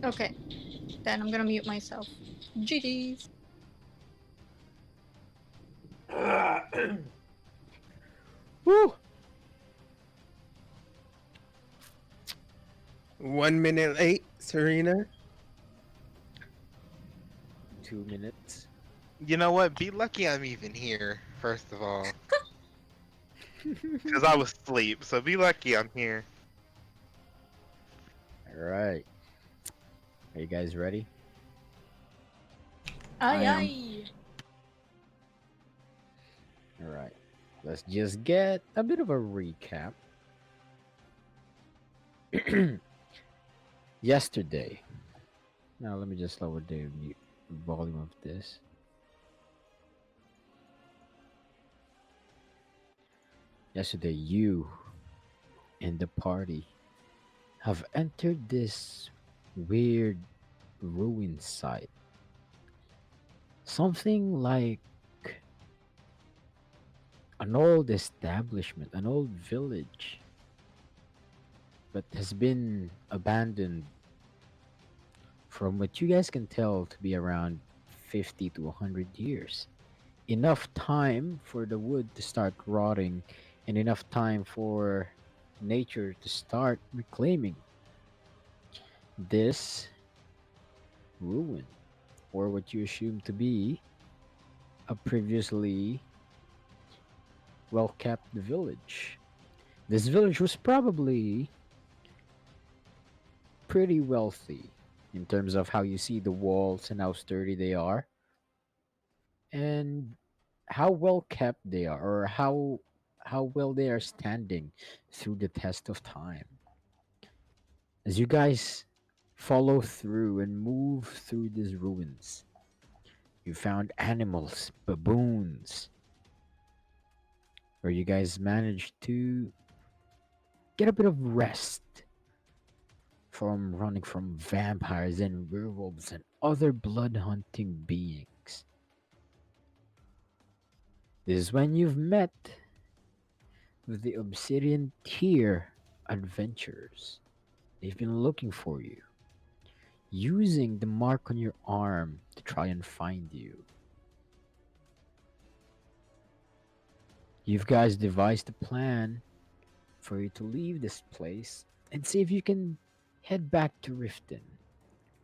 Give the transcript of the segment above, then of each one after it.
Okay, then I'm gonna mute myself. GG's. Woo! 1 minute late, Serena. 2 minutes. You know what? Be lucky I'm even here, first of all. Because I was asleep, so be lucky I'm here. All right. Are you guys ready? Aye, I am. aye. All right. Let's just get a bit of a recap. Yesterday. Now let me just lower the volume of this. Yesterday, you and the party have entered this weird ruin site. Something like an old establishment, an old village, but has been abandoned from what you guys can tell to be around 50 to 100 years. Enough time for the wood to start rotting, and enough time for nature to start reclaiming this ruin, or what you assume to be a previously well kept village. This village was probably pretty wealthy in terms of how you see the walls and how sturdy they are, and how well kept they are, or how well they are standing through the test of time. As you guys follow through and move through these ruins, you found animals, baboons, where you guys managed to get a bit of rest from running from vampires and werewolves and other blood hunting beings. This is when you've met with the Obsidian Tier adventurers. They've been looking for you, using the mark on your arm to try and find you. You guys devised a plan for you to leave this place and see if you can head back to Riften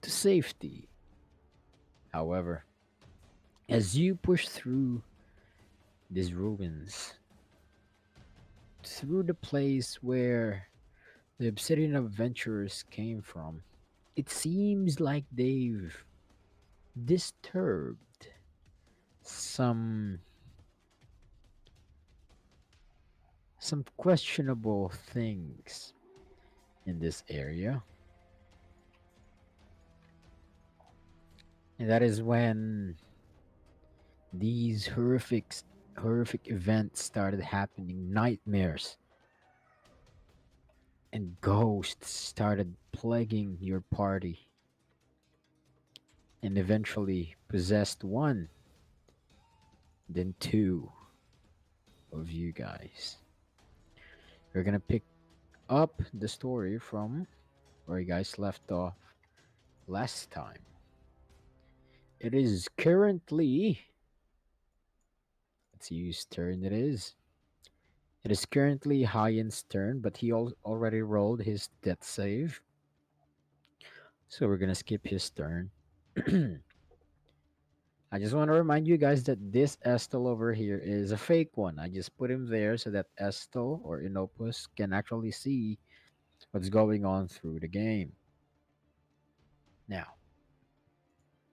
to safety. However, as you push through these ruins, through the place where the Obsidian adventurers came from, it seems like they've disturbed some some questionable things in this area. And that is when these horrific events started happening. Nightmares and ghosts started plaguing your party and eventually possessed one, then two of you guys. We're gonna pick up the story from where you guys left off last time. It is currently, let's see whose turn it is. It is currently Hyen's turn, but he already rolled his death save. So we're gonna skip his turn. I just want to remind you guys that this Estel over here is a fake one. I just put him there so that Estel or Inopus can actually see what's going on through the game. Now,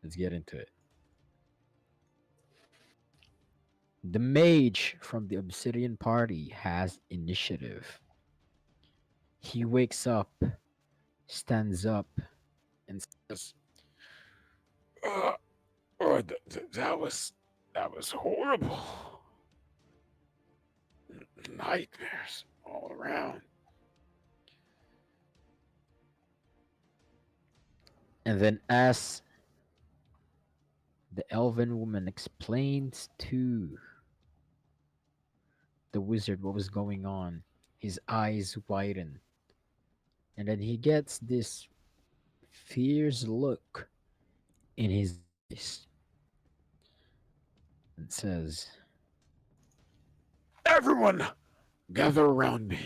let's get into it. The mage from the Obsidian party has initiative. He wakes up, stands up, and says, Uh, that was horrible. Nightmares all around. and then as the elven woman explains to the wizard what was going on, his eyes widen, and then he gets this fierce look in his eyes and says, Everyone, gather around me,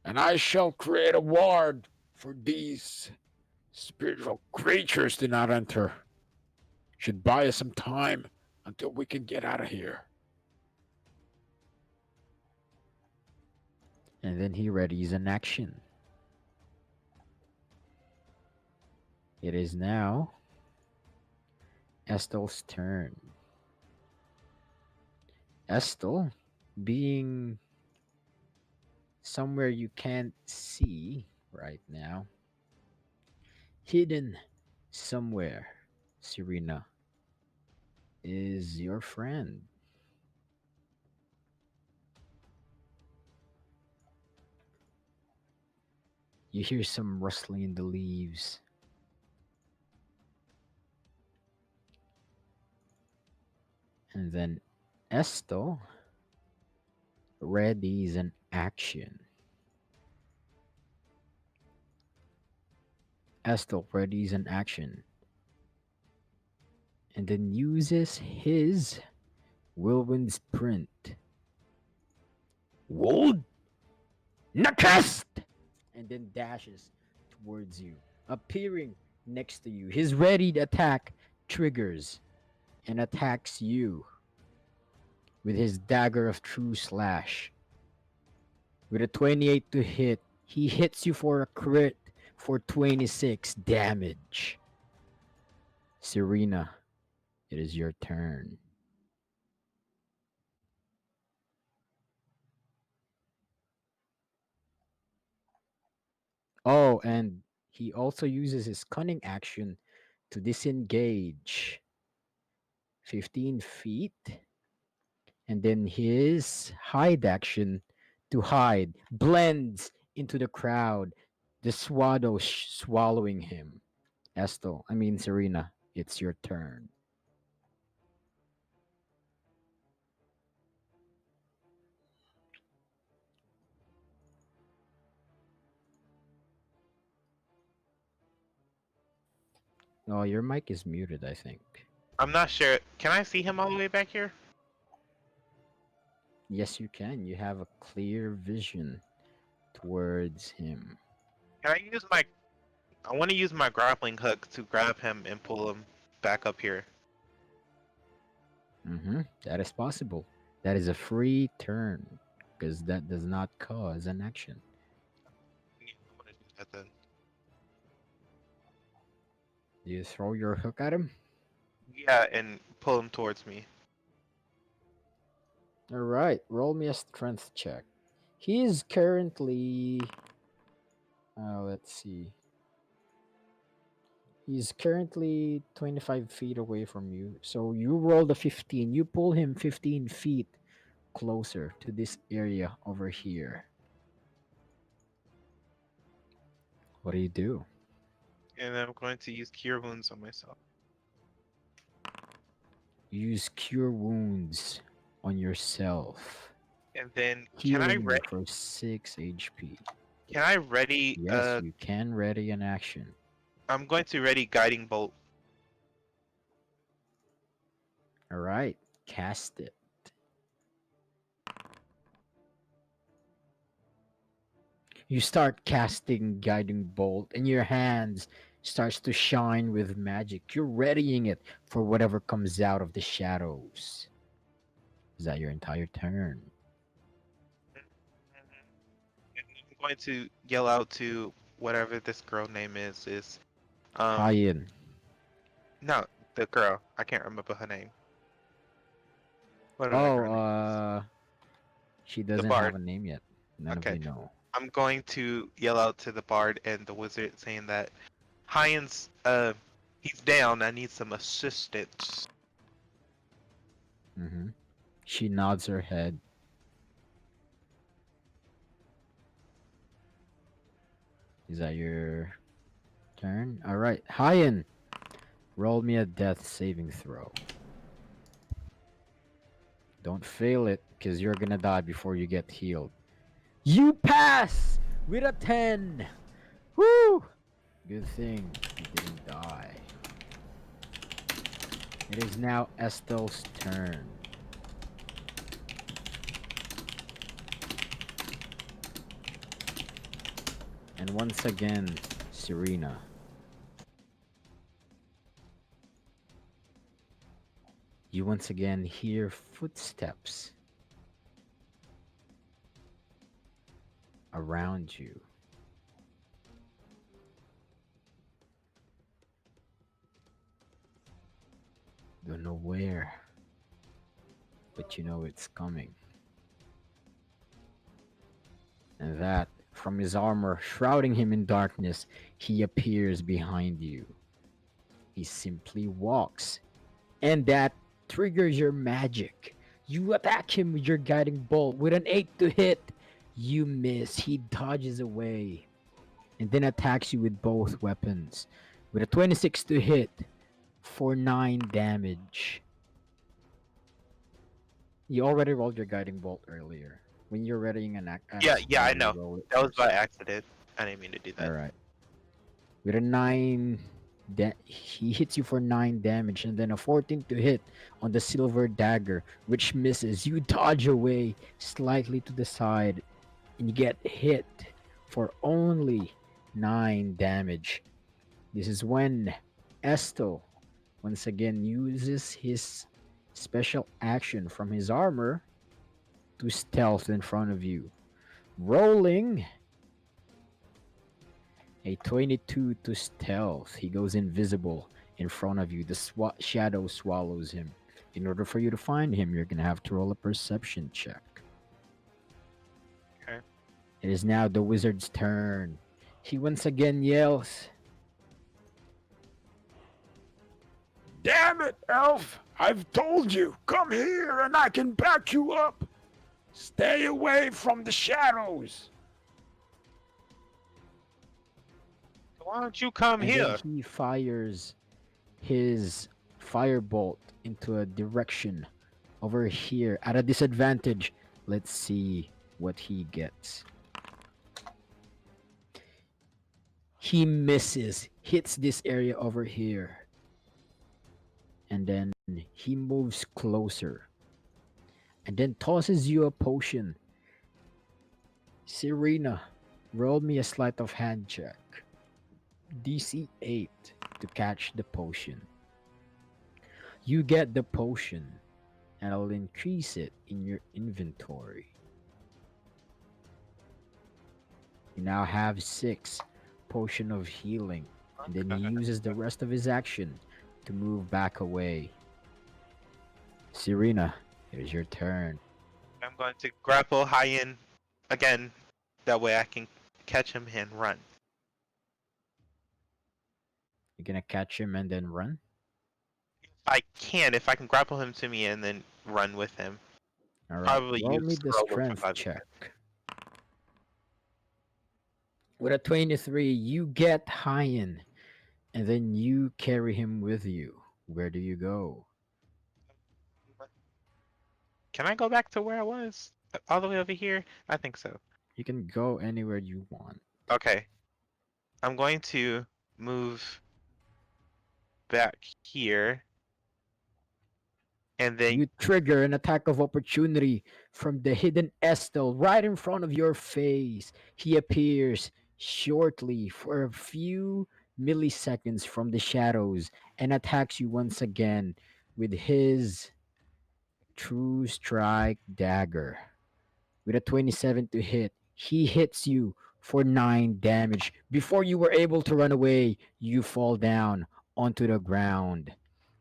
and I shall create a ward for these spiritual creatures to not enter. Should buy us some time until we can get out of here. and then he readies an action. It is now Estel's turn. Estel, being somewhere you can't see right now, hidden somewhere, Serena, is your friend. You hear some rustling in the leaves. And then Estel readies an action. Estel readies an action. And then uses his whirlwind sprint. Wold Nakast! And then dashes towards you, appearing next to you. His readied attack triggers and attacks you with his dagger of true slash. With a 28 to hit, he hits you for a crit for 26 damage. Serena, it is your turn. Oh, and he also uses his cunning action to disengage 15 feet. And then his hide action to hide blends into the crowd, the swallow swallowing him. Serena, it's your turn. Oh, your mic is muted, I think. I'm not sure. Can I see him all the way back here? Yes, you can. You have a clear vision towards him. Can I use my? I want to use my grappling hook to grab him and pull him back up here. That is possible. That is a free turn because that does not cause an action. Yeah, I'm gonna do that then. You throw your hook at him. Yeah, and pull him towards me. All right, roll me a strength check. He is currently. Let's see. He's currently 25 feet away from you. So you roll the 15. You pull him 15 feet closer to this area over here. What do you do? And I'm going to use cure wounds on myself. Use cure wounds on yourself. And then Healing you for 6 HP. can I ready Yes, you can ready an action. I'm going to ready guiding bolt. All right, cast it. You start casting guiding bolt and your hands starts to shine with magic. You're readying it for whatever comes out of the shadows. Is that your entire turn? And I'm going to yell out to whatever this girl name is Hajen. no, the girl. I can't remember her name. What did I her name? She doesn't bard. have a name yet. None of Okay. you know. I'm going to yell out to the bard and the wizard saying that Hyan's he's down, I need some assistance. She nods her head. Is that your turn? All right, Hajen, roll me a death saving throw. Don't fail it, because you're gonna die before you get healed. You pass with a 10. Woo! Good thing he didn't die. It is now Estel's turn. And once again, Serena. You once again hear footsteps around you. Don't know where, but you know it's coming. And that, from his armor shrouding him in darkness, he appears behind you. He simply walks, and that triggers your magic. You attack him with your guiding bolt with an 8 to hit. You miss. He dodges away and then attacks you with both weapons with a 26 to hit for 9 damage. You already rolled your guiding bolt earlier. When you're readying an Yeah, spell, I you know. roll it That was by first. accident. I didn't mean to do that. All right. With a 9, he hits you for 9 damage, and then a 14 to hit on the silver dagger, which misses. You dodge away slightly to the side, and you get hit for only 9 damage. This is when Estel once again uses his special action from his armor to stealth in front of you. Rolling a 22 to stealth. He goes invisible in front of you. The shadow swallows him. In order for you to find him, you're going to have to roll a perception check. Okay. It is now the wizard's turn. He once again yells, Damn it, elf! I've told you, come here and I can back you up. Stay away from the shadows. Why don't you come and here? then he fires his firebolt into a direction over here at a disadvantage. Let's see what he gets. He misses, hits this area over here, and then he moves closer and then tosses you a potion. Serena, roll me a sleight of hand check. DC 8 to catch the potion. You get the potion, and I'll increase it in your inventory. You now have 6 potion of healing, and then he uses the rest of his action to move back away. Serena, it is your turn. I'm going to grapple Hayen again. That way I can catch him and run. You're gonna catch him and then run? If I can grapple him to me and then run with him. Alright, Probably roll me use the scroll of strength survival. check. With a 23, you get Hayen, and then you carry him with you. Where do you go? Can I go back to where I was? All the way over here? I think so. You can go anywhere you want. Okay. I'm going to move back here. And then You trigger an attack of opportunity from the hidden Estel right in front of your face. He appears shortly for a few milliseconds from the shadows and attacks you once again with his True Strike dagger. With a 27 to hit, he hits you for 9 damage. Before you were able to run away, you fall down onto the ground.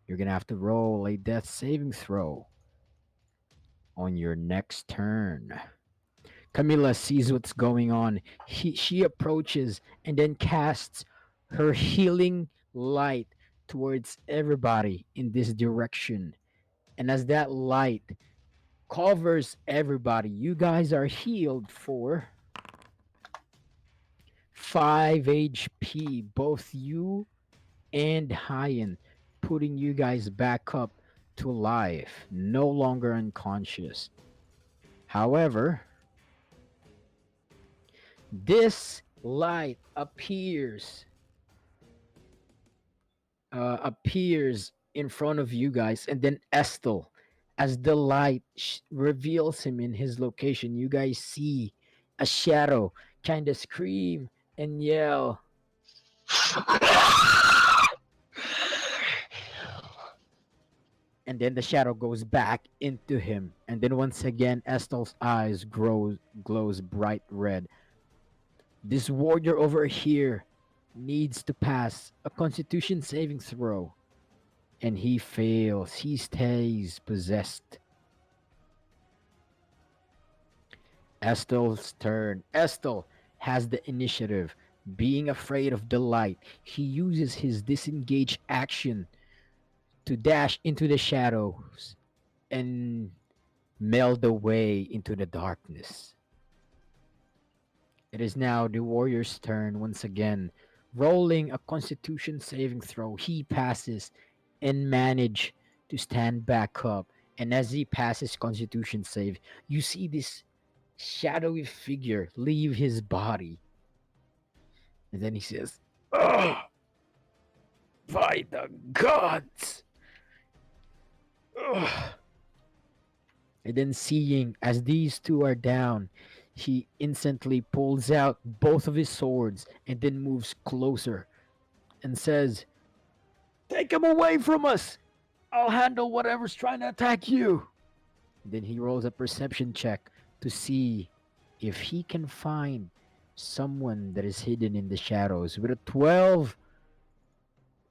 You're gonna have to roll a death saving throw on your next turn. Camilla sees what's going on. She approaches and then casts her healing light towards everybody in this direction. And as that light covers everybody, you guys are healed for 5 HP, both you and Hayen, putting you guys back up to life, no longer unconscious. However, This light appears in front of you guys, and then Estel, as the light reveals him in his location, you guys see a shadow kind of scream and yell, and then the shadow goes back into him, and then once again Estel's eyes glows bright red. This warrior over here needs to pass a constitution saving throw, and he fails. He stays possessed. Estel's turn. Estel has the initiative. Being afraid of the light, he uses his disengage action to dash into the shadows and meld away into the darkness. It is now the warrior's turn once again. Rolling a constitution saving throw, he passes and manage to stand back up. And as he passes constitution save, you see this shadowy figure leave his body. And then he says, "Oh, by the gods!" Ugh. And then seeing as these two are down, he instantly pulls out both of his swords and then moves closer and says, "Take him away from us! I'll handle whatever's trying to attack you." Then he rolls a perception check to see if he can find someone that is hidden in the shadows. With a 12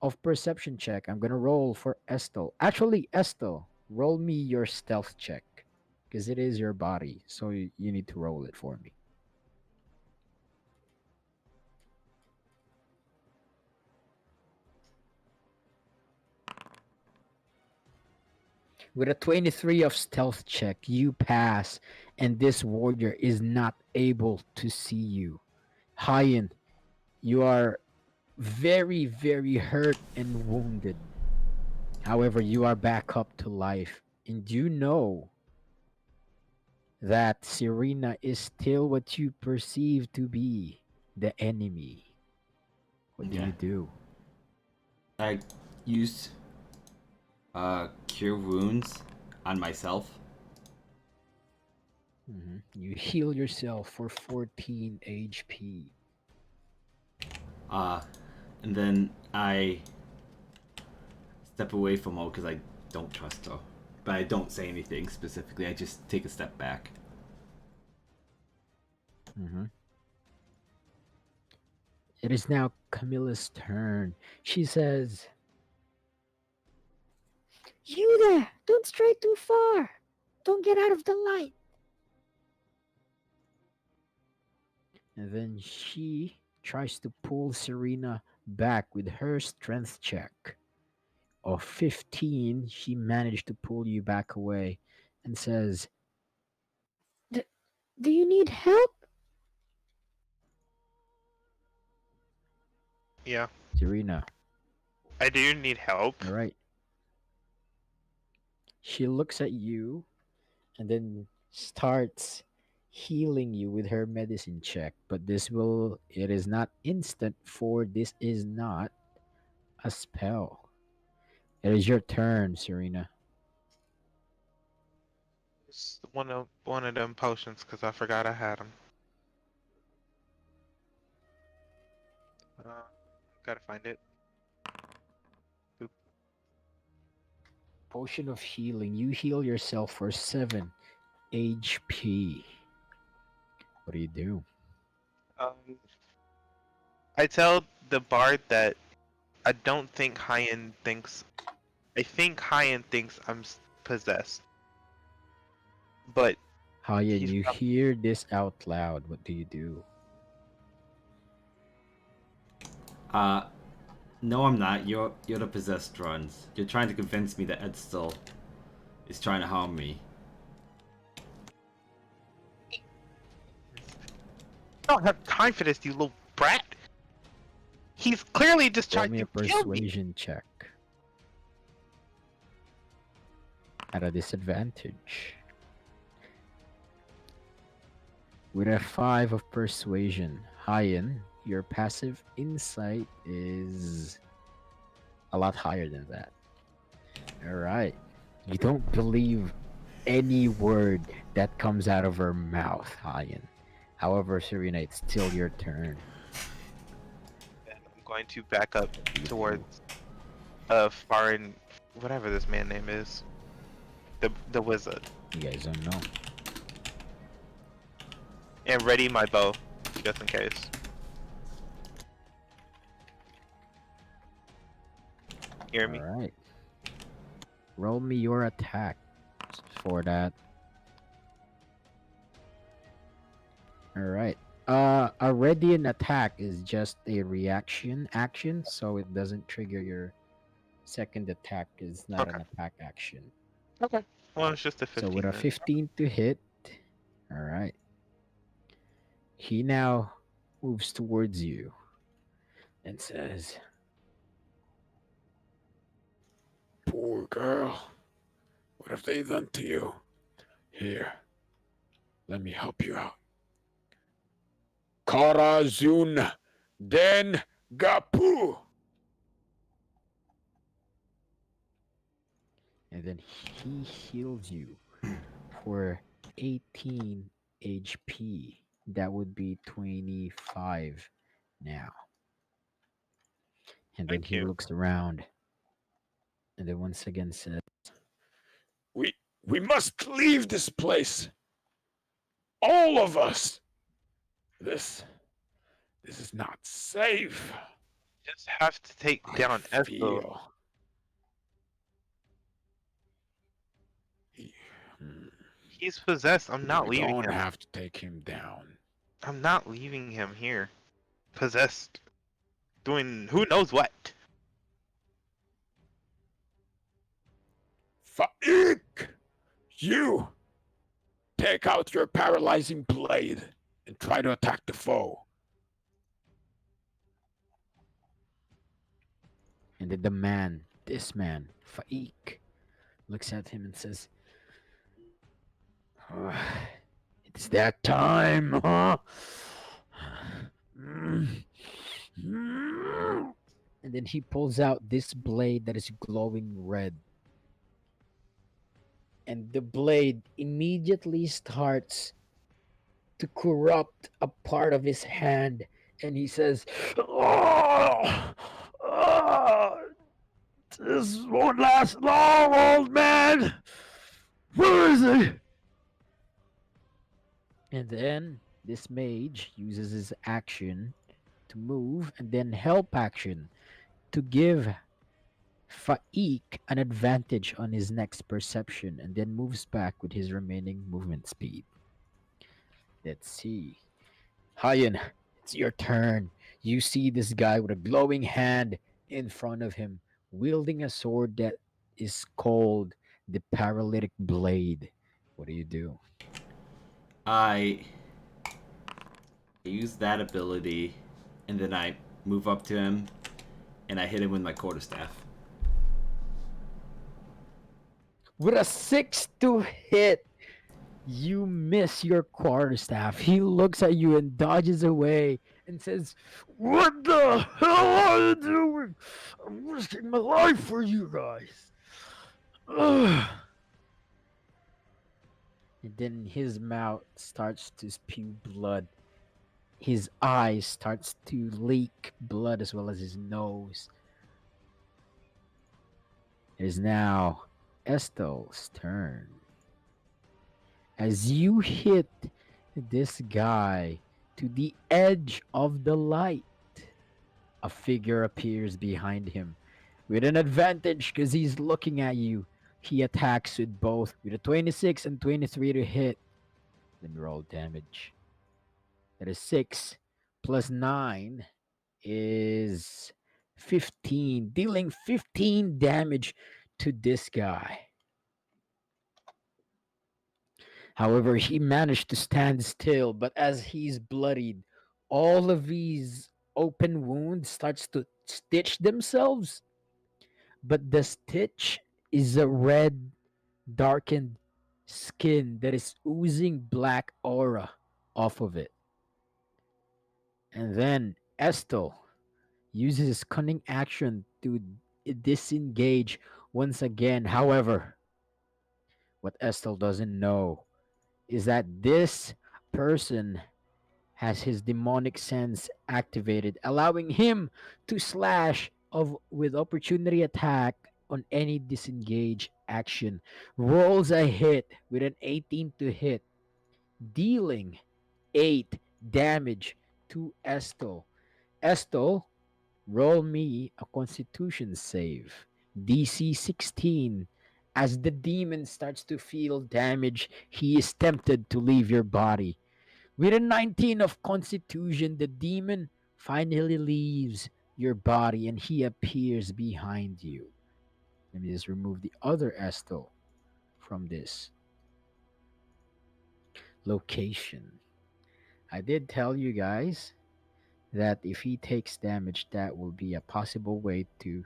of perception check, I'm gonna roll for Estel. Actually, Estel, roll me your stealth check because it is your body, so you need to roll it for me. With a 23 of stealth check, you pass, and this warrior is not able to see you. Hayen, you are very, very hurt and wounded. However, you are back up to life, and you know that Serena is still what you perceive to be the enemy. What do Yeah. you do? I used cure wounds on myself. You heal yourself for 14 HP. And then I step away from her because I don't trust her. But I don't say anything specifically. I just take a step back. It is now Camilla's turn. She says, "You there! Don't stray too far! Don't get out of the light!" And then she tries to pull Serena back with her strength check. Of 15, she managed to pull you back away and says, Do you need help?" Yeah, Serena, I do need help. all right. She looks at you and then starts healing you with her medicine check. But it is not instant, for this is not a spell. It is your turn, Serena. It's one of them potions because I forgot I had them. Gotta find it. Boop. Potion of healing. You heal yourself for 7 HP. What do you do? I tell the bard that I don't think Hayen thinks. I think Hayen thinks I'm possessed, but Hayen, he's you prob- hear this out loud. What do you do? No, I'm not. You're the possessed ones. You're trying to convince me that Ed still is trying to harm me. I don't have time for this, you little brat. He's clearly just Roll trying me a to kill me. persuasion check. At a disadvantage. With a 5 of persuasion, Hyan, your passive insight is a lot higher than that. All right. You don't believe any word that comes out of her mouth, Hyan. However, Serena, it's still your turn. And I'm going to back up Beautiful. towards foreign, whatever this man name is, the wizard, You guys don't know. and ready my bow, just in case. Hear me? All right. Roll me your attack for that. All right. A radiant attack is just a reaction action, so it doesn't trigger your second attack. It's not Okay. an attack action. Okay. Well, it's just a So 15. with a then. 15 to hit, all right. He now moves towards you and says, Poor girl. What have they done to you? Here, let me help you out. Karazun Den Gapu. and then he heals you for 18 HP. That would be 25 now. And then Thank he you. looks around and then once again says, We must leave this place. All of us. This is not safe. Just have to take I down Esso. feel. Hmm. He's possessed. I'm not We leaving don't him. have to take him down. I'm not leaving him here. Possessed. Doing who knows what. Faik! You! Take out your paralyzing blade and try to attack the foe. and then the man, this man, Faik, looks at him and says, it's that time, huh? And then he pulls out this blade that is glowing red. And the blade immediately starts to corrupt a part of his hand. And he says, "Oh, this won't last long, old man. Where is he?" And then this mage uses his action to move and then help action to give Faik an advantage on his next perception and then moves back with his remaining movement speed. Let's see. Hyan, it's your turn. You see this guy with a glowing hand in front of him, wielding a sword that is called the Paralytic Blade. What do you do? I use that ability, and then I move up to him, and I hit him with my quarterstaff. With a 6 to hit, you miss your quarterstaff. He looks at you and dodges away and says, "What the hell are you doing? I'm risking my life for you guys." Ugh. And then his mouth starts to spew blood. His eyes starts to leak blood as well as his nose. It is now Estel's turn. As you hit this guy to the edge of the light, a figure appears behind him with an advantage because he's looking at you. He attacks with both with a 26 and 23 to hit. Then roll damage. That is 6 plus 9 is 15, dealing 15 damage to this guy. However, he managed to stand still, but as he's bloodied, all of these open wounds starts to stitch themselves. But the stitch is a red, darkened skin that is oozing black aura. off of it. And then Estel uses his cunning action to disengage once again. However, what Estel doesn't know is that this person has his demonic sense activated, allowing him to slash of with opportunity attack on any disengage action. Rolls a hit with an 18 to hit, dealing 8 damage to Estel. Estel, roll me a constitution save. DC 16. As the demon starts to feel damage, he is tempted to leave your body. With a 19 of constitution, the demon finally leaves your body and he appears behind you. Let me just remove the other Estel from this location. I did tell you guys that if he takes damage, that will be a possible way to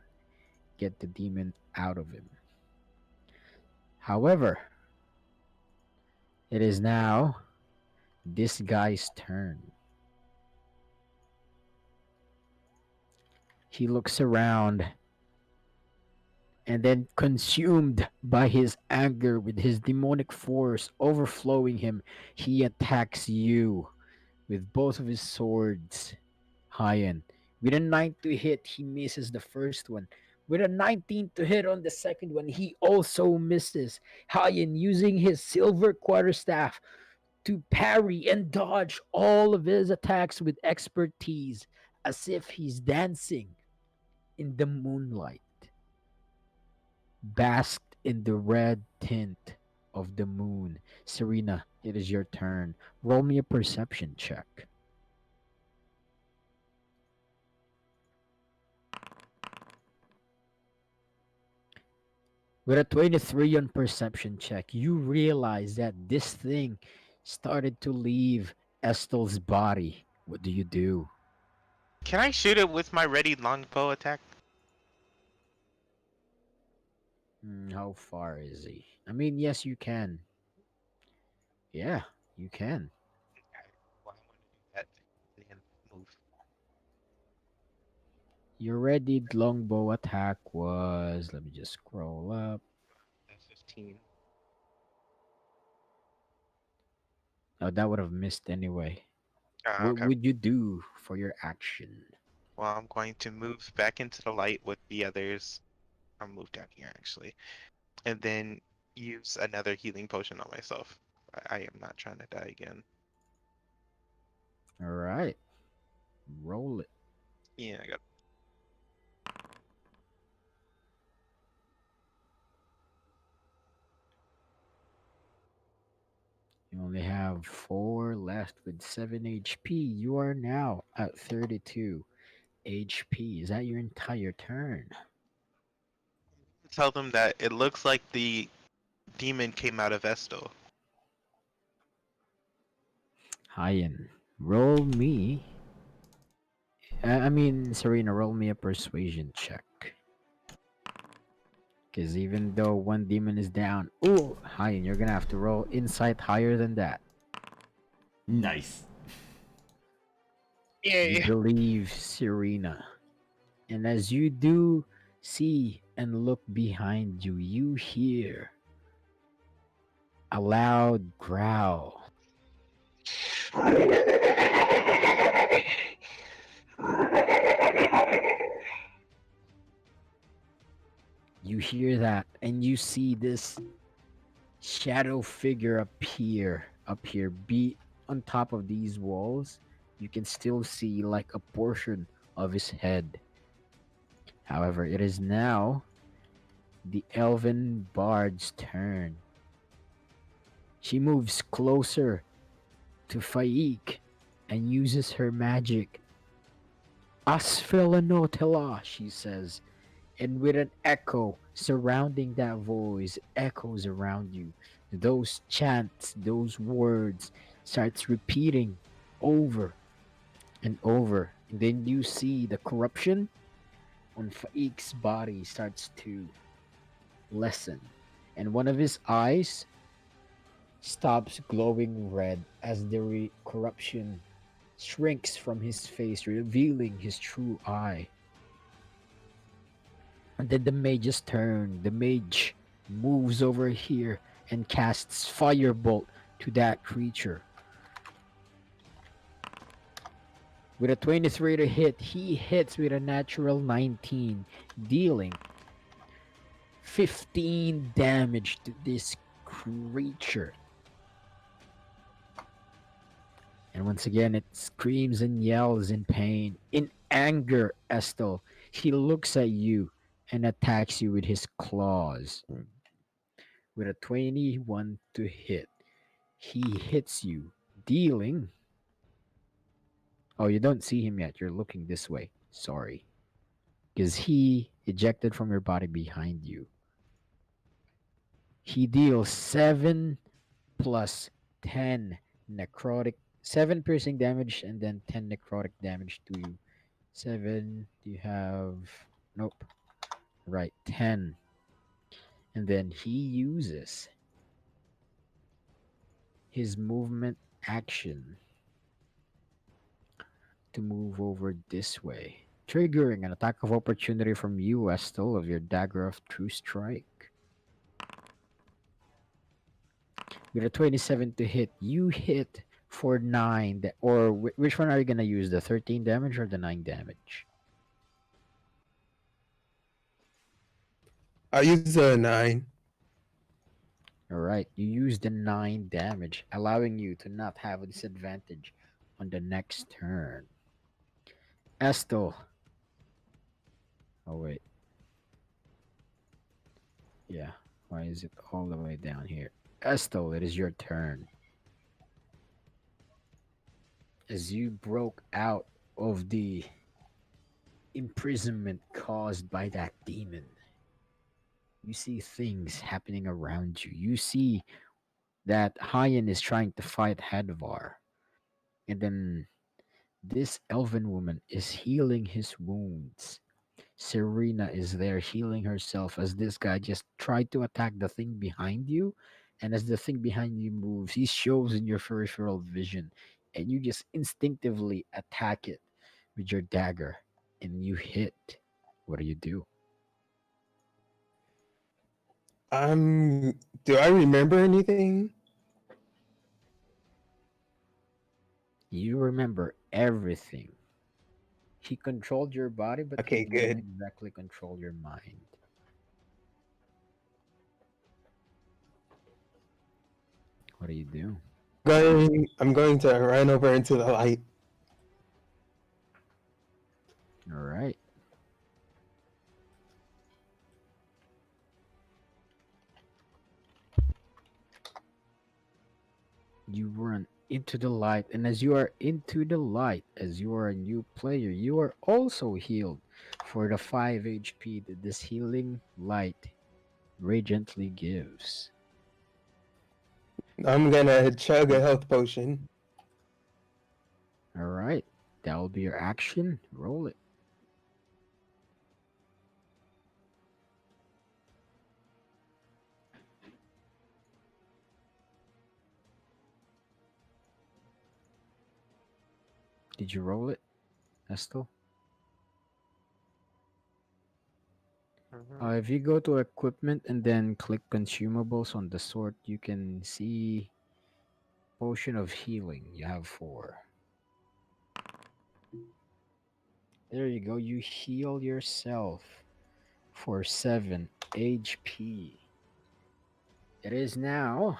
get the demon out of him. However, it is now this guy's turn. He looks around and then, consumed by his anger with his demonic force overflowing him, he attacks you with both of his swords. Hyan. With a 9 to hit, he misses the first one. With a 19 to hit on the second one, he also misses. Hyan using his silver quarterstaff to parry and dodge all of his attacks with expertise, as if he's dancing in the moonlight, basked in the red tint of the moon. Serena, it is your turn. Roll me a perception check. With a 23 on perception check, you realize that this thing started to leave Estel's body. What do you do? Can I shoot it with my ready longbow attack? How far is he? I mean, yes, you can. Yeah, you can. Okay, well, I'm gonna do that. Then move. Your readied longbow attack was. Let me just scroll up. That's 15. Oh, that would have missed anyway. What Okay. would you do for your action? Well, I'm going to move back into the light with the others. I'll move down here actually, and then use another healing potion on myself. I am not trying to die again. All right. Roll it. Yeah, I got. You only have 4 left with 7 HP. You are now at 32 HP. Is that your entire turn? Tell them that it looks like the demon came out of Esto. Hyan, roll me. Serena, roll me a persuasion check. Because even though one demon is down, ooh, Hyan, you're gonna have to roll insight higher than that. Nice. You Yay! believe Serena. And as you do see and look behind you, you hear a loud growl. You hear that, and you see this shadow figure appear up here, be on top of these walls. You can still see like a portion of his head. However, it is now the elven bard's turn. She moves closer to Faik and uses her magic. Asfelanotela, she says, and with an echo surrounding that voice, echoes around you. Those chants, those words starts repeating over and over. And then you see the corruption on Faik's body starts to lessen. And one of his eyes stops glowing red as the corruption shrinks from his face, revealing his true eye. And then the mage's turn. The mage moves over here and casts firebolt to that creature. With a 23 to hit, he hits with a natural 19, dealing 15 damage to this creature. And once again, it screams and yells in pain. In anger, Estel, he looks at you and attacks you with his claws. With a 21 to hit, he hits you, dealing. Oh, you don't see him yet. You're looking this way. Sorry. Because he ejected from your body behind you. He deals 7 plus 10 necrotic, 7 piercing damage and then 10 necrotic damage to you. 7, do you have. Nope. Right, 10. And then he uses his movement action to move over this way, triggering an attack of opportunity from you, Estel, of your Dagger of True Strike. With a 27 to hit, you hit for 9. Or which one are you going to use? The 13 damage or the 9 damage? I use a 9. Alright, you use the 9 damage, allowing you to not have a disadvantage on the next turn. Estel. Oh, wait. Yeah, why is it all the way down here? Estel, it is your turn. As you broke out of the imprisonment caused by that demon, you see things happening around you. You see that Hajen is trying to fight Hadvar. And then this elven woman is healing his wounds. Serena is there healing herself as this guy just tried to attack the thing behind you. And as the thing behind you moves, he shows in your peripheral vision. And you just instinctively attack it with your dagger. And you hit. What do? Do I remember anything? You remember everything. He controlled your body, but Okay, he didn't good. exactly control your mind. What do? I'm going to run over into the light. All right. You run into the light, and as you are into the light, as you are a new player, you are also healed for the 5 HP that this healing light radiantly gives. I'm gonna chug a health potion. All right. That will be your action. Roll it. Did you roll it, Estel? If you go to equipment and then click consumables on the sort, you can see potion of healing. You have 4. There you go. You heal yourself for 7 HP. It is now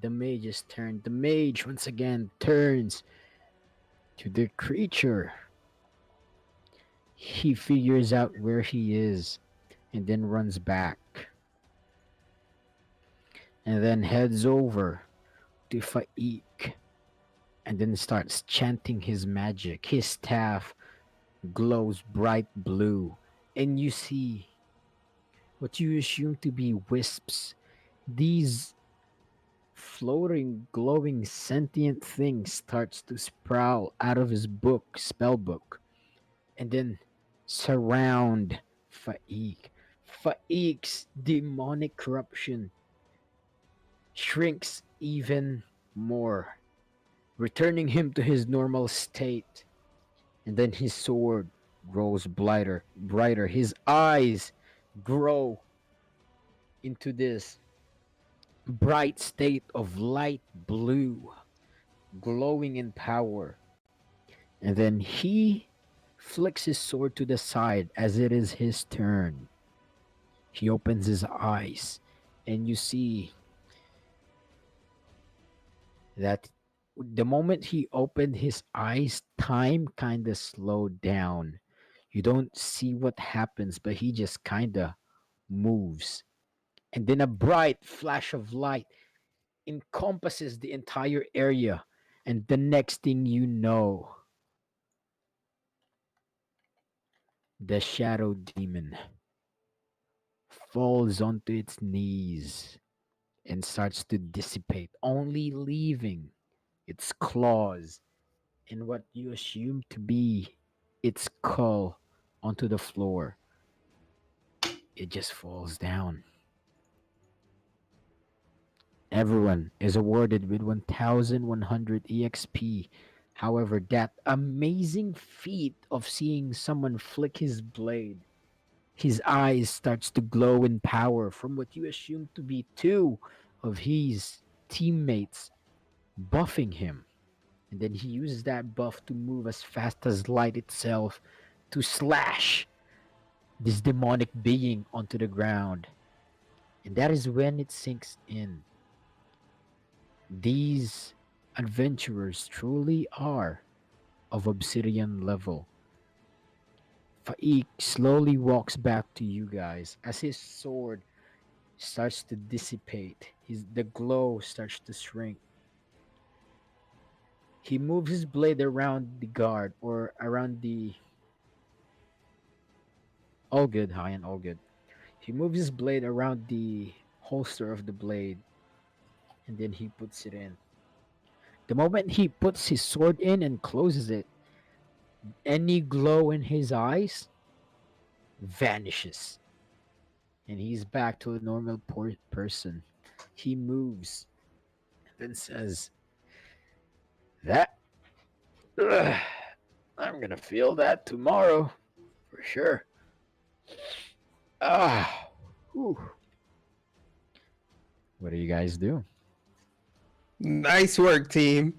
the mage's turn. The mage once again turns to the creature. He figures out where he is and then runs back. And then heads over to Faik and then starts chanting his magic. His staff glows bright blue, and you see what you assume to be wisps. These floating, glowing, sentient things starts to sprout out of his book, spell book, and then surround Faik. Faik's demonic corruption shrinks even more, returning him to his normal state. And then his sword grows brighter. His eyes grow into this bright state of light blue, glowing in power. And then he flicks his sword to the side as it is his turn. He opens his eyes, and you see that the moment he opened his eyes, time kind of slowed down. You don't see what happens, but he just kind of moves. And then a bright flash of light encompasses the entire area. And the next thing you know, the shadow demon falls onto its knees and starts to dissipate, only leaving its claws and what you assume to be its skull onto the floor. It just falls down. Everyone is awarded with 1100 EXP. However, that amazing feat of seeing someone flick his blade, his eyes starts to glow in power from what you assume to be two of his teammates buffing him. And then he uses that buff to move as fast as light itself to slash this demonic being onto the ground. And that is when it sinks in. These adventurers truly are of obsidian level. Faik slowly walks back to you guys as his sword starts to dissipate. The glow starts to shrink. He moves his blade around the guard or around the. All good, Hyan, all good. He moves his blade around the holster of the blade and then he puts it in. The moment he puts his sword in and closes it, any glow in his eyes vanishes. And he's back to a normal person. He moves and then says, That. Ugh, I'm gonna feel that tomorrow for sure. Ah. Whew. What do you guys do? Nice work, team.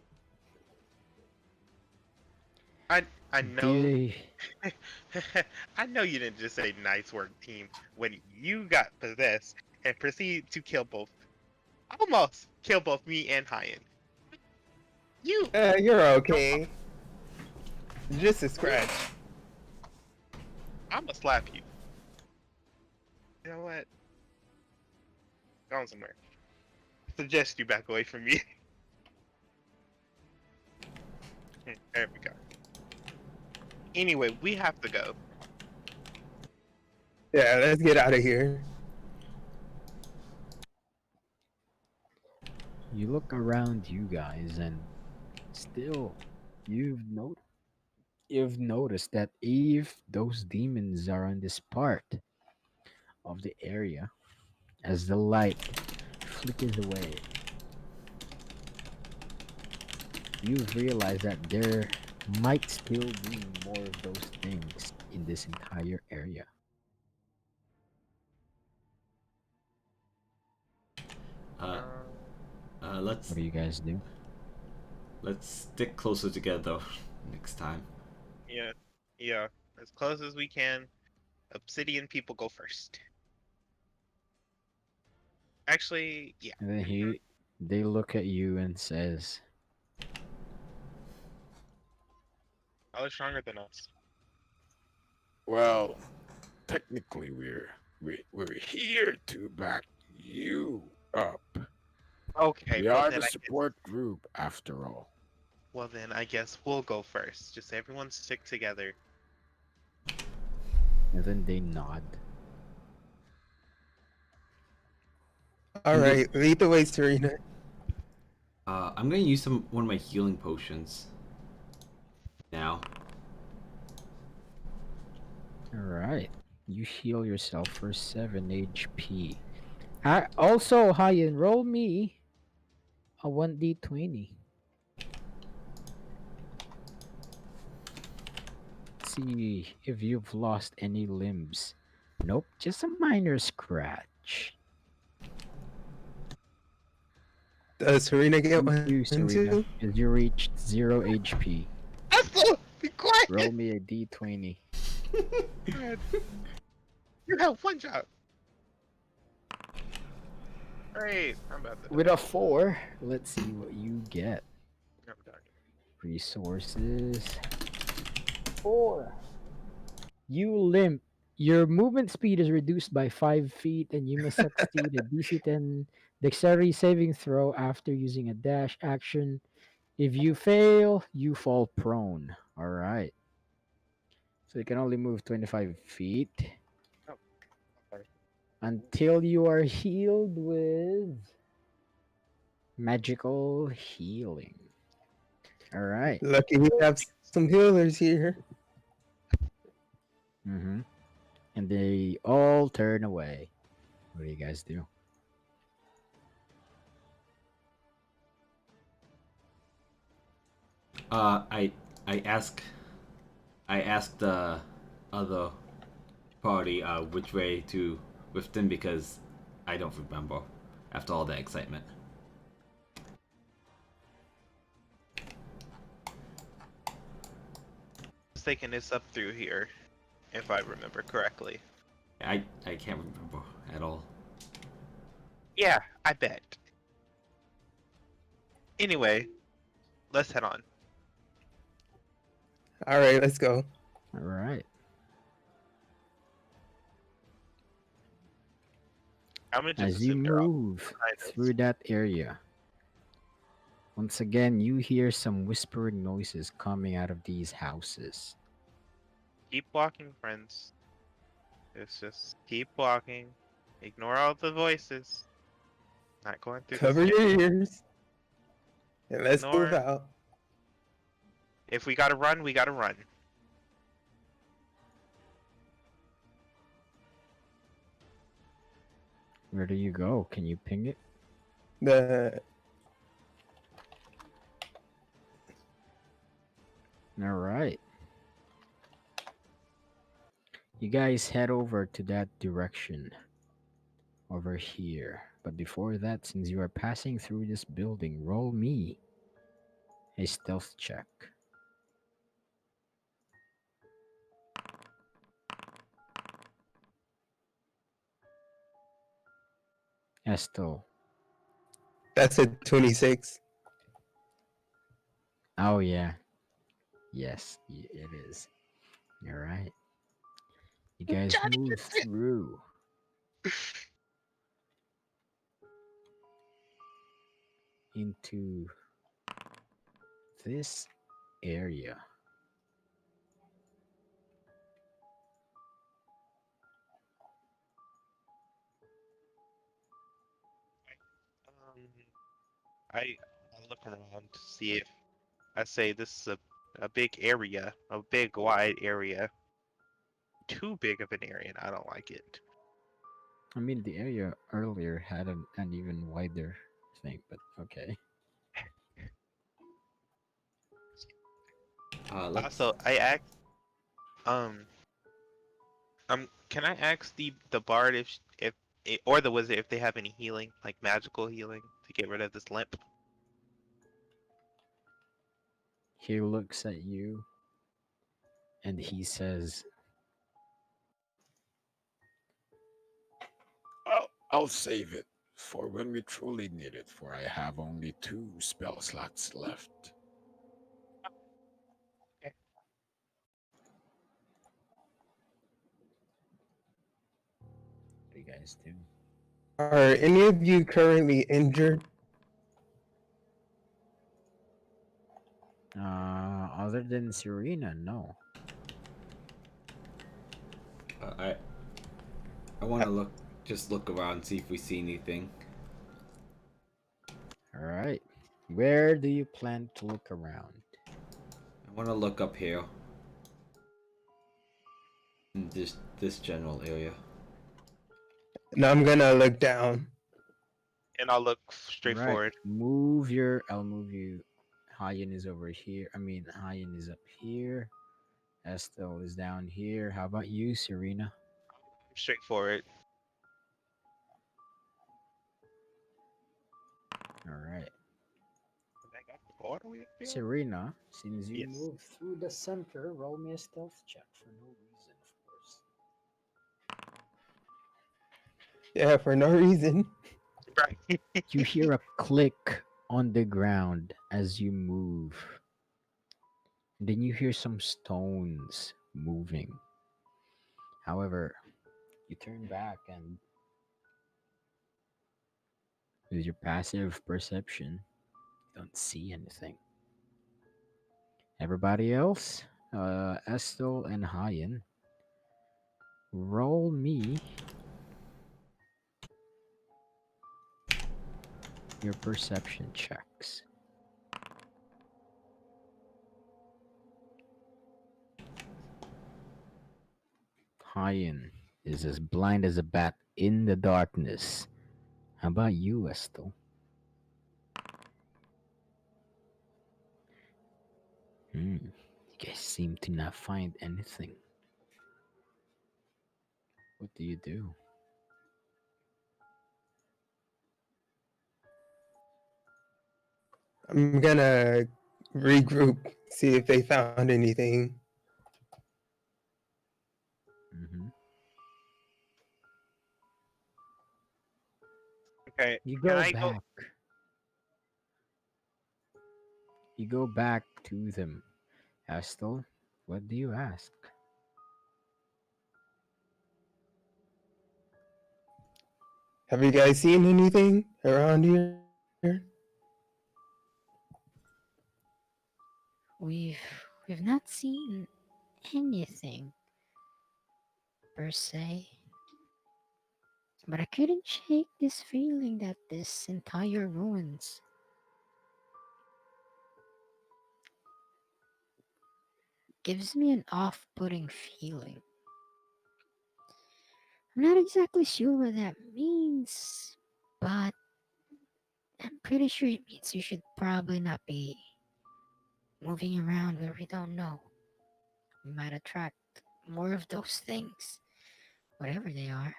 I know. They- I know you didn't just say nice work, team, when you got possessed and proceeded to almost kill both me and Hyan. You're okay. Just a scratch. I'm gonna slap you. You know what? Go on somewhere. Suggest you back away from me. There we go. Anyway, we have to go. Yeah, let's get out of here. You look around you guys and still you've noticed that if those demons are on this part of the area, as the light flickers away, you've realized that there might still be more of those things in this entire area. Let's What do you guys do? stick closer together next time. Yeah, as close as we can. Obsidian people go first. Actually, yeah. And then they look at you and says, Y'all are stronger than us. Well, technically, we're here to back you up. Okay, We well are then the I support group, after all. well then I guess we'll go first. Just everyone stick together. and then they nod. All right, lead the way, Serena. I'm gonna use one of my healing potions now. Alright. You heal yourself for 7 HP. Also, Hyan, roll me a 1d20. See if you've lost any limbs. Nope, just a minor scratch. Does Serena get You one too, Serena, too? as you reached 0 HP. Ethel, be quiet. Roll me a d20. God. You have one job. Great. I'm about to With die. a 4, let's see what you get. I'm done. Resources. 4. You limp. Your movement speed is reduced by 5 feet, and you must succeed a DC 10 dexterity saving throw after using a dash action. If you fail, you fall prone. All right. So you can only move 25 feet Oh, sorry. until you are healed with magical healing. All right. Lucky we have some healers here. Mm-hmm. And they all turn away. What do you guys do? I ask the other party which way to Wifton because I don't remember after all the excitement. It's taking this up through here, if I remember correctly. I can't remember at all. Yeah, I bet. Anyway, let's head on. All right, let's go. All right. I'm gonna just As you assume they're all move behind us. through that area, once again, you hear some whispering noises coming out of these houses. Keep walking, friends. It's just keep walking. Ignore all the voices. Not going through Cover this. your ears. And let's move Ignore. out. If we gotta run, we gotta run. Where do you go? Can you ping it? The All right. You guys head over to that direction. Over here. But before that, since you are passing through this building, roll me a stealth check. Estel. that's a 26. Oh, yeah. Yes, it is. All right. You guys Johnny, move through. Into this area. I'll look around to see if I say this is a big area, a big wide area. Too big of an area, and I don't like it. I mean, the area earlier had an even wider thing, but okay. Let's. Also, I asked, can I ask the bard if or the wizard if they have any healing, like magical healing, to get rid of this limp? He looks at you and he says, I'll save it for when we truly need it, for I have only 2 spell slots left. "What do you guys do?" Are any of you currently injured? Other than Serena, no. I want to just look around, see if we see anything. All right. Where do you plan to look around? I want to look up here. In this general area. No, I'm gonna look down. and I'll look straight Right. forward. I'll move you. Hayen is over here. Hayen is up here. Estelle is down here. How about you, Serena? Straight forward. All right. I got all the way up there? Serena, since you Yes. moved through the center, roll me a stealth check for no reason, of course. Yeah, for no reason. Right. You hear a click on the ground as you move. And then you hear some stones moving. However, you turn back and with your passive perception, you don't see anything. Everybody else, Estel and Hayen, roll me your perception checks. Hayen is as blind as a bat in the darkness. How about you, Estel? You guys seem to not find anything. What do you do? I'm gonna regroup, see if they found anything. Mm-hmm. Okay. You Can go I go? back. You go back to them. Estel, what do you ask? Have you guys seen anything around here? We've we've not seen anything per se. But I couldn't shake this feeling that this entire ruins gives me an off-putting feeling. I'm not exactly sure what that means, but I'm pretty sure it means you should probably not be moving around where we don't know. We might attract more of those things, whatever they are.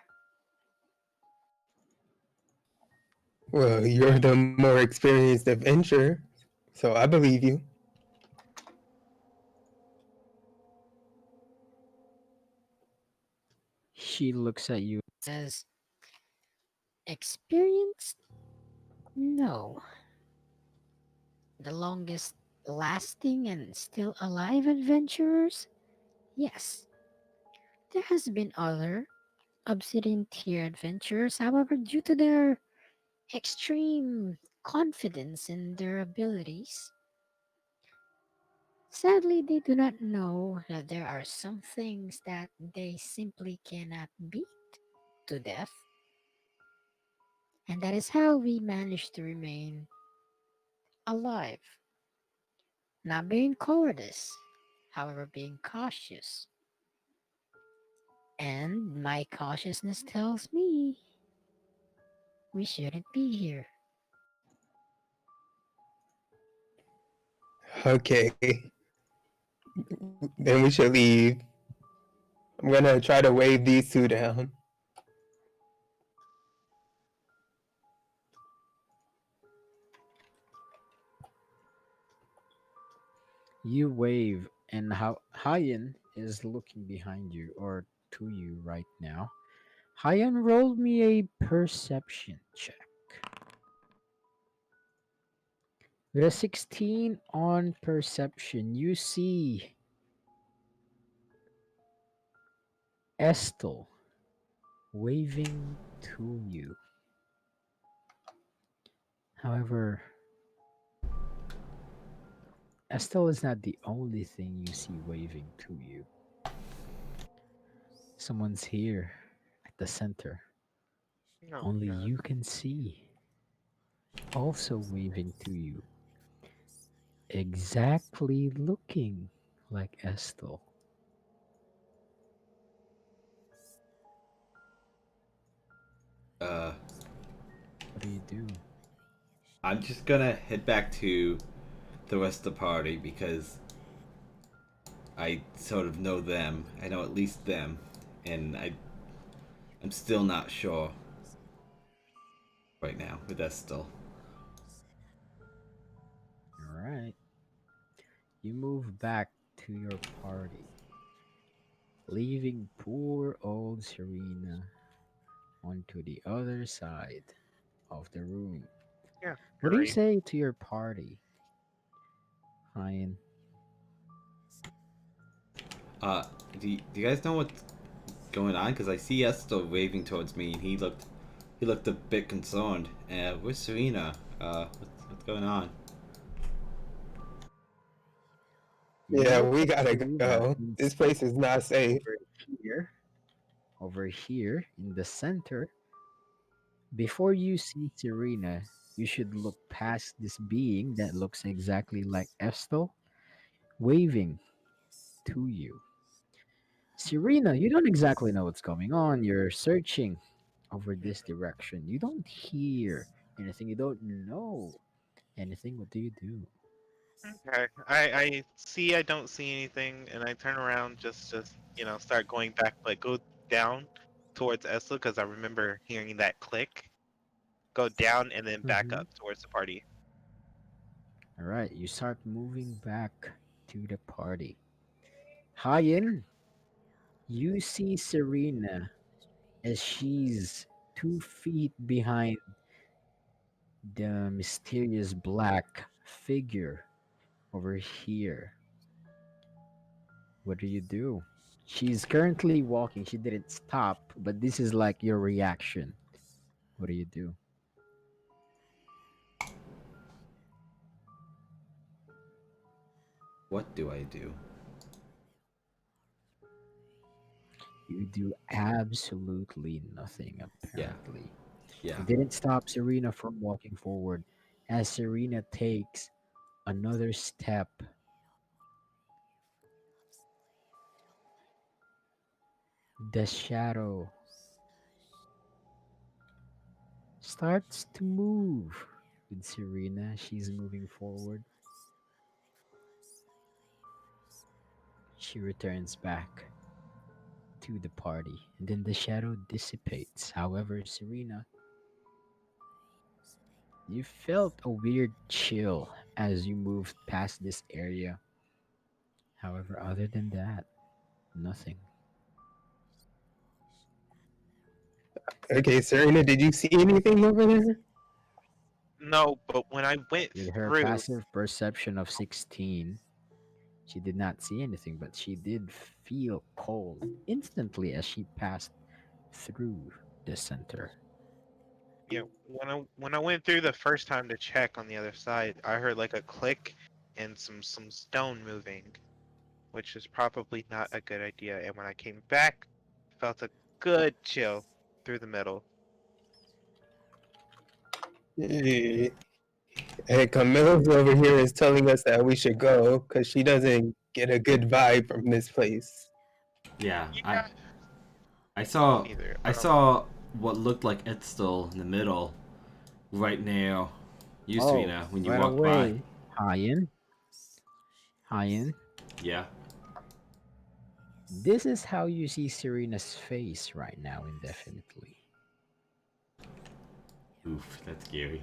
Well, you're the more experienced adventurer, so I believe you. She looks at you. Says, experienced? No. The longest lasting and still alive adventurers? Yes. There has been other obsidian tier adventurers, however, due to their extreme confidence in their abilities, sadly they do not know that there are some things that they simply cannot beat to death. And that is how we manage to remain alive. Not being cowardice, however, being cautious. And my cautiousness tells me we shouldn't be here. Okay, then we should leave. I'm gonna try to wave these two down. You wave, and Hayen is looking behind you or to you right now. Hayen, roll me a perception check. With a 16 on perception, you see Estel waving to you. However, Estel is not the only thing you see waving to you. Someone's here at the center. Oh, Only God. you can see. Also waving to you. Exactly looking like Estel. Uh, What do you do? I'm just gonna head back to the rest of the party because I sort of know them. I know at least them, and I'm still not sure right now with Estel. All right. You move back to your party, leaving poor old Serena onto the other side of the room. Yeah. What do you Great. say to your party, Ryan? Uh, do you guys know what's going on? Because I see Estel waving towards me, and he looked a bit concerned. Where's Serena? What's going on? You Yeah, look we at gotta Serena go. This place is not safe. here, over here in the center. Before you see Serena, you should look past this being that looks exactly like Estel, waving to you. Serena, you don't exactly know what's going on. You're searching over this direction. You don't hear anything. You don't know anything. What do you do? Okay. I see. I don't see anything, and I turn around just start going back, like go down towards Esla because I remember hearing that click. Go down and then back Mm-hmm. up towards the party. All right, you start moving back to the party. Hyen, you see Serena as she's 2 feet behind the mysterious black figure over here. What do you do? She's currently walking. She didn't stop, but this is like your reaction. What do you do? What do I do? You do absolutely nothing, Yeah, apparently. yeah. It didn't stop Serena from walking forward. As Serena takes another step, the shadow starts to move with Serena. She's moving forward. She returns back to the party, and then the shadow dissipates. However, Serena, you felt a weird chill as you moved past this area. However, other than that, nothing. Okay, Serena, did you see anything over there? No, but when I went With her through, passive perception of 16, she did not see anything, but she did feel cold instantly as she passed through the center. when I went through the first time to check on the other side, I heard like a click and some stone moving, which is probably not a good idea. And when I came back, felt a good chill through the middle. Eh, Hey, Camilla's over here is telling us that we should go because she doesn't get a good vibe from this place. Yeah, Yeah. I saw Neither. I saw what looked like Edstall in the middle, right near you, Oh, Serena, when you by the walked by. way, Hyen, Hyen, Yeah. this is how you see Serena's face right now, indefinitely. Oof, that's scary.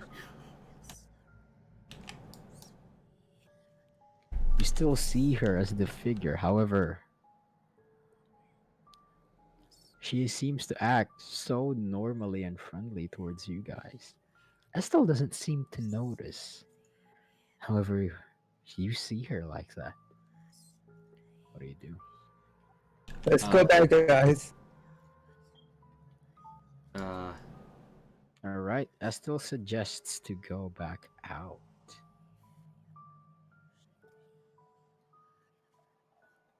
You still see her as the figure, however, she seems to act so normally and friendly towards you guys. Estelle doesn't seem to notice. However, you see her like that. What do you do? Let's go Uh, back, guys. uh, All right, Estelle suggests to go back out.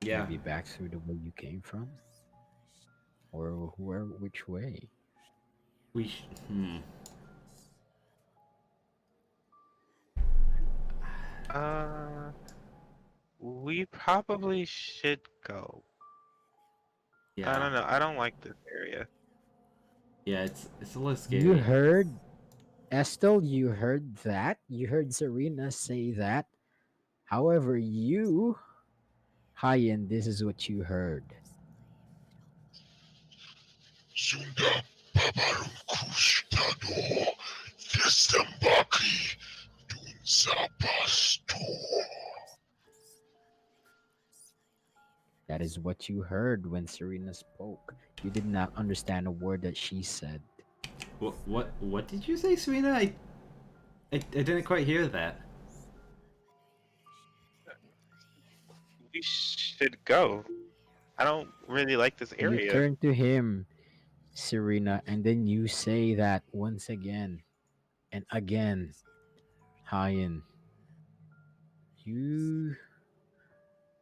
yeah. Maybe back through the way you came from, or where? Which way? We. Hmm. Uh, we probably should go. I Yeah. don't know. I don't like this area. Yeah. It's a little You scary. heard Estelle, you heard that. You heard Serena say that. However, you, Hyan, this is what you heard. Sunda babaru kustado desembaki dun zapasto. That is what you heard when Serena spoke. You did not understand a word that she said. What did you say, Serena? I didn't quite hear that. We should go. I don't really like this You area. turn to him, Serena, and then you say that once again and again. Hyan, you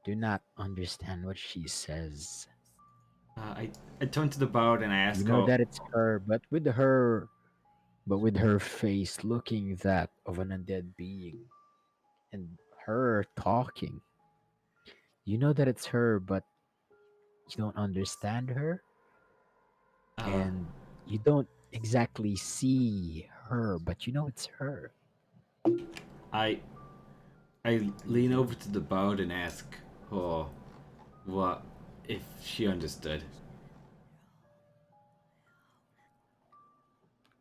do not understand what she says. I turned to the bard and I You asked know her. that it's her, but with her face looking that of an undead being and her talking. You know that it's her, but you don't understand her Uh, and you don't exactly see her, but you know it's her. I I lean over to the bard and ask her what if she understood.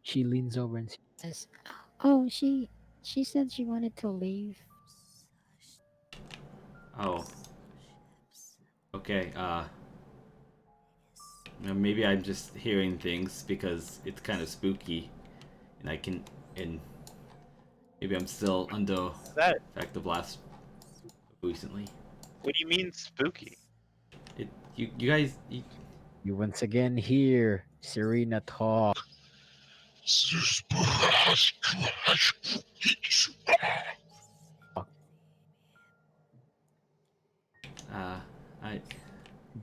She leans over and Says, "Oh, she said she wanted to leave." Oh, okay. Maybe I'm just hearing things because it's kind of spooky, and I can and maybe I'm still under That. effect of last recently. What do you mean spooky? You guys you once again hear Serena talk. uh I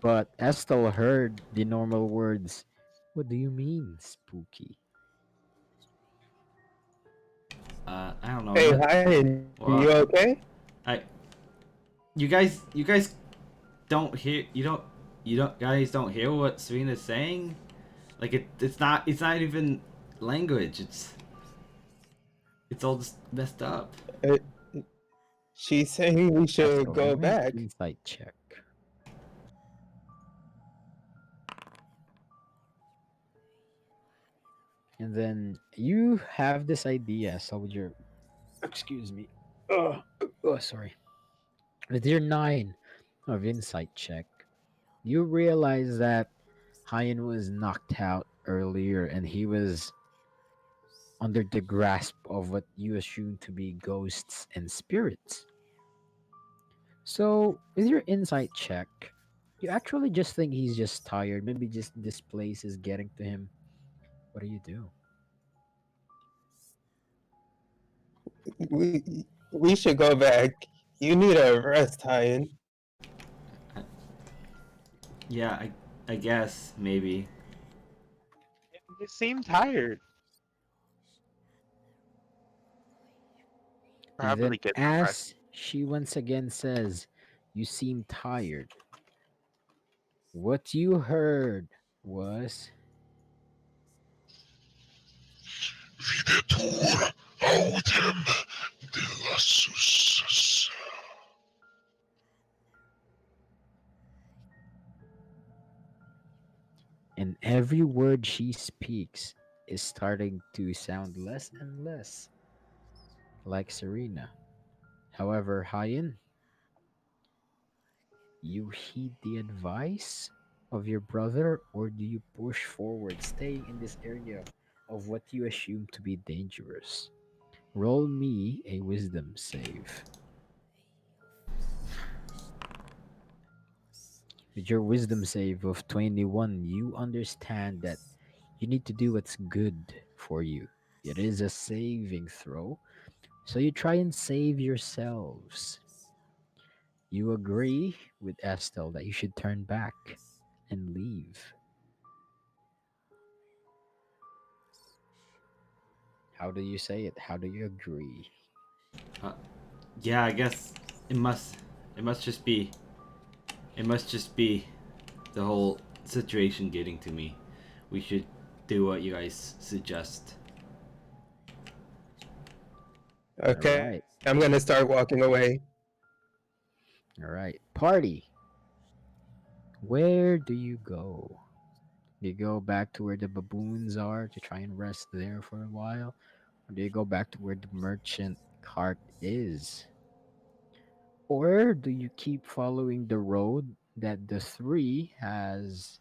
But Estelle heard the normal words. What do you mean, spooky? I don't know. I'm Hey, not. Ryan, you Well, okay? I you guys don't hear you don't guys don't hear what Serena's saying. Like it's not even language. It's all just messed up. Uh, she's saying we should Estelle, go give me an back. insight check. And then you have this idea. So with your, excuse me. Sorry. With your 9 of insight check, you realize that Hyan was knocked out earlier and he was under the grasp of what you assume to be ghosts and spirits. So, with your insight check, you actually just think he's just tired. Maybe just this place is getting to him. What do you do? We should go back. You need a rest, Ryan. Yeah, I guess maybe. You seem tired. And then, Probably get some rest. as she once again says, you seem tired. What you heard was, Videtur audem de lassus. and every word she speaks is starting to sound less and less like Serena. However, Hyan, you heed the advice of your brother, or do you push forward, staying in this area of what you assume to be dangerous? Roll me a wisdom save. With your wisdom save of 21, you understand that you need to do what's good for you. It is a saving throw, so you try and save yourselves. You agree with Estelle that you should turn back and leave. How do you say it? How do you agree? Uh, yeah, I guess it must it must just be it must just be the whole situation getting to me. We should do what you guys suggest. All Okay, right. I'm gonna start walking away. All right. Party. Where do you go? Do you go back to where the baboons are to try and rest there for a while? Or do you go back to where the merchant cart is? Or do you keep following the road that the three has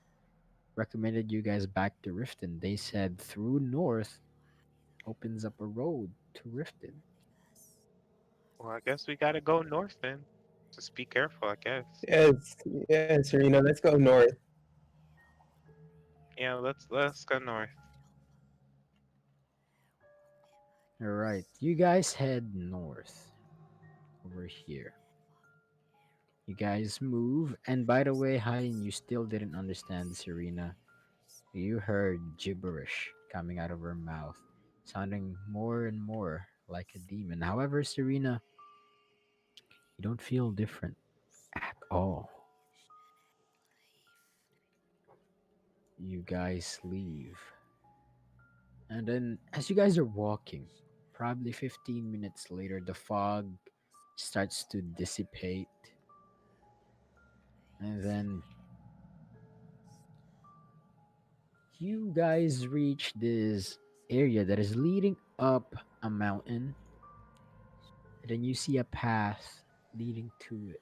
recommended you guys back to Riften? They said through north opens up a road to Riften. Well, I guess we gotta go north then. Just be careful, I guess. Yes, yes, Serena. Let's go north. Yeah, let's go north. All right. You guys head north over here. You guys move. And by the way, Hein, you still didn't understand Serena. You heard gibberish coming out of her mouth, sounding more and more like a demon. However, Serena, you don't feel different at all. You guys leave. And then, as you guys are walking, probably 15 minutes later, the fog starts to dissipate. And then you guys reach this area that is leading up a mountain. And then you see a path leading to it.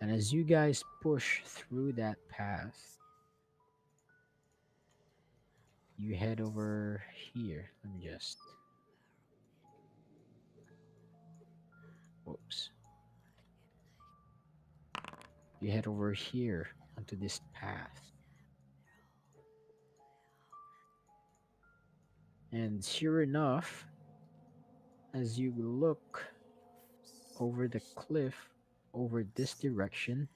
And as you guys push through that path, you head over here. Let me just. Whoops. You head over here onto this path. And sure enough, as you look over the cliff, over this direction,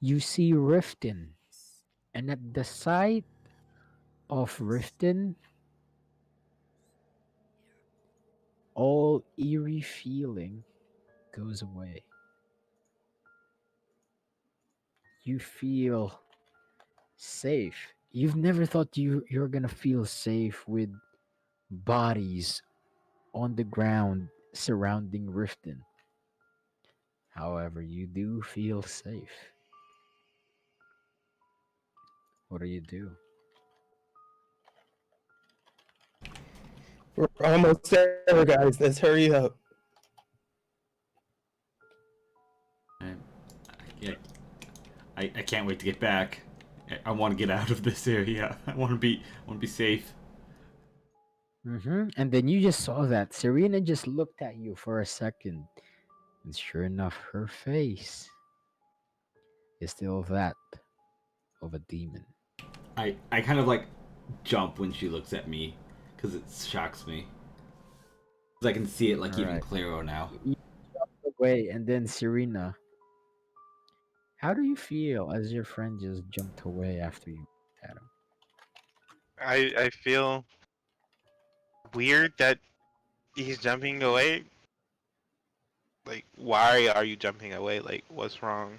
you see Riften. And at the sight of Riften, all eerie feeling goes away. You feel safe. You've never thought you're gonna feel safe with bodies on the ground surrounding Riften. However, you do feel safe. What do you do? We're almost there, guys. Let's hurry up. I, yeah, I can't wait to get back. I want to get out of this area. I want to be safe. And then you just saw that Serena just looked at you for a second, and sure enough, her face is still that of a demon. I kind of like jump when she looks at me because it shocks me. 'Cause I can see it like All even right. clearer now. You jump away, and then Serena, how do you feel as your friend just jumped away after you looked at him? I feel weird that he's jumping away. Like, why are you jumping away? Like, what's wrong?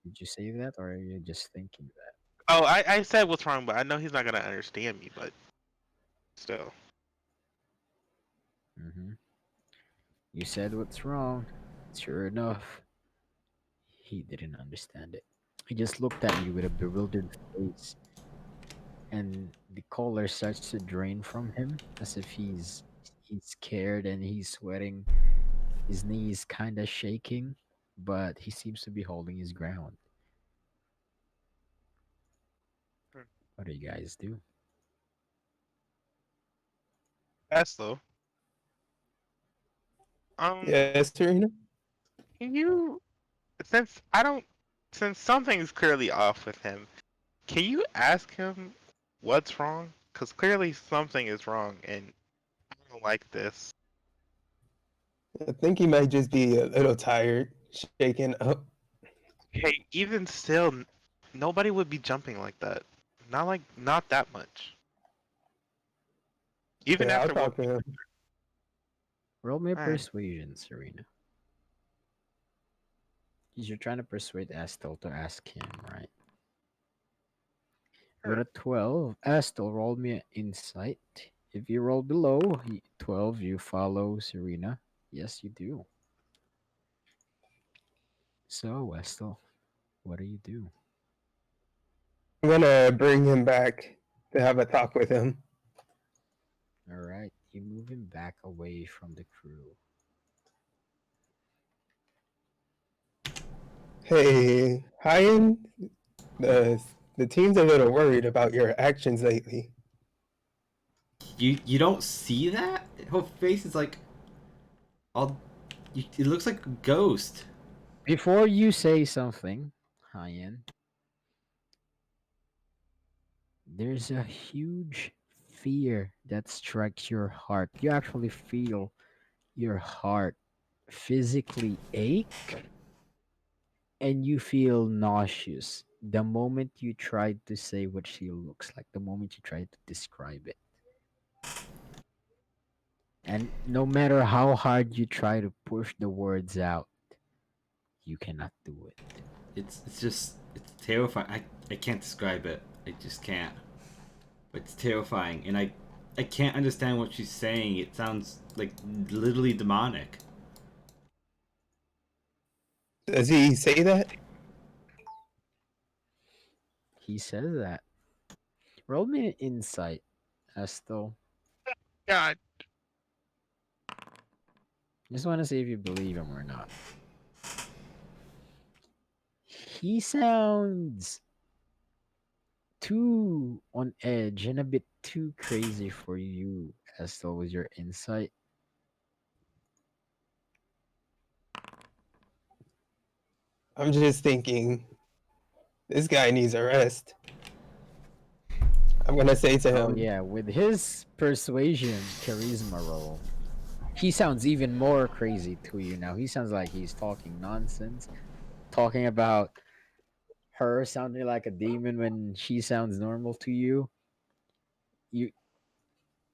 Did you say that, or are you just thinking that? Oh, I said what's wrong, but I know he's not gonna understand me. But still, You said what's wrong. Sure enough, he didn't understand it. He just looked at you with a bewildered face, and the color starts to drain from him as if he's scared and he's sweating. His knees kind of shaking, but he seems to be holding his ground. Hmm. What do you guys do? that's low. Yes, Serena. Can you since I don't since something's clearly off with him, can you ask him what's wrong? Because clearly something is wrong, and I don't like this. I think he might just be a little tired, shaken up. Hey, even still, nobody would be jumping like that. Not that much. Even Yeah, I'll after what? talk to him. Roll me a Alright. persuasion, Serena. Because you're trying to persuade Estel to ask him, right? With a 12, Astel, roll me an insight. If you roll below 12, you follow Serena. Yes, you do. So, Astel, what do you do? I'm gonna bring him back to have a talk with him. All right, you move him back away from the crew. Hey, Hayen, the team's a little worried about your actions lately. You don't see that? Her face is like all. It looks like a ghost. Before you say something, Hyan, there's a huge fear that strikes your heart. You actually feel your heart physically ache and you feel nauseous the moment you tried to say what she looks like, the moment you tried to describe it. And no matter how hard you try to push the words out, you cannot do it. It's just it's terrifying. I can't describe it. I just can't. But it's terrifying, and I can't understand what she's saying. It sounds like literally demonic. Does he say that? He says that. Roll me an insight, Estel. God. Just want to see if you believe him or not. He sounds too on edge and a bit too crazy for you, Estel, with your insight. I'm just thinking, this guy needs a rest. I'm gonna say to him, Oh yeah, with his persuasion charisma roll, he sounds even more crazy to you now. He sounds like he's talking nonsense, talking about her sounding like a demon when she sounds normal to you. You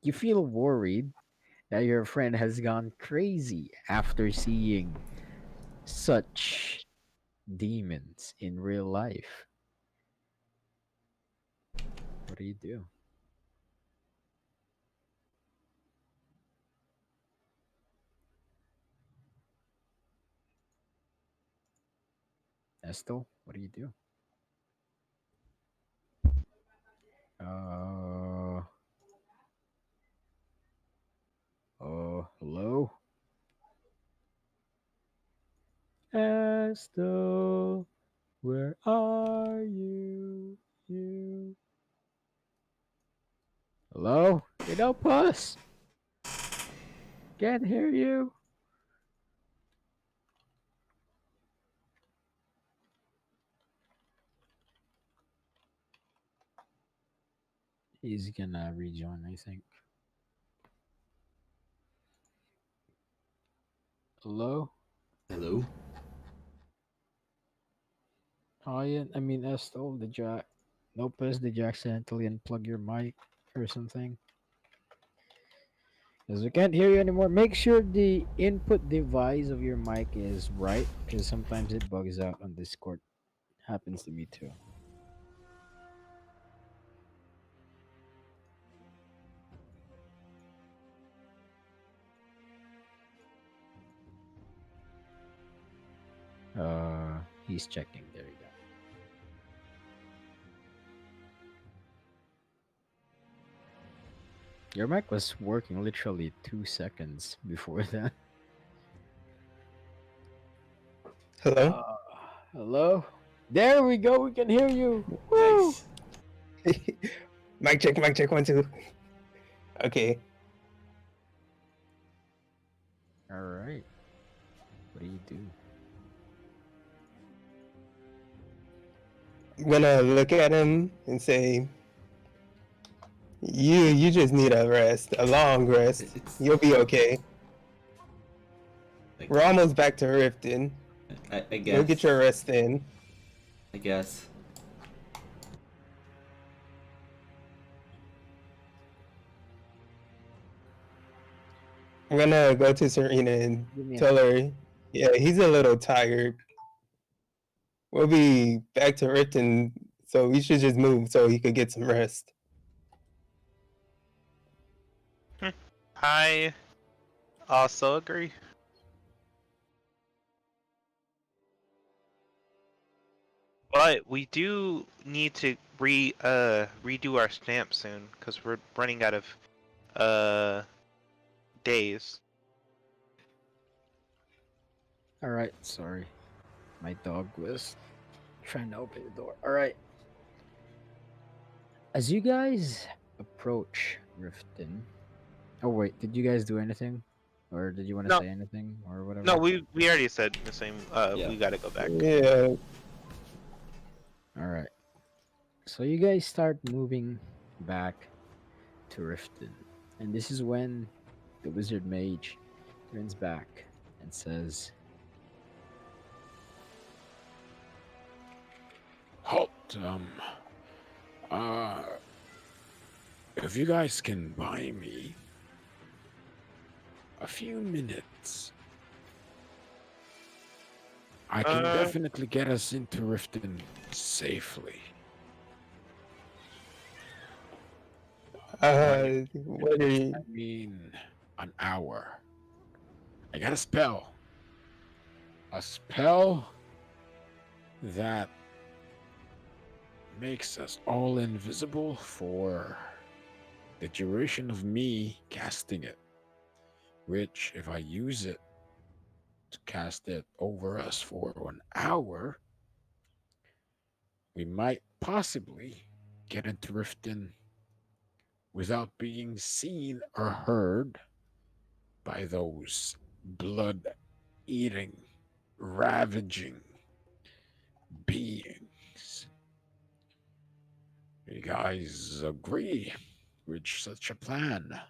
you feel worried that your friend has gone crazy after seeing such demons in real life. What do you do? Estel, what do you do? Uh, hello? Estel, where are you? You. Hello? Get help us! Can't hear you. He's gonna rejoin, I think. Hello? Hello. Estel, Lopez, did you accidentally unplug your mic or something? Because we can't hear you anymore. Make sure the input device of your mic is right, because sometimes it bugs out on Discord. Happens to me too. He's checking. There you go. Your mic was working literally 2 seconds before that. hello? Hello? There we go. We can hear you. Woo! Nice. Mic check, 1, 2. Okay, All right. What do you do? I'm gonna look at him and say, you just need a rest, a long rest. It's You'll be okay. like, We're almost back to Riften. I guess. You'll get your rest in. I guess. I'm gonna go to Serena and Give me a tell her, yeah, he's a little tired. We'll be back to Riften so we should just move so he could get some rest. I also agree. But we do need to redo our stamp soon because we're running out of uh days. All right, sorry. My dog was trying to open the door. All right. As you guys approach Riften. Oh wait, did you guys do anything? Or did you want to No, say anything or no, whatever? we already said the same. Yeah. We gotta go back. Yeah. All right. So you guys start moving back to Riften. And this is when the wizard mage turns back and says, Halt. Uh, if you guys can buy me a few minutes, I can Uh, definitely get us into Riften safely. What are you? I mean, an hour. I got a spell. A spell that makes us all invisible for the duration of me casting it. Which, if I use it to cast it over us for an hour, we might possibly get into Riften without being seen or heard by those blood eating, ravaging beings. You guys agree with such a plan?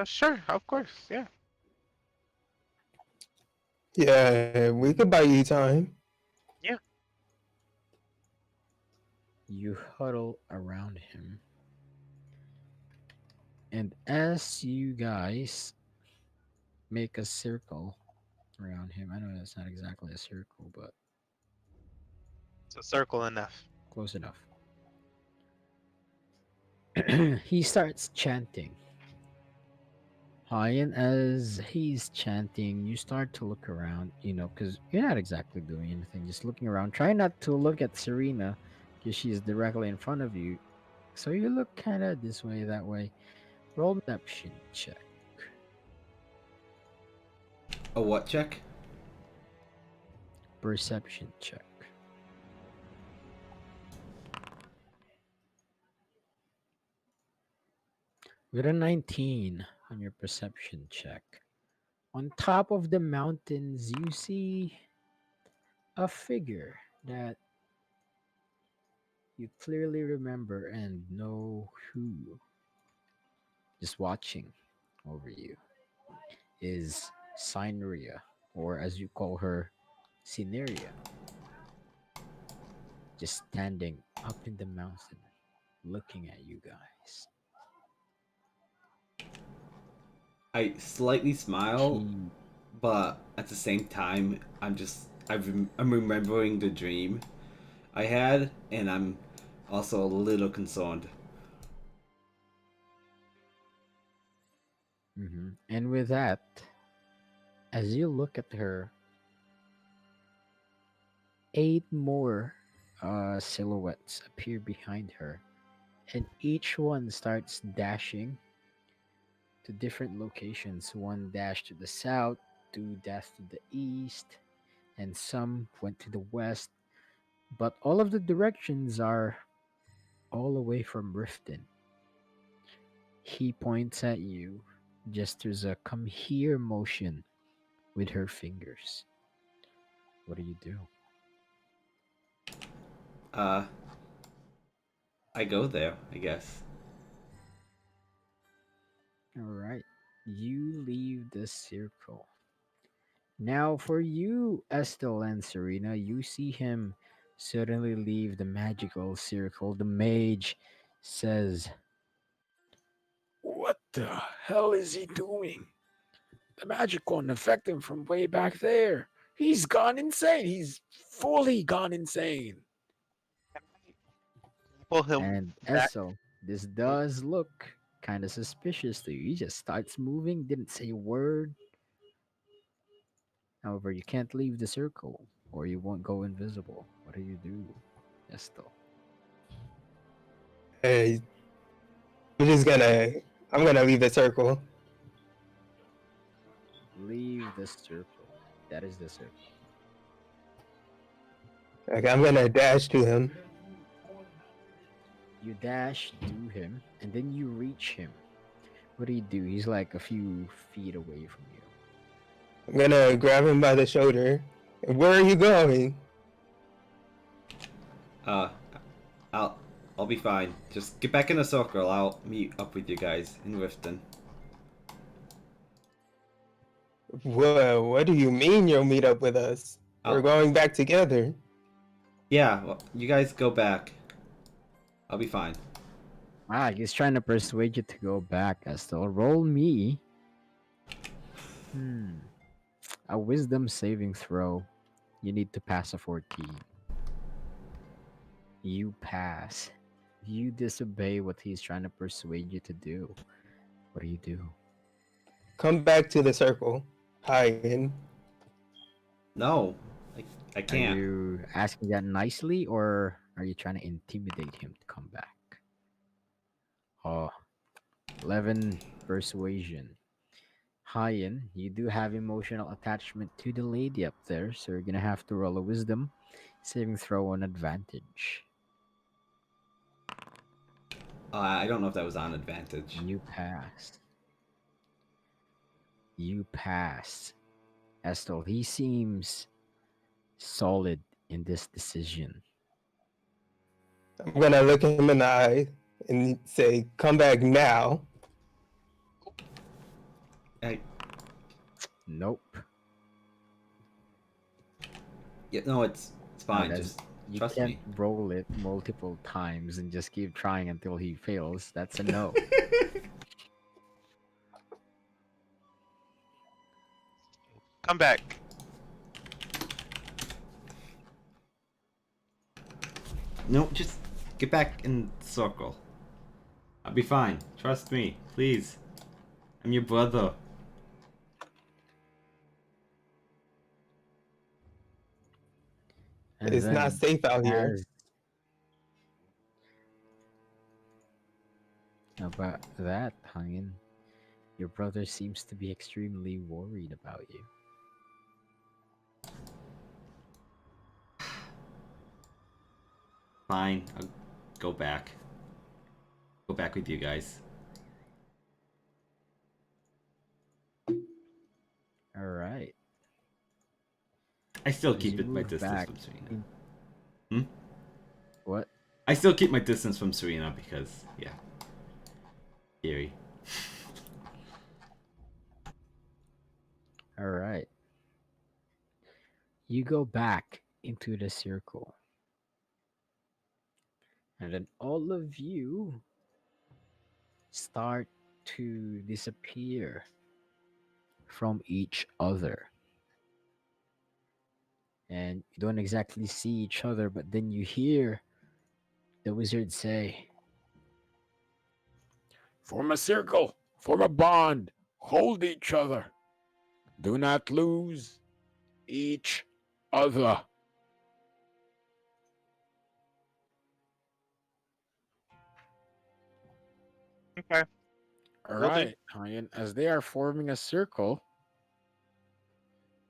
sure, of course, yeah. Yeah, we could buy you time. you huddle around him. And as you guys make a circle around him, I know that's not exactly a circle, but It's a circle enough. close enough. He starts chanting. Hi, and as he's chanting, you start to look around, because you're not exactly doing anything, just looking around. Try not to look at Serena, because she's directly in front of you. So you look kind of this way, that way. Roll perception check. A what check? Perception check. With a 19 on your perception check. On top of the mountains, you see a figure that you clearly remember and know who is watching over you is Cyneria, or as you call her, Cineria, just standing up in the mountain looking at you guys. I slightly smile, She but at the same time, I'm remembering the dream I had, and I'm also a little concerned. And with that, as you look at her, 8 more silhouettes appear behind her, and each one starts dashing to different locations. One dashed to the south, two dashed to the east, and some went to the west. But all of the directions are all away from Riften. He points at you, gestures a come here motion with her fingers. What do you do? Uh, I go there, I guess. All right. You leave the circle. Now, for you, Estelle and Serena, you see him suddenly leave the magical circle. The mage says, What the hell is he doing? The magic won't affect him from way back there. He's gone insane. He's fully gone insane. Pull him And back. Esso, this does look kind of suspicious to you. He just starts moving, didn't say a word. However, you can't leave the circle, or you won't go invisible. What do you do, Esto? Hey, I'm just gonna. I'm gonna leave the circle. Leave the circle. That is the circle. Okay, I'm gonna dash to him. You dash to him, and then you reach him. What do you do? He's like a few feet away from you. I'm gonna grab him by the shoulder. Where are you going? Uh, I'll be fine. Just get back in the circle. I'll meet up with you guys in Riften. Whoa, what do you mean you'll meet up with us? We're Oh. going back together. Yeah, well, you guys go back. I'll be fine. Ah, he's trying to persuade you to go back, Esto. Roll me. A wisdom saving throw. You need to pass a 14. You pass. You disobey what he's trying to persuade you to do. What do you do? Come back to the circle. Hajen. No, I Are can't. you asking that nicely, or are you trying to intimidate him to come back? Oh, 11 persuasion. Hayen, you do have emotional attachment to the lady up there, so you're gonna have to roll a wisdom saving throw on advantage. I don't know if that was on advantage. You pass. You pass. Estel, he seems solid in this decision. I'm gonna look him in the eye and say, "Come back now." I, Nope. yeah, no, it's fine. that's- Just You trust can't me. roll it multiple times and just keep trying until he fails. That's a no. Come back. No, just get back in the circle. I'll be fine. Trust me, please. I'm your brother. And It's not then safe out here. as about that, Hangin, your brother seems to be extremely worried about you. Fine, I'll go back. Go back with you guys. All right. I still As keep you it my move distance back from Serena. in- Hmm? What? I still keep my distance from Serena because, yeah. Scary. All right. You go back into the circle. And then all of you start to disappear from each other. And you don't exactly see each other, but then you hear the wizard say, Form a circle. Form a bond. Hold each other. Do not lose each other. Okay. All Will do. right, Ryan. As they are forming a circle,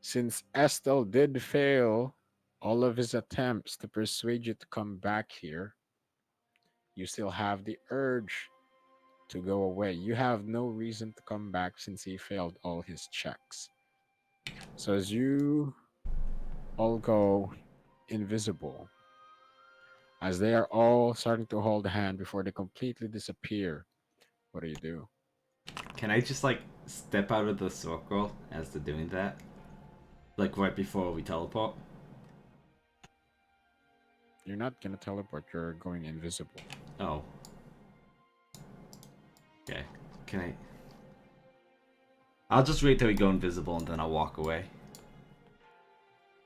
since Estelle did fail all of his attempts to persuade you to come back here, you still have the urge to go away. You have no reason to come back since he failed all his checks. So as you all go invisible, as they are all starting to hold a hand before they completely disappear, what do you do? Can I just, like, step out of the circle as they're doing that? Like, right before we teleport? You're not gonna teleport, you're going invisible. Oh. Okay. Can I... I'll just wait till we go invisible and then I'll walk away.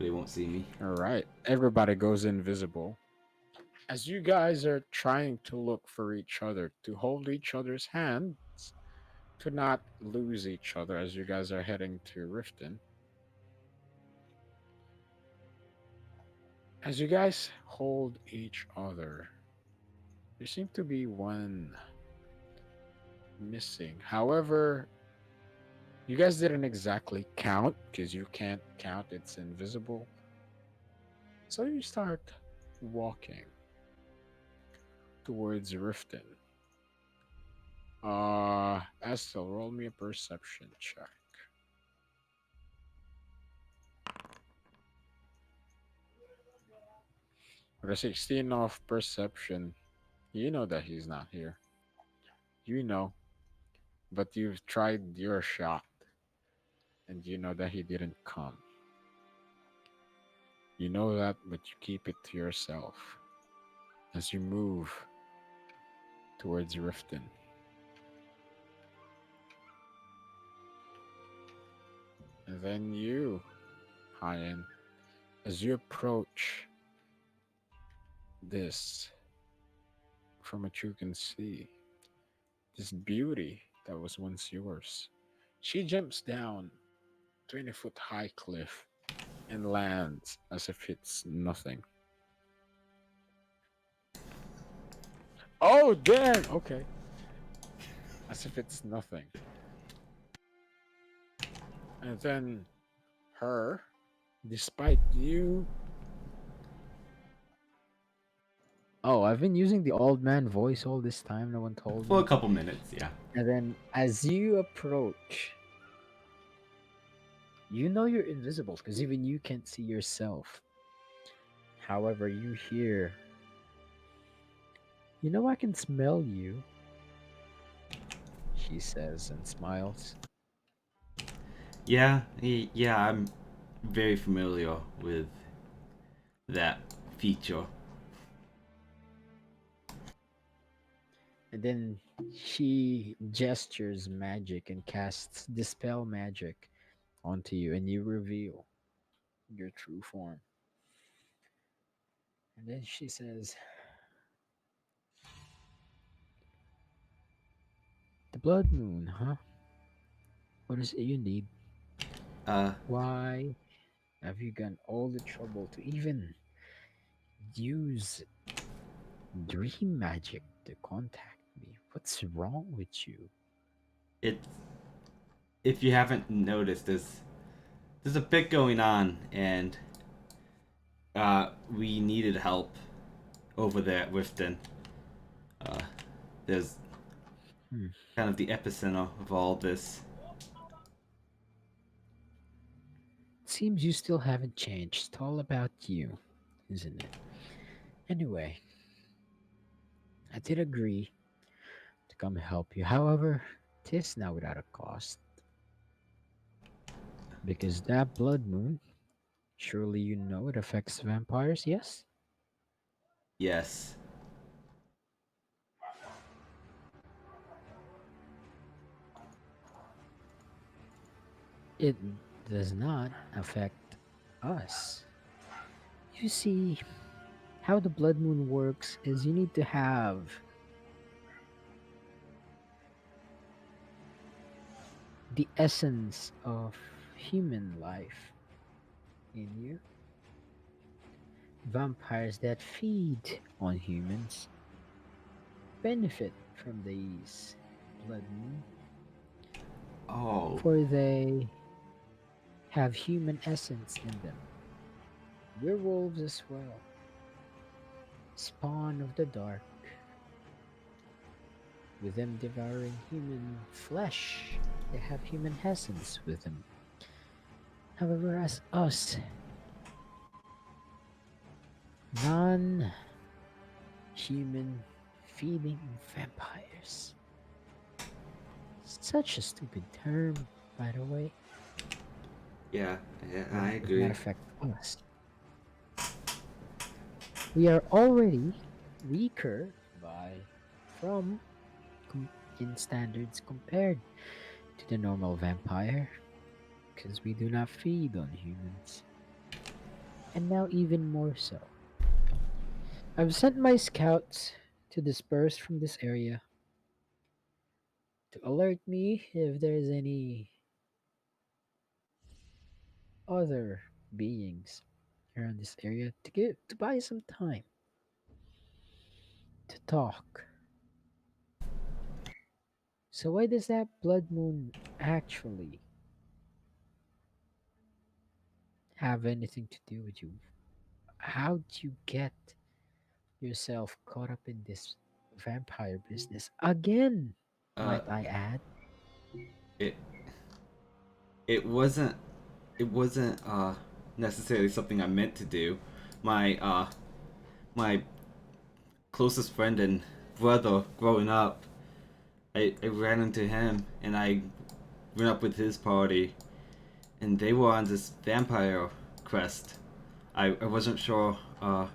They won't see me. All right. Everybody goes invisible. As you guys are trying to look for each other, to hold each other's hands, to not lose each other as you guys are heading to Riften. As you guys hold each other, there seems to be one missing. However, you guys didn't exactly count because you can't count, it's invisible. So you start walking towards Riften. Estel, roll me a perception check. With a 16 of perception, you know that he's not here. You know, but you've tried your shot, and you know that he didn't come. You know that, but you keep it to yourself as you move towards Riften. And then you, Hayen, as you approach this, from what you can see, this beauty that was once yours, she jumps down 20-foot high cliff and lands as if it's nothing. Oh, damn! Okay. As if it's nothing. And then her, despite you. Oh, I've been using the old man voice all this time. No one told For a me. couple minutes, yeah. And then as you approach, you know you're invisible because even you can't see yourself. However, you hear, you know, I can smell you, she says and smiles. Yeah, I'm very familiar with that feature. And then she gestures magic and casts dispel magic onto you, and you reveal your true form. And then she says, the blood moon, huh? What is it you need? Uh, Why have you gone all the trouble to even use dream magic to contact me? What's wrong with you? it's if you haven't noticed, there's a bit going on, and we needed help over there at Riften. Uh, there's Hmm. kind of the epicenter of all this. Seems you still haven't changed. It's all about you, isn't it? Anyway, I did agree to come help you. However, tis now without a cost. Because that blood moon, surely you know it affects vampires, yes? Yes. It does not affect us. You see, how the blood moon works is you need to have the essence of human life in you. Vampires that feed on humans benefit from these blood moon, Oh. for they have human essence in them. Werewolves as well, spawn of the dark, with them devouring human flesh. They have human essence with them. However, as us, non human feeding vampires. Such a stupid term, by the way. Yeah, But I it does agree. not affect us. We are already weaker by from in standards compared to the normal vampire because we do not feed on humans. and now even more so. I've sent my scouts to disperse from this area to alert me if there's any other beings around this area to buy some time to talk. So why does that blood moon actually have anything to do with you? How'd you get yourself caught up in this vampire business again? Uh, Might I add? it it wasn't necessarily something I meant to do. My closest friend and brother growing up, I ran into him and I went up with his party, and they were on this vampire quest. I wasn't sure. I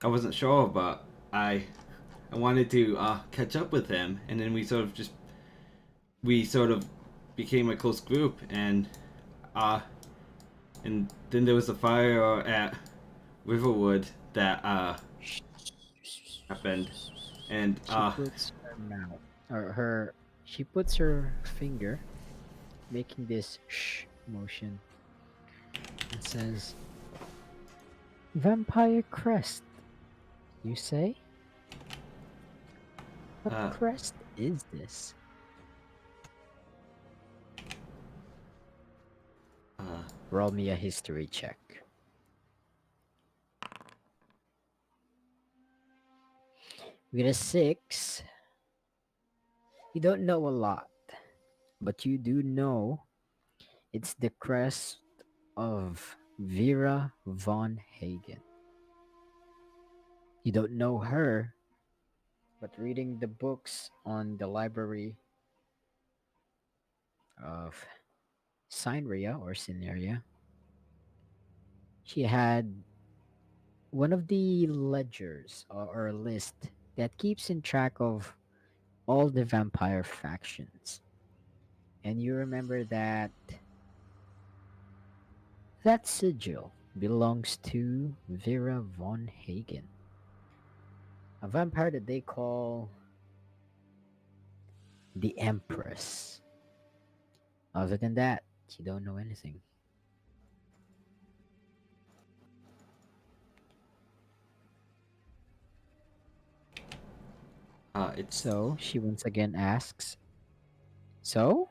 wasn't sure, but I wanted to catch up with him, and then we sort of became a close group, uh, and then there was a fire at Riverwood that happened, and She puts her mouth or her she puts her finger making this shh motion and says, Vampire crest, you say? What uh, crest is this? uh, Roll me a history check. With a 6, you don't know a lot, but you do know it's the crest of Vera von Hagen. You don't know her, but reading the books on the library of Cyneria or Cineria, she had one of the ledgers or a list that keeps in track of all the vampire factions. And you remember that sigil belongs to Vera von Hagen, a vampire that they call the Empress. Other than that, you don't know anything. it's So she once again asks, So?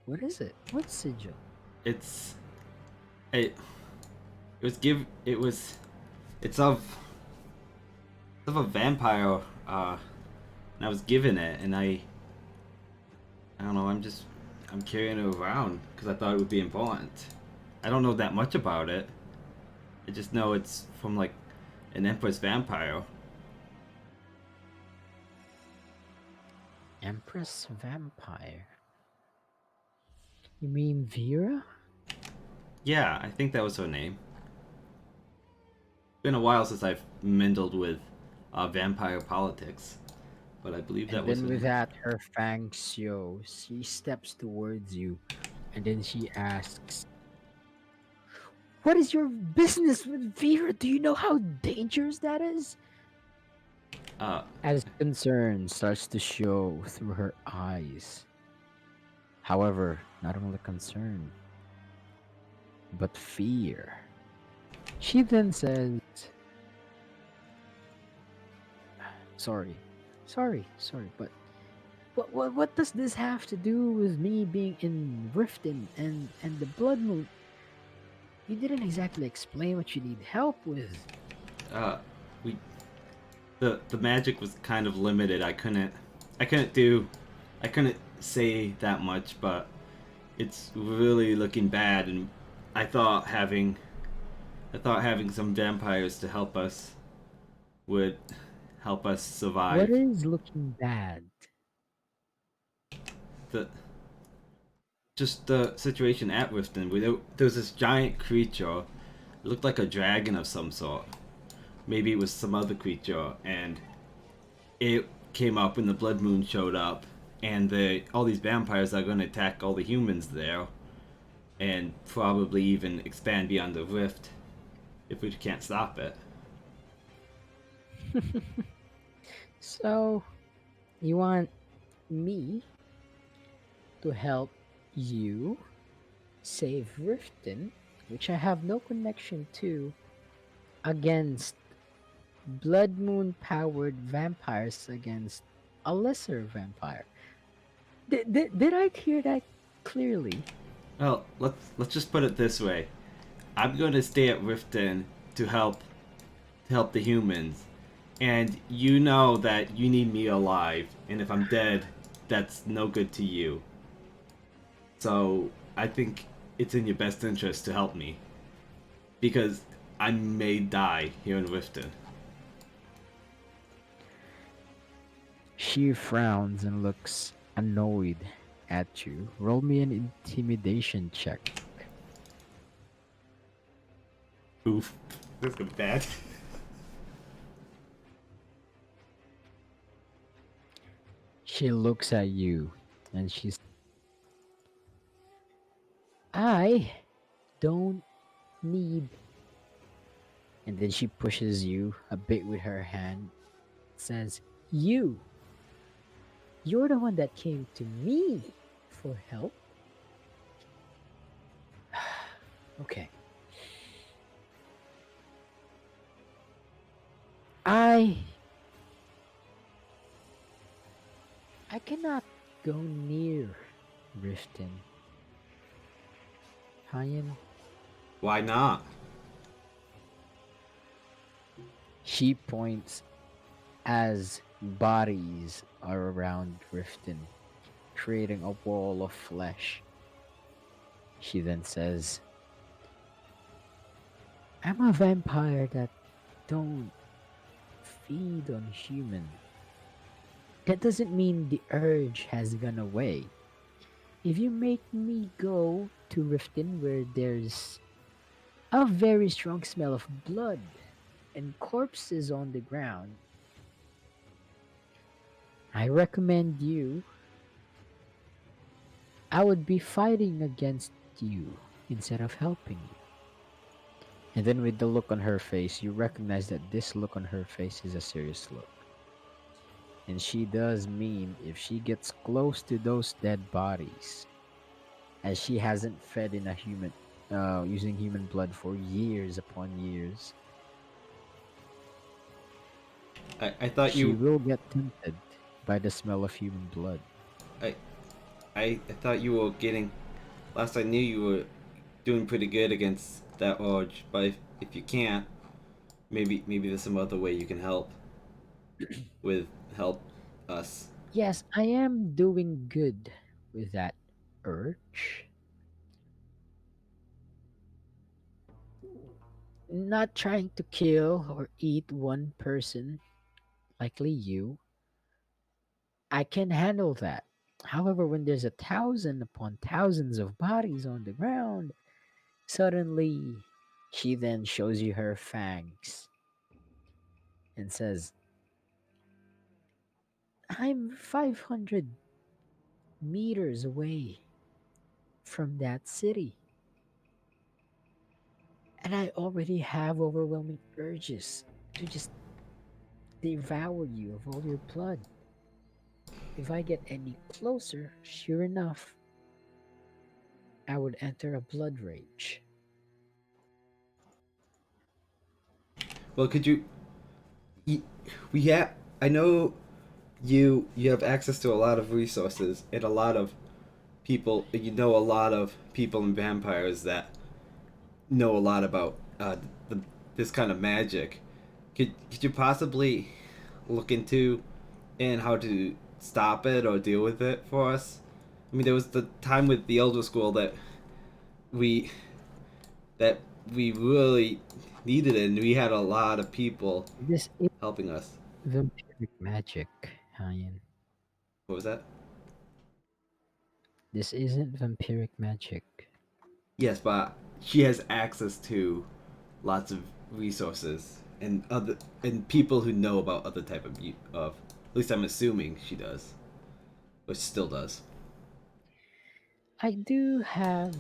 What is it? What sigil? it's it it was give it was it's of a vampire, and I was given it, and I don't know, I'm carrying it around because I thought it would be important. I don't know that much about it. I just know it's from like an empress vampire. Empress vampire. You mean Vera? Yeah, I think that was her name. Been a while since I've mingled with vampire politics, but I believe that And was then her with name. that, her fangs show. She steps towards you, and then she asks, What is your business with Vera? Do you know how dangerous that is? Uh, As concern starts to show through her eyes. However, not only concern, but fear. She then says, Sorry, sorry, but what does this have to do with me being in Riften and the Blood Moon? You didn't exactly explain what you need help with. uh, we the magic was kind of limited. I couldn't say that much, but it's really looking bad, and I thought having some vampires to help us would help us What survive. is looking bad? The just the situation at Riften. There was this giant creature. It looked like a dragon of some sort. Maybe it was some other creature, and it came up when the blood moon showed up, and all these vampires are going to attack all the humans there, and probably even expand beyond the rift. if we can't stop it. So, you want me to help you save Riften, which I have no connection to, against Blood Moon powered vampires against a lesser vampire. Did I hear that clearly? Well, let's just put it this way. I'm going to stay at Riften to help the humans, and you know that you need me alive, and if I'm dead, that's no good to you. So I think it's in your best interest to help me, because I may die here in Riften. She frowns and looks annoyed at you. Roll me an intimidation check. Oof, this is bad. She looks at you and she's, I don't need. And then she pushes you a bit with her hand, says, You're the one that came to me for help. Okay. I cannot go near Riften. Hayen. Why not? She points as bodies are around Riften, creating a wall of flesh. She then says, I'm a vampire that don't feed on human. That doesn't mean the urge has gone away. If you make me go to Riften where there's a very strong smell of blood and corpses on the ground, I recommend you. I would be fighting against you instead of helping you. And then with the look on her face, you recognize that this look on her face is a serious look. And she does mean if she gets close to those dead bodies, as she hasn't fed in a human, using human blood for years upon years, I thought she you will get tempted by the smell of human blood. I thought you were getting. Last I knew, you were doing pretty good against that urge. But if you can't, maybe there's some other way you can help help us. Yes, I am doing good with that urge. Not trying to kill or eat one person, likely you. I can handle that. However, when there's a thousand upon thousands of bodies on the ground, suddenly she then shows you her fangs and says, I'm 500 meters away from that city. And I already have overwhelming urges to just devour you of all your blood. If I get any closer, sure enough, I would enter a blood rage. Well, could you? We have. I know you have access to a lot of resources and a lot of people. You know a lot of people and vampires that know a lot about this kind of magic. Could you possibly look into and how to stop it or deal with it for us? I mean, there was the time with the Elder Scroll we that we really needed it, and we had a lot of people This is helping us. vampiric magic, Hayan. What was that? This isn't vampiric magic. Yes, but she has access to lots of resources and people who know about other type of. At least I'm assuming she does, or still does. I do have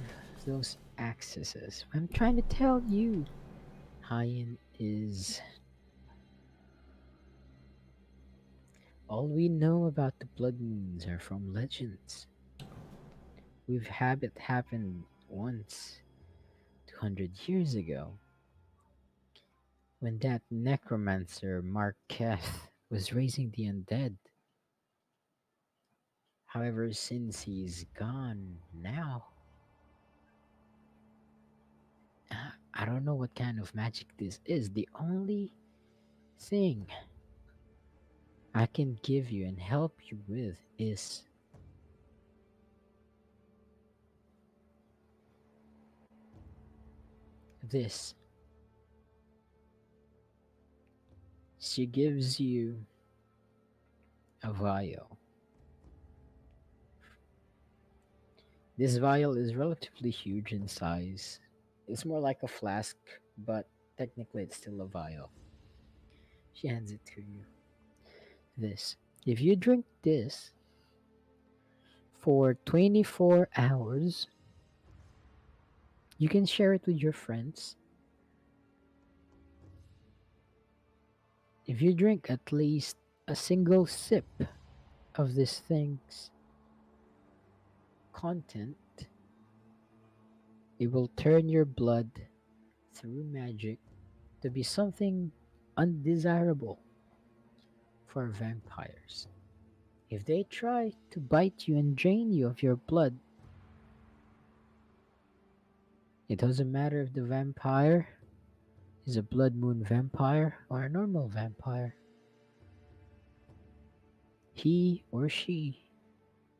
those accesses. I'm trying to tell you, Hayen, is all we know about the blood moons are from legends. We've had it happen once, 200 years ago, when that necromancer Marketh was raising the undead. However, since he's gone now, I don't know what kind of magic this is. The only thing I can give you and help you with is this. She gives you a vial. This vial is relatively huge in size. It's more like a flask, but technically it's still a vial. She hands it to you. This. If you drink this for 24 hours, you can share it with your friends. If you drink at least a single sip of this thing's content, it will turn your blood through magic to be something undesirable for vampires. If they try to bite you and drain you of your blood, it doesn't matter if the vampire is a blood moon vampire or a normal vampire. He or she,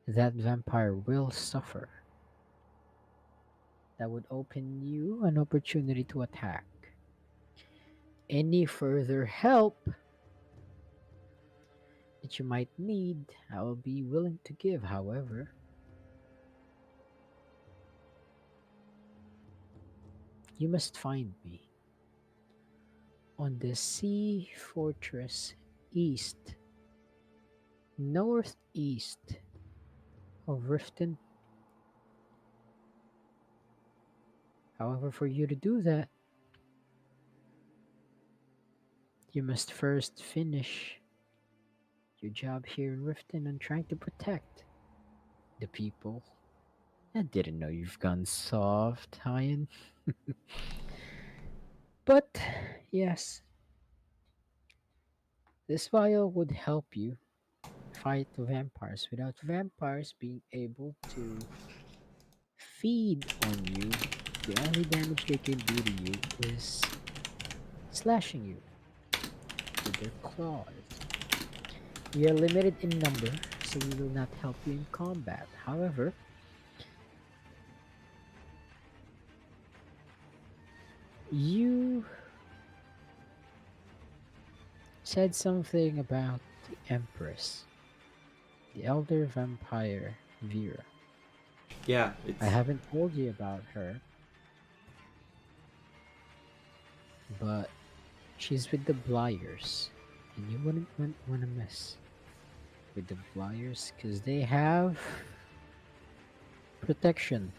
that vampire, will suffer. That would open you an opportunity to attack. Any further help that you might need, I will be willing to give. However, you must find me on the sea fortress northeast of Riften. However, for you to do that, you must first finish your job here in Riften and trying to protect the people. I didn't know you've gone soft, Hyan. But yes, this vial would help you fight vampires without vampires being able to feed on you. The only damage they can do to you is slashing you with their claws. We are limited in number, so we will not help you in combat. However, you said something about the Empress, the elder vampire Vera. Yeah, it's I haven't told you about her, but she's with the Blyers, and you wouldn't want to mess with the Blyers because they have protection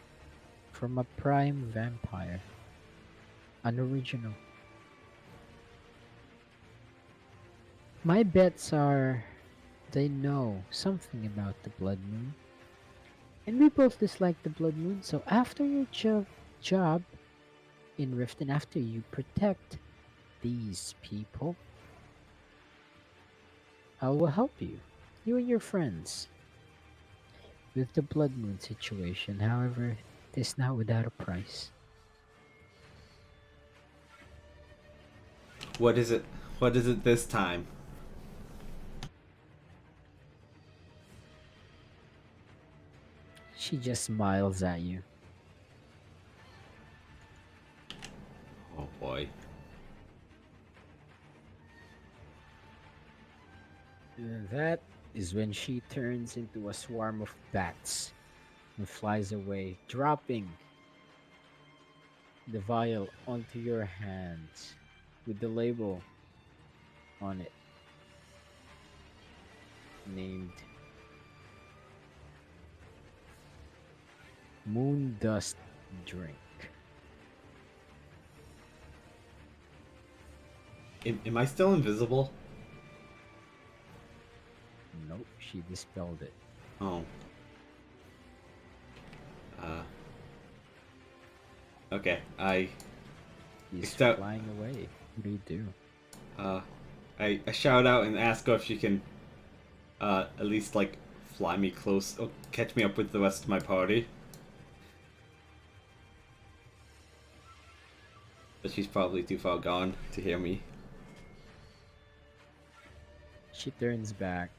from a prime vampire, an original. My bets are they know something about the Blood Moon, and we both dislike the Blood Moon, so after your job in Rift and after you protect these people, I will help you and your friends, with the Blood Moon situation. However, it is not without a price. what is it? What is it this time? She just smiles at you. Oh boy. And that is when she turns into a swarm of bats and flies away, dropping the vial onto your hands with the label on it named Moon Dust Drink. Am I still invisible? Nope, she dispelled it. Oh. Uh. Okay. He's Except- flying away. What do you do? I shout out and ask her if she can, at least like fly me close or catch me up with the rest of my party. But she's probably too far gone to hear me. She turns back.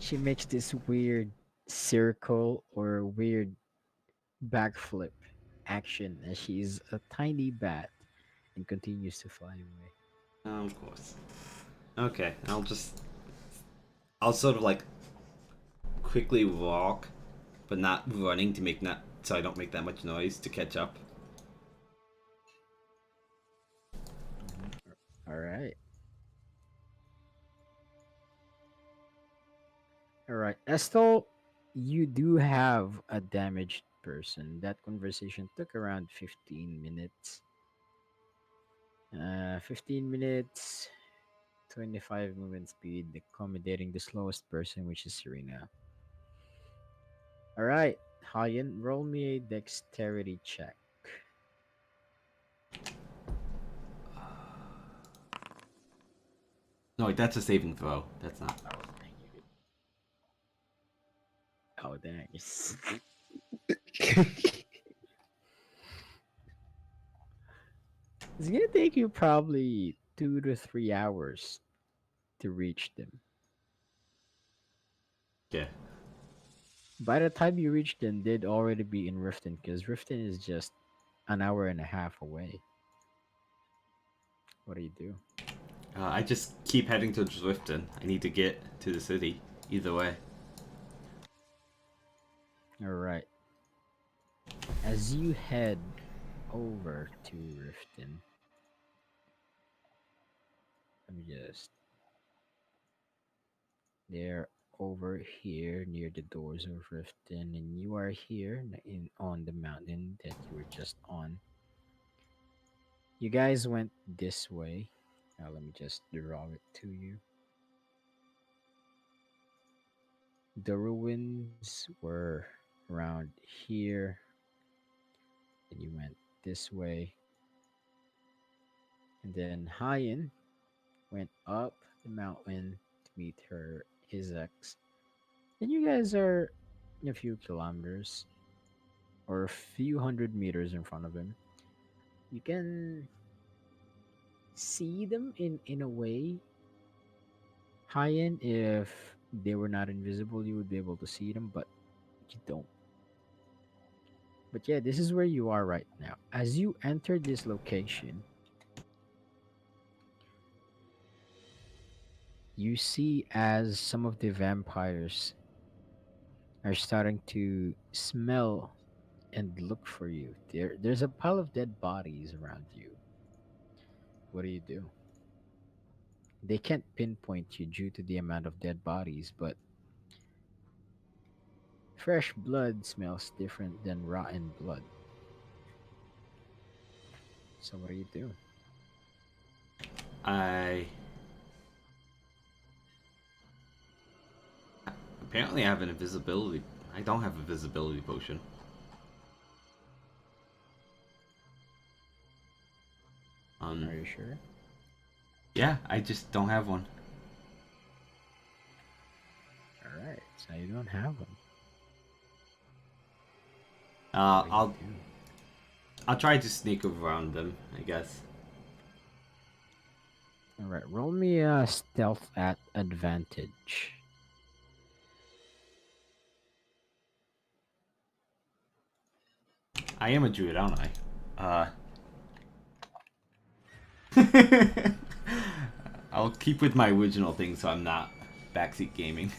She makes this weird circle or weird backflip action as she's a tiny bat and continues to fly away. Of course. Okay, I'll sort of like quickly walk, but not running to make not so I don't make that much noise to catch up. All right. All right. Estel, you do have a damaged person. That conversation took around 15 minutes. 15 minutes, 25 movement speed, accommodating the slowest person, which is Serena. All right. Hayen, roll me a dexterity check. No, wait, that's a saving throw. That's not. Oh, thanks. It's gonna take you probably 2 to 3 hours to reach them. Yeah. By the time you reach them, they'd already be in Riften because Riften is just an hour and a half away. What do you do? I just keep heading to Drifton. I need to get to the city. Either way. All right. As you head over to Riften, let me just. They're over here near the doors of Riften, and you are here on the mountain that you were just on. You guys went this way. Now let me just draw it to you. The ruins were around here, and you went this way. And then Hayen went up the mountain to meet his ex. And you guys are a few kilometers or a few hundred meters in front of him. You can see them in a way. Hayen, if they were not invisible, you would be able to see them, but you don't. But yeah, this is where you are right now. As you enter this location, you see as some of the vampires are starting to smell and look for you. There's a pile of dead bodies around you. What do you do? They can't pinpoint you due to the amount of dead bodies, but fresh blood smells different than rotten blood. So what do you do? I apparently have an invisibility. I don't have a visibility potion. Are you sure? Yeah, I just don't have one. All right, so you don't have one. Uh, What do you I'll do? I'll try to sneak around them, I guess. All right, roll me a stealth at advantage. I am a druid, aren't I? I'll keep with my original thing so I'm not backseat gaming.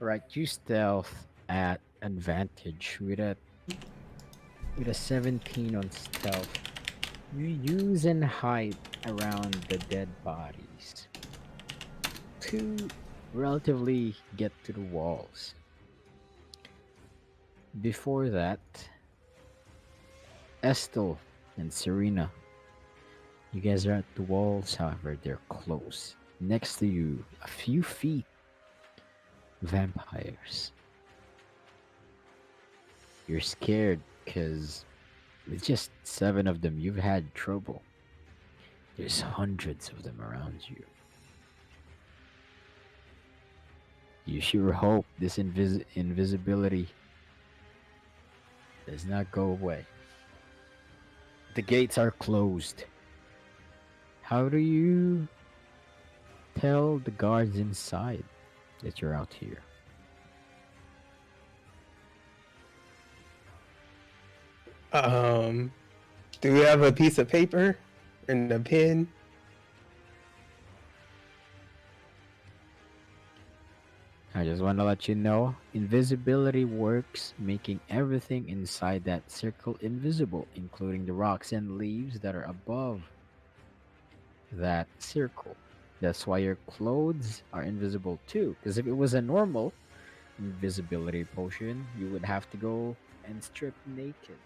All right, you stealth at advantage with a 17 on stealth. You use and hide around the dead bodies to relatively get to the walls. Before that, Estel, and Serena. You guys are at the walls, however, they're close. Next to you, a few feet, vampires. You're scared because with just seven of them, you've had trouble. There's hundreds of them around you. You sure hope this invisibility does not go away. The gates are closed. How do you tell the guards inside that you're out here? Um, do we have a piece of paper and a pen? I just want to let you know invisibility works, making everything inside that circle invisible, including the rocks and leaves that are above that circle. That's why your clothes are invisible too. Because if it was a normal invisibility potion, you would have to go and strip naked.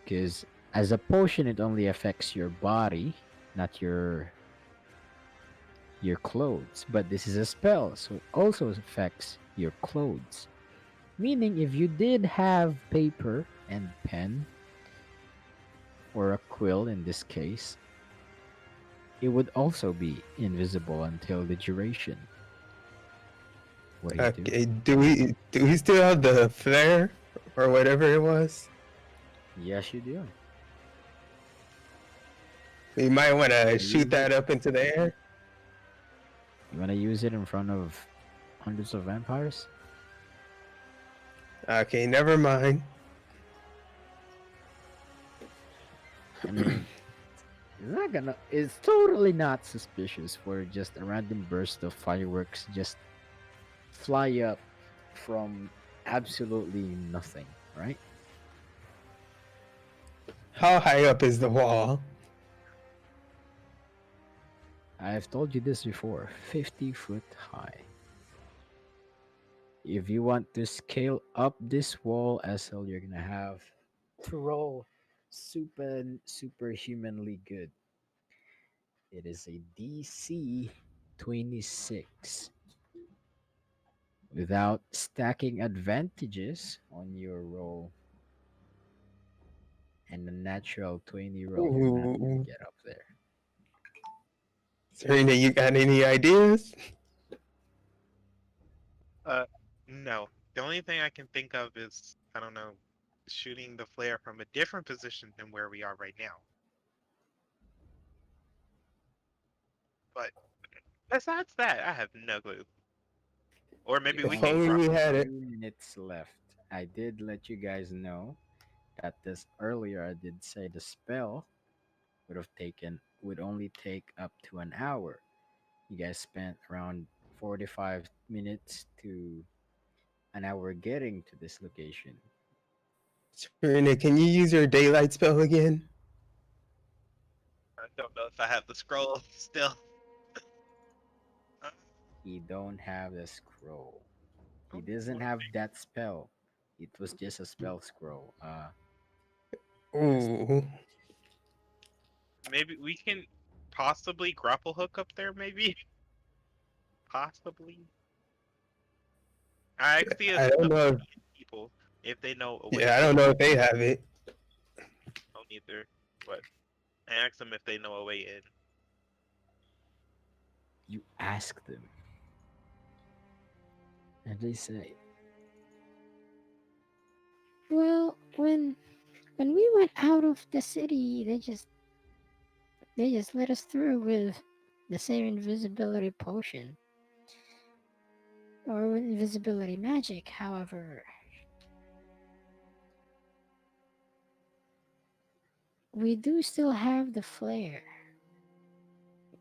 Because as a potion, it only affects your body, not your clothes. But this is a spell, so it also affects your clothes. Meaning, if you did have paper and pen, or a quill in this case, it would also be invisible until the duration. What do you do? Okay, do we still have the flare or whatever it was? Yes, you do. We might want to Use shoot that it. up into the air. You want to use it in front of hundreds of vampires? Okay, never mind. I mean, it's not gonna. It's totally not suspicious for just a random burst of fireworks just fly up from absolutely nothing, right? How high up is the wall? I've told you this before, 50-foot high. If you want to scale up this wall, SL, you're gonna have to roll superhumanly good. It is a DC 26 without stacking advantages on your roll and a natural 20 roll. You're not gonna Ooh. get up there. Serena, you got any ideas? No. The only thing I can think of is, I don't know, shooting the flare from a different position than where we are right now. But besides that, I have no clue. Or maybe You we If can only only have we drop. had it. 3 minutes left. I did let you guys know that this earlier. I did say the spell would only take up to an hour. You guys spent around 45 minutes to an hour getting to this location. Serena, can you use your daylight spell again? I don't know if I have the scroll still. He don't have the scroll. He Oh, doesn't have that spell. It was just a spell scroll. Just Ooh. maybe we can possibly grapple hook up there, maybe? Possibly. I actually I don't know. people if they know a way Yeah, I in. don't know if they have it. Don't either. But I asked them if they know a way in. you ask them, and they say, Well, when we went out of the city, they just let us through with the same invisibility potion or invisibility magic. However, we do still have the flare,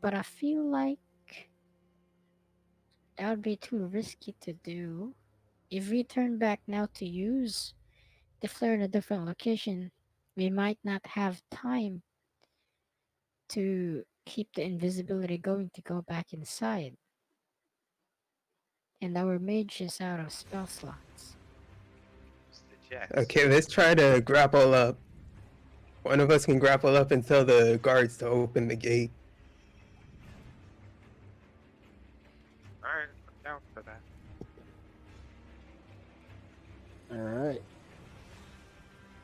but I feel like that would be too risky to do. If we turn back now to use the flare in a different location, we might not have time to keep the invisibility going to go back inside. And our mage is out of spell slots. Use the jets. Okay, let's try to grapple up. One of us can grapple up and tell the guards to open the gate. Alright, I'm down for that. All right.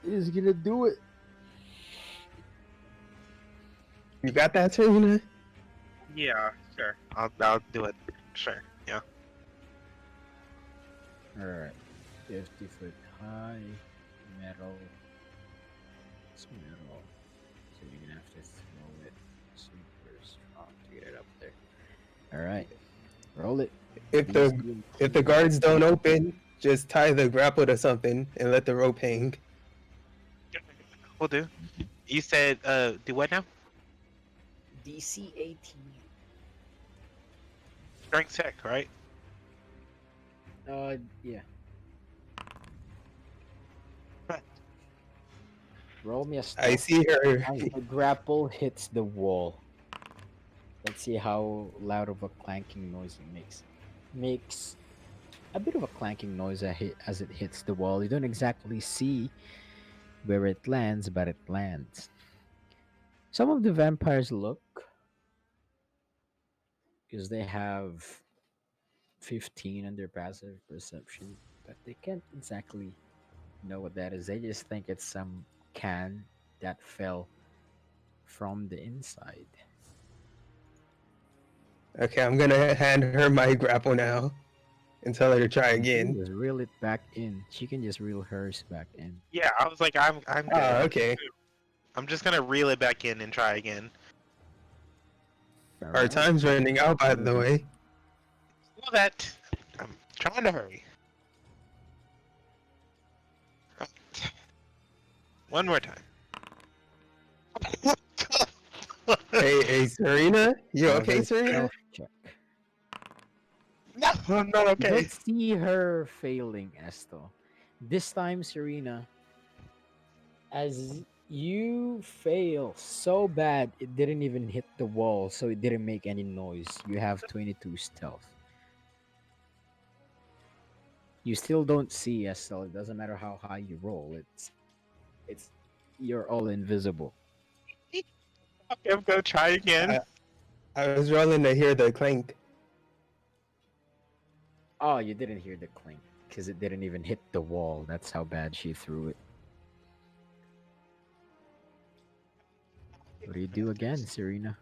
He's gonna do it. You got that, Serena? Yeah, sure. I'll do it. Sure. Yeah. All right. 50-foot high metal. It's metal. So you're gonna have to throw it super strong to get it up there. All right. Roll it. If the guards don't open, just tie the grapple to something and let the rope hang. Will do. You said do what now? DC 18. Strength check, right? Yeah. Right. Roll me a I stealth see her. as the grapple hits the wall. Let's see how loud of a clanking noise it makes. Makes a bit of a clanking noise as it hits the wall. You don't exactly see where it lands, but it lands. Some of the vampires look because they have 15 on their passive perception, but they can't exactly know what that is. They just think it's some can that fell from the inside. Okay, I'm gonna hand her my grapple now and tell her to try She can again. just reel it back in. She can just reel hers back in. Yeah, I was like, I'm good. Ah, okay. I'm just gonna reel it back in and try again. Our Alright. time's running out, by the way. Well, that I'm trying to hurry. Right. One more time. Hey, Serena? You okay, Another Serena? stealth check. No, I'm not You okay. don't see her failing, Esto. This time, Serena, as you fail so bad, it didn't even hit the wall, so it didn't make any noise. You have 22 stealth. You still don't see Esto. It doesn't matter how high you roll. It's you're all invisible. Okay, I'm gonna try again. I was rolling to hear the clank. Oh, you didn't hear the clink because it didn't even hit the wall. That's how bad she threw it. What do you do again, Serena?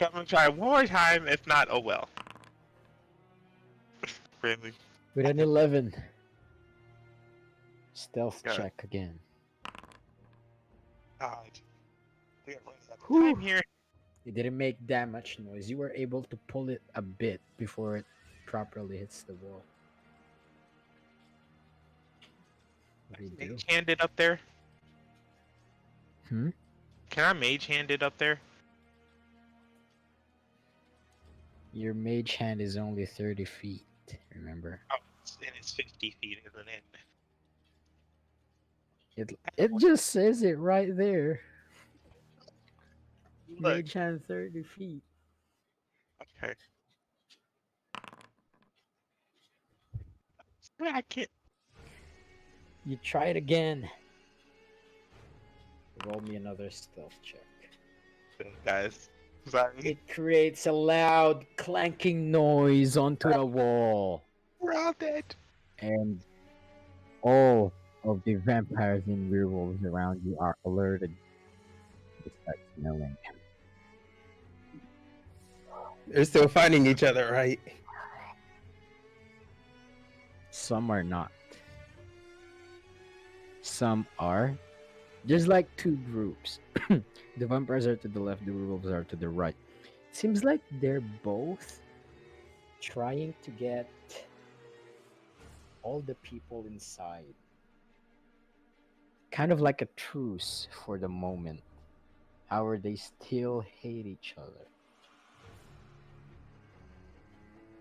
I'm gonna try one more time. If not, oh well. Really? With an 11. Stealth Yeah. check again. God. We got running out of Whew. time here. It didn't make that much noise. You were able to pull it a bit before it properly hits the wall. What do you do? Mage hand it up there. Hmm? Can I mage hand it up there? Your mage hand is only 30 feet, remember? Oh, and it's 50 feet, isn't it? It just says it right there. Look. Mage hand 30 feet. Okay. I can't. You try it again. Roll me another stealth check. Guys. Sorry. It creates a loud clanking noise onto the wall. We're all dead. And all of the vampires and werewolves around you are alerted. They start smelling. They're still fighting each other, right? Some are not. Some are. There's like two groups. The vampires are to the left, the werewolves are to the right. Seems like they're both trying to get all the people inside. Kind of like a truce for the moment. However, they still hate each other.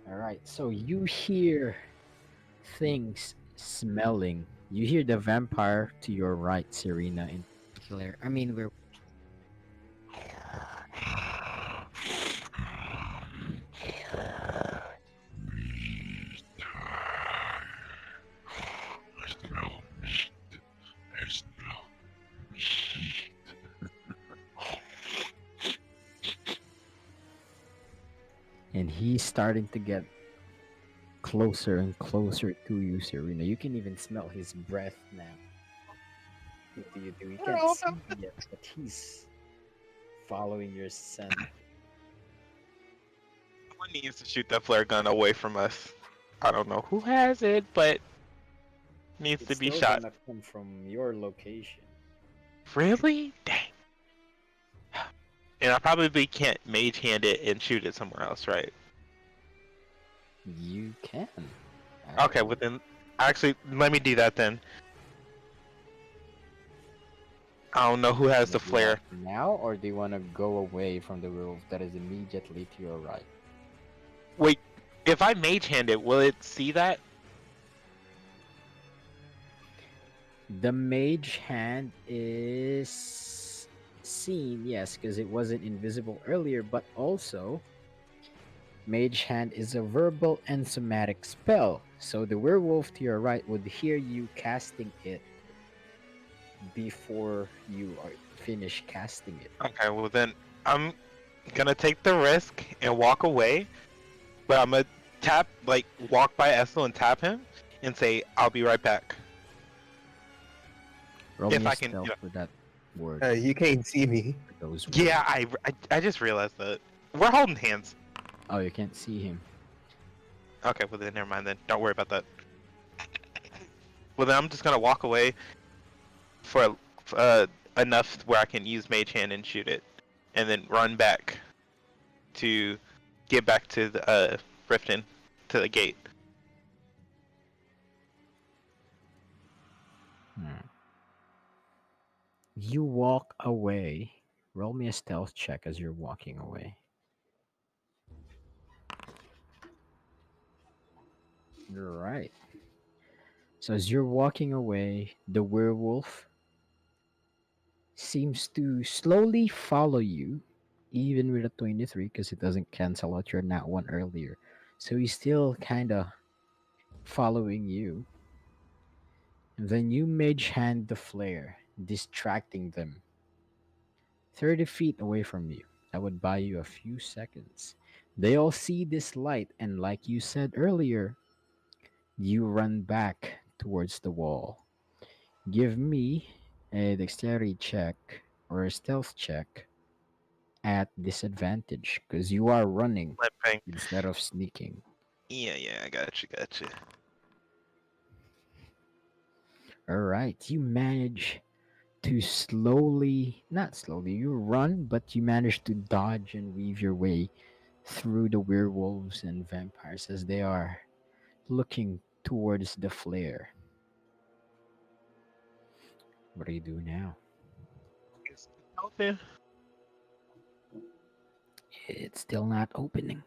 Alright, so you hear things smelling. You hear the vampire to your right, Serena, in particular. I mean, we're. I smell meat. I smell and he's starting to get closer and closer to you, Serena. You can even smell his breath now. What do you do? You can't see him yet, but he's following your scent. Someone needs to shoot that flare gun away from us. I don't know who has it, but needs It's to be still shot. gonna come from your location. Really? Dang. And I probably can't mage hand it and shoot it somewhere else, right? You can. Okay, well then, actually, let me do that then. I don't know who has the Wanna do that flare. now, or do you want to go away from the werewolf that is immediately to your right? Wait, if I mage hand it, will it see that? The mage hand is seen, yes, because it wasn't invisible earlier, but also mage hand is a verbal and somatic spell. So the werewolf to your right would hear you casting it before you are finished casting it. Okay, well then, I'm gonna take the risk and walk away, but I'm gonna tap, like, walk by Essel and tap him, and say, I'll be right back. Roll If me a I can, stealth you know. for that word. You can't see me. For those Yeah, words. I just realized that. We're holding hands. Oh, you can't see him. Okay, well then, never mind then. Don't worry about that. Well then, I'm just gonna walk away for enough where I can use Mage Hand and shoot it, and then run back to get back to the Riften, to the gate. You walk away. Roll me a stealth check as you're walking away. Right. So as you're walking away, the werewolf seems to slowly follow you, even with a 23, because it doesn't cancel out your nat one earlier. So he's still kind of following you. And then you mage hand the flare, distracting them 30 feet away from you. That would buy you a few seconds. They all see this light, and like you said earlier, you run back towards the wall. Give me a dexterity check or a stealth check at disadvantage because you are running Limping. instead of sneaking. Yeah, I got you. All right, you manage to slowly, not slowly, you run, but you manage to dodge and weave your way through the werewolves and vampires as they are looking towards the flare. What do you do now? Is it open? It's still not opening.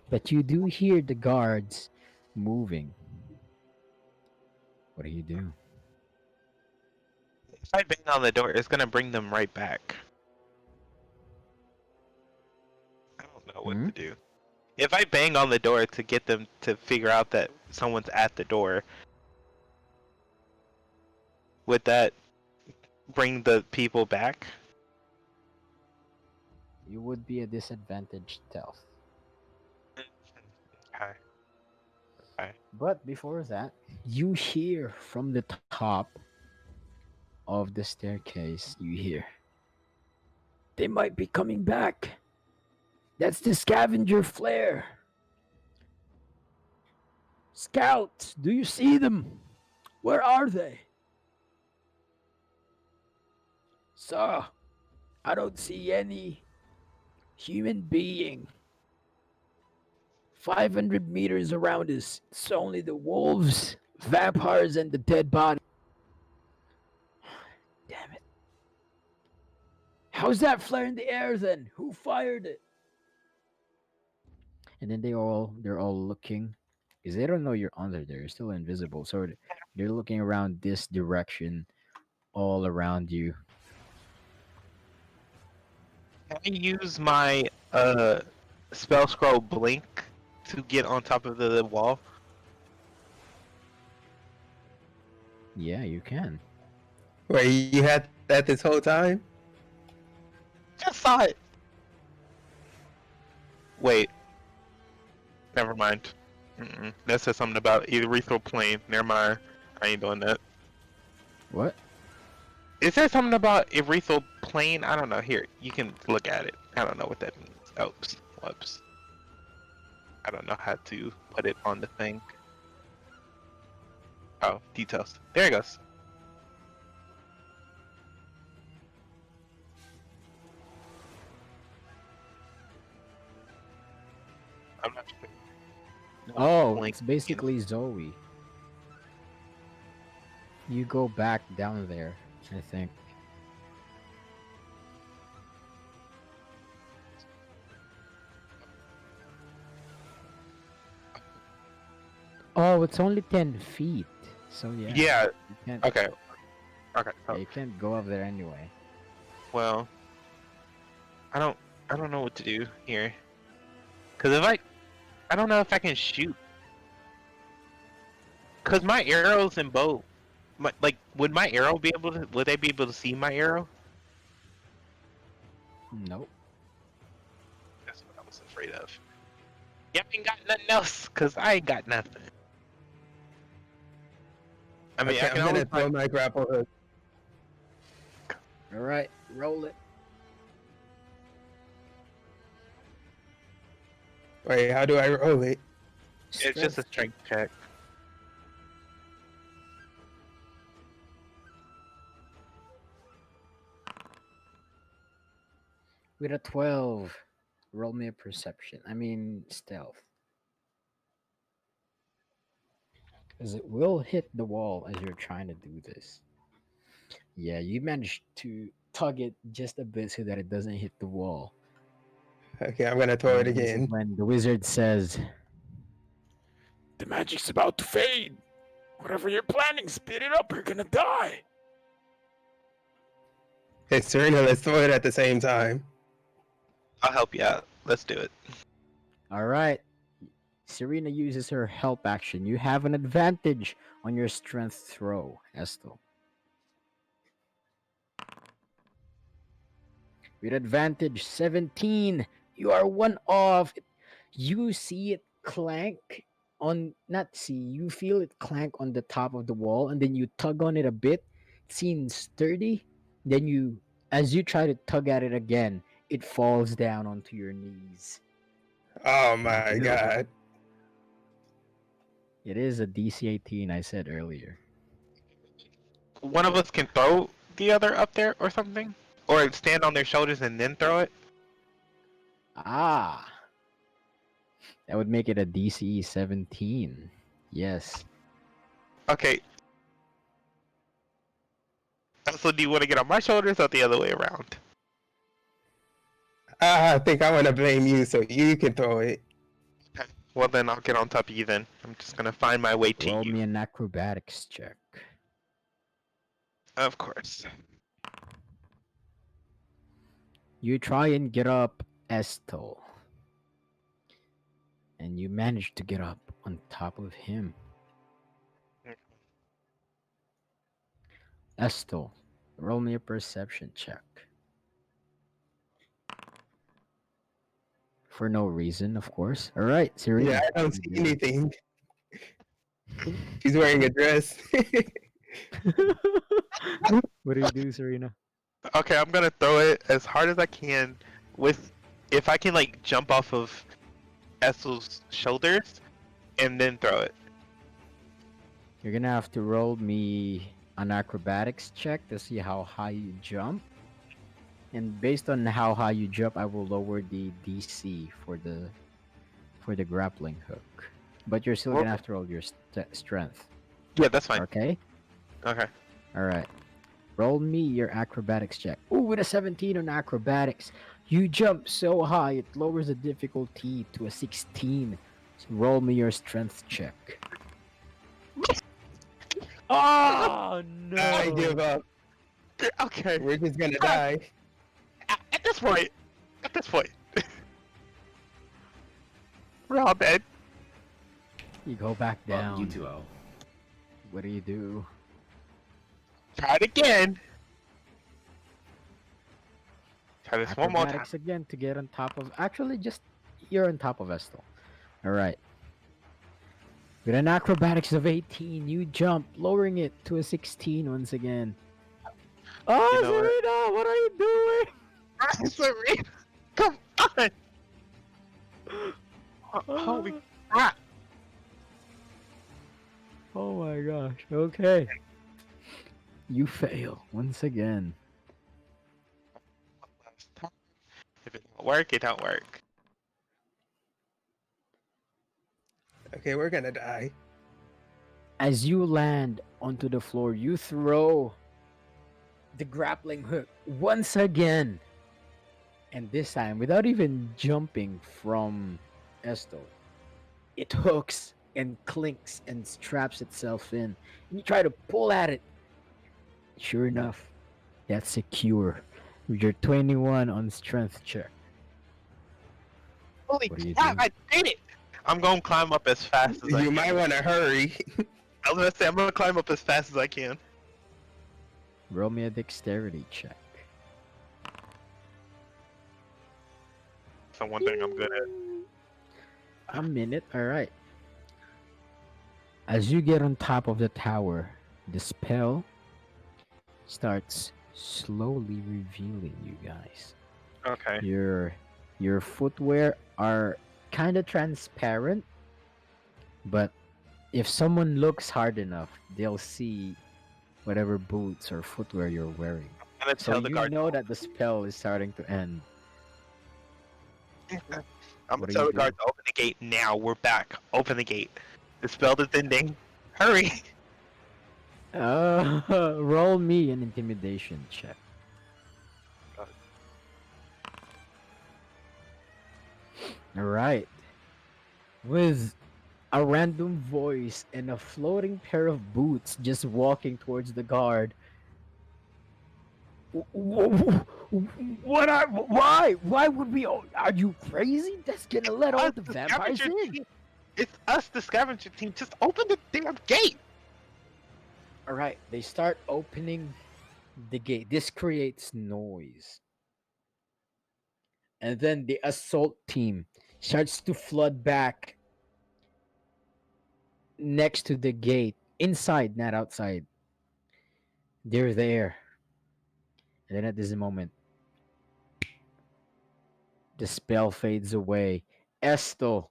But you do hear the guards moving. What do you do? If I bang on the door, it's gonna bring them right back. I don't know what Hmm? to do. If I bang on the door to get them to figure out that someone's at the door, would that bring the people back? You would be a disadvantaged stealth. Okay. But before that, you hear from the top of the staircase, you hear, they might be coming back. That's the scavenger flare. Scouts, do you see them? Where are they? Sir, I don't see any human being. 500 meters around us, it's only the wolves, vampires, and the dead body. Damn it. How's that flare in the air then? Who fired it? And then they're all looking because they don't know you're under there. You're still invisible. So they're looking around this direction, all around you. Can I use my spell scroll blink to get on top of the wall? Yeah, you can. Wait, you had that this whole time? Just saw it. Wait, never mind. That says something about urethral plane. Never mind. I ain't doing that. What? It says something about urethral plane. I don't know. Here, you can look at it. I don't know what that means. Oops. Whoops. I don't know how to put it on the thing. Oh, details. There it goes. I'm not sure. Oh, Link it's basically Zoe. You go back down there, I think. Oh, it's only 10 feet. So yeah. Yeah. You can't, Okay. Okay. yeah, you can't go up there anyway. Well, I don't know what to do here. Cause if I don't know if I can shoot. Cause my arrows and bow, would my arrow be able to? Would they be able to see my arrow? Nope. That's what I was afraid of. You ain't got nothing else, cause I ain't got nothing. I mean, Okay, I can I'm always gonna throw my grapple hook. All right, roll it. Wait, how do I roll it? It's just a strength check. With a 12, roll me a perception. I mean, stealth. Because it will hit the wall as you're trying to do this. Yeah, you managed to tug it just a bit so that it doesn't hit the wall. Okay, I'm gonna throw it And this is again. when the wizard says, The magic's about to fade. Whatever you're planning, speed it up. You're gonna die. Hey, Serena, let's throw it at the same time. I'll help you out. Let's do it. all right. Serena uses her help action. You have an advantage on your strength throw, Estel. With advantage 17, you are one off. You see it clank on, not see, you feel it clank on the top of the wall, and then you tug on it a bit. It seems sturdy. Then you, as you try to tug at it again, it falls down onto your knees. Oh my Ew. god. It is a DC 18, I said earlier. One of us can throw the other up there or something, or stand on their shoulders and then throw it. Ah, that would make it a DC 17. Yes. Okay. So do you want to get on my shoulders or the other way around? I think I want to blame you, so you can throw it. Okay. Well then I'll get on top of you then. I'm just gonna find my way to Roll you. me an acrobatics check. Of course. You try and get up Estel. And you manage to get up on top of him. Estel, roll me a perception check. For no reason, of course. All right, Serena. Yeah, I don't see you do it. anything. She's wearing a dress. What do you do, Serena? Okay, I'm gonna throw it as hard as I can with if I can like jump off of Essel's shoulders and then throw it. You're gonna have to roll me an acrobatics check to see how high you jump. And based on how high you jump, I will lower the DC for the grappling hook. But you're still Well- gonna have to roll your strength. Yeah, that's fine. Okay? Okay. Alright. Roll me your acrobatics check. Ooh, with a 17 on acrobatics. You jump so high it lowers the difficulty to a 16. So roll me your strength check. Oh no! I give up. Okay. We're just gonna die. At this point, we're all dead. You go back Well, down. you 2-0. What do you do? Try it again. Try this one more time. Acrobatics again to get on top of. Actually, just You're on top of Estel. All right. With an acrobatics of 18, you jump, lowering it to a 16 once again. Oh, You know what? Serena, what are you doing? Serena, come on! Holy crap! Oh my gosh. Okay. You fail once again. If it don't work, it don't work. Okay, we're gonna die. As you land onto the floor, you throw the grappling hook once again. And this time, without even jumping from Esto, it hooks and clinks and straps itself in. And you try to pull at it. Sure enough, that's secure. With your 21 on strength check. Holy What do you crap! do? I did it! I'm gonna climb up as fast as I You can. might want to hurry. I was gonna say I'm gonna climb up as fast as I can. Roll me a dexterity check. So one thing I'm good at. A minute, alright. As you get on top of the tower, the spell starts slowly revealing you guys. Okay. Your footwear are kind of transparent, but if someone looks hard enough, they'll see whatever boots or footwear you're wearing. I'm gonna So tell the you guard. know that the spell is starting to end. I'm What gonna do tell you the guard do? to open the gate now. We're back. Open the gate. The spell is ending. Hurry! Roll me an intimidation check. All right. With a random voice and a floating pair of boots just walking towards the guard. What are why? Why would we are you crazy? That's gonna let all Us, the the vampires scavenger in. team. It's us, the scavenger team. Just open the damn gate. All right, they start opening the gate. This creates noise. And then the assault team starts to flood back next to the gate, inside, not outside. They're there. And then at this moment, the spell fades away. Estel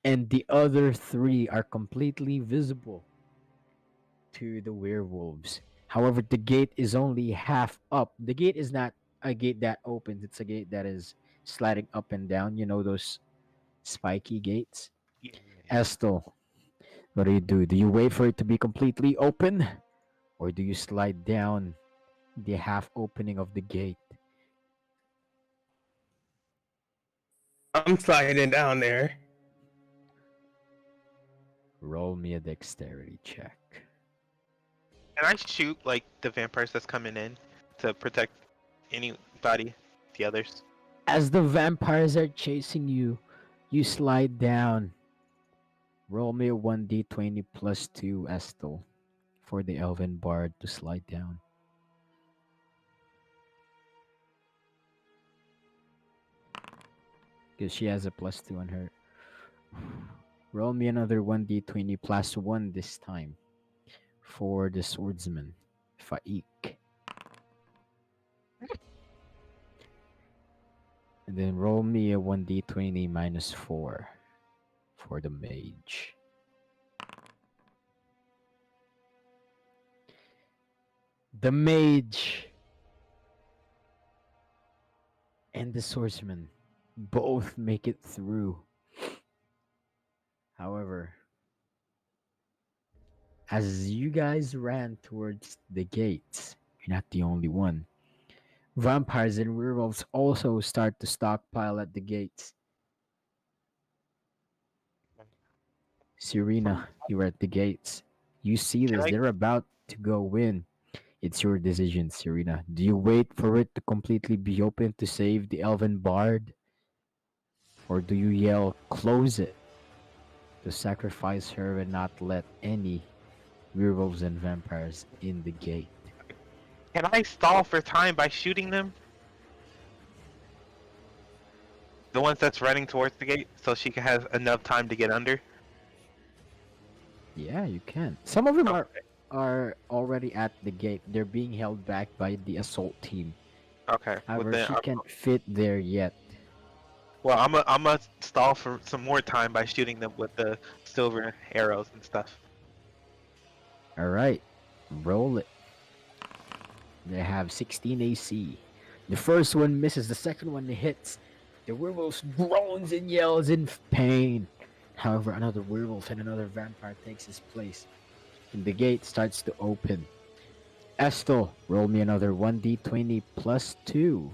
and the other three are completely visible to the werewolves. However, the gate is only half up. The gate is not a gate that opens, it's a gate that is sliding up and down. You know those spiky gates? Estel, what do you do? Do you wait for it to be completely open? Or do you slide down the half opening of the gate? I'm sliding down there. Roll me a dexterity check. Can I shoot like the vampires that's coming in to protect anybody, the others? As the vampires are chasing you, you slide down. Roll me a 1d20 plus 2, Estel, for the Elven Bard to slide down. Because she has a plus 2 on her. Roll me another 1d20 plus 1 this time for the swordsman, Faik. And then roll me a 1d20 minus 4 for the mage. The mage and the swordsman both make it through. However, as you guys ran towards the gates, you're not the only one. Vampires and werewolves also start to stockpile at the gates. Serena, you're at the gates. You see Can this, I? they're about to go in. It's your decision, Serena. Do you wait for it to completely be open to save the Elven Bard? Or do you yell, close it, to sacrifice her and not let any werewolves and vampires in the gate? Can I stall for time by shooting them? The ones that's running towards the gate, so she can have enough time to get under. Yeah, you can. Some of them Okay. are already at the gate. They're being held back by the assault team. Okay. Well However, then, she can't fit there yet. I'm gonna stall for some more time by shooting them with the silver arrows and stuff. All right, roll it. They have 16 AC. The first one misses. The second one hits. The werewolf groans and yells in pain. However, another werewolf and another vampire takes his place, and the gate starts to open. Estel, roll me another 1d20 plus 2.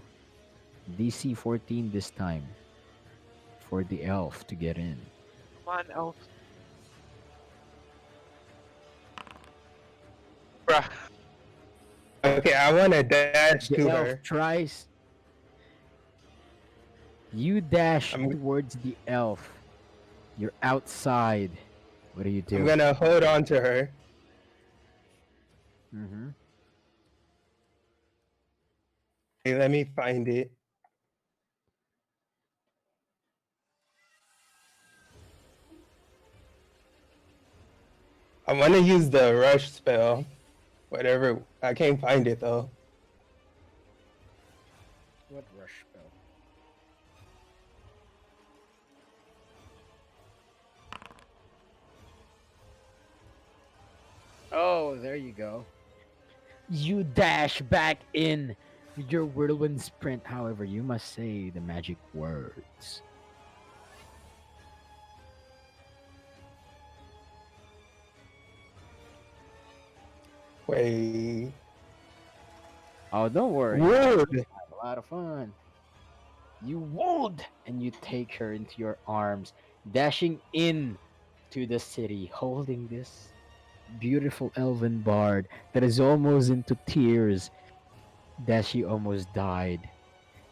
DC 14 this time for the elf to get in. Come on, elf. Bruh. Okay, I want to dash The to elf her. tries. You dash I'm- towards the elf. You're outside. What do you do? I'm gonna hold on to her. Mm-hmm. Hey, let me find it. I want to use the rush spell. Whatever. I can't find it though. What rush spell? Oh, there you go. You dash back in with your whirlwind sprint. However, you must say the magic words. Wait. Oh, don't worry. Rude. Have a lot of fun. You would, and you take her into your arms, dashing in to the city, holding this beautiful elven bard that is almost into tears that she almost died.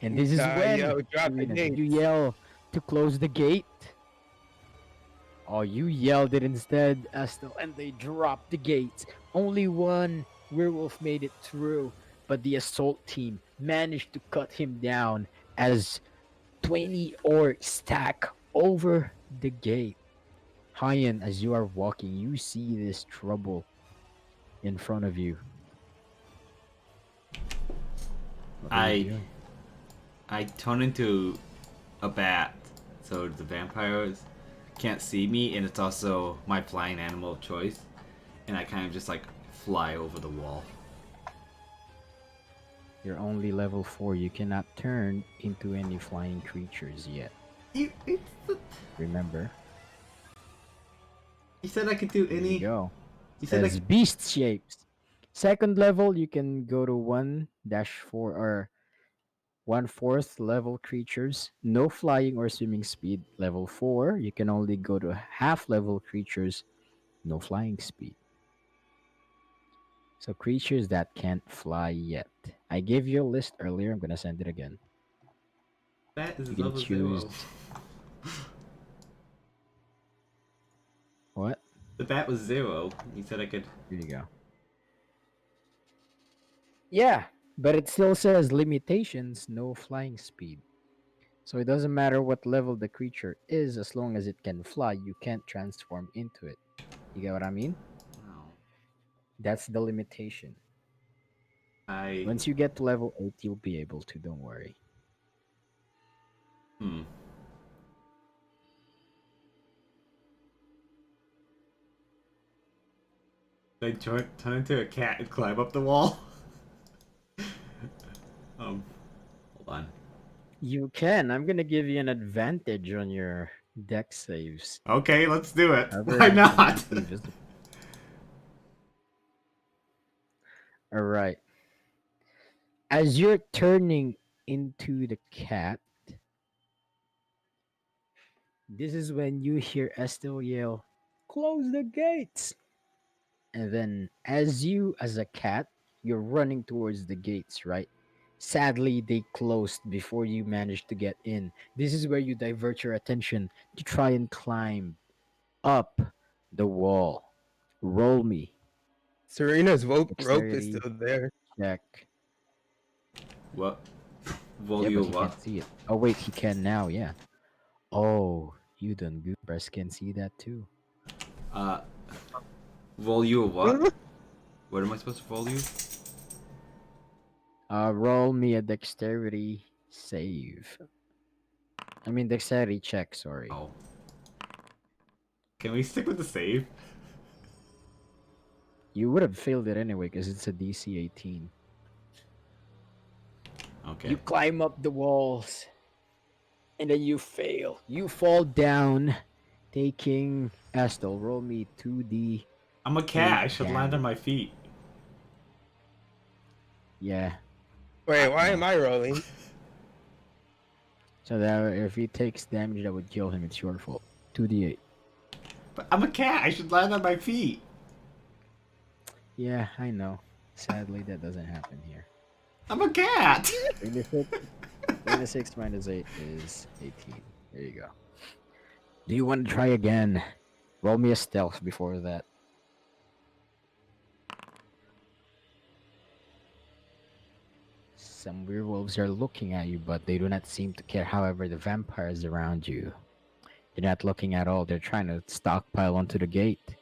And this is when Yo, drop the Serena, gate. you yell to close the gate. Oh, you yelled it instead, Estel, and they dropped the gates. Only one werewolf made it through, but the assault team managed to cut him down as 20 orcs stack over the gate. Hajen, as you are walking, you see this trouble in front of you. What are you doing? I turn into a bat, so the vampires can't see me, and it's also my flying animal of choice. And I kind of just like fly over the wall. You're only level 4. You cannot turn into any flying creatures yet. You Remember? said I could do There any. you go. You said I As could. beast shapes. Second level, you can go to 1-4 or 1/4 level creatures. No flying or swimming speed. Level 4, you can only go to half level creatures. No flying speed. So creatures that can't fly yet. I gave you a list earlier. I'm gonna send it again. Bat is You can level choose. 0. What? The bat was 0. You said I could. Here you go. Yeah, but it still says limitations, no flying speed. So it doesn't matter what level the creature is, as long as it can fly, you can't transform into it. You get what I mean? Wow. That's the limitation. I. Once you get to level 8, you'll be able to, don't worry. Hmm. I turn into a cat and climb up the wall. Hold on. You can. I'm gonna give you an advantage on your deck saves. Okay, let's do it. However, Why you not? cannot be visible. Alright. As you're turning into the cat, this is when you hear Estel yell, "Close the gates!" And then, as a cat, you're running towards the gates, right? Sadly, they closed before you managed to get in. This is where you divert your attention to try and climb up the wall. Roll me. Serena's rope is Dexterity still there. check. What? roll Yeah, you but a he what? can't see it. Oh wait, he can now. Yeah. Oh, you done good. Breast can see that too. Uh, roll you a what? What am I supposed to roll you? Roll me a dexterity save. I mean dexterity check. Sorry. Oh. Can we stick with the save? You would have failed it anyway because it's a DC 18. Okay. You climb up the walls, and then you fail. You fall down, taking Estel. Roll me 2d. I'm a cat. I 8 should land on damage. my feet. Yeah. Wait, why no. am I rolling? So that if he takes damage that would kill him, it's your fault. 2d8. But I'm a cat. I should land on my feet. Yeah, I know. Sadly, that doesn't happen here. I'm a cat. 26 minus 8 is 18. There you go. Do you want to try again? Roll me a stealth before that. Some werewolves are looking at you, but they do not seem to care. However, the vampires around you, they're not looking at all. They're trying to stockpile onto the gate.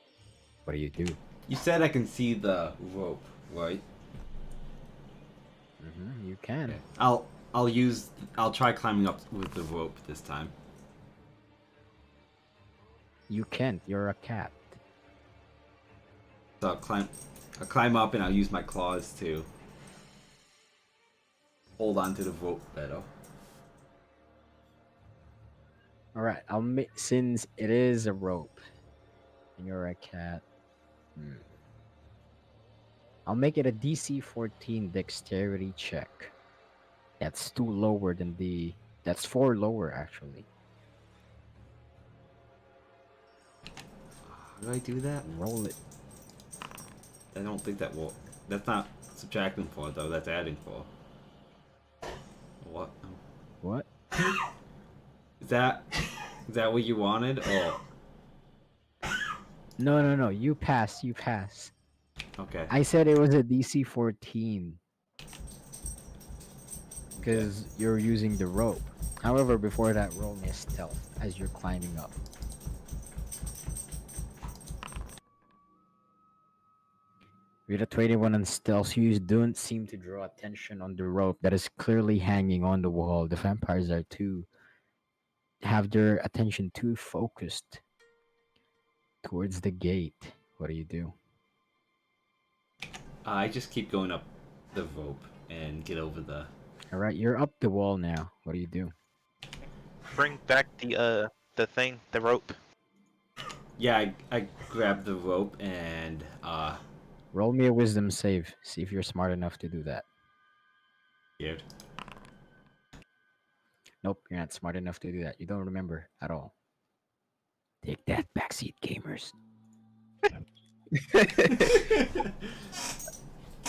What do you do? You said I can see the rope, right? You can. Okay. I'll try climbing up with the rope this time. You can't. You're a cat. So I'll climb up and I'll use my claws to hold on to the rope better. All right. I'll make since it is a rope, and you're a cat. I'll make it a DC 14 dexterity check. That's 2 lower than the. That's 4 lower actually. How do I do that? Roll it. I don't think that will. That's not subtracting 4 though. That's adding 4. What? What? Is that what you wanted? Or No. You pass. You pass. okay. I said it was a DC 14 because you're using the rope. However, before that, roll me a stealth as you're climbing up. With a 21 on stealth, you don't seem to draw attention on the rope that is clearly hanging on the wall. The vampires are have their attention too focused towards the gate. What do you do? I just keep going up the rope and get over the. All right, you're up the wall now. What do you do? Bring back the thing, the rope. Yeah, I grab the rope and Roll me a wisdom save. See if you're smart enough to do that. scared. Nope, you're not smart enough to do that. You don't remember at all. Take that, backseat gamers.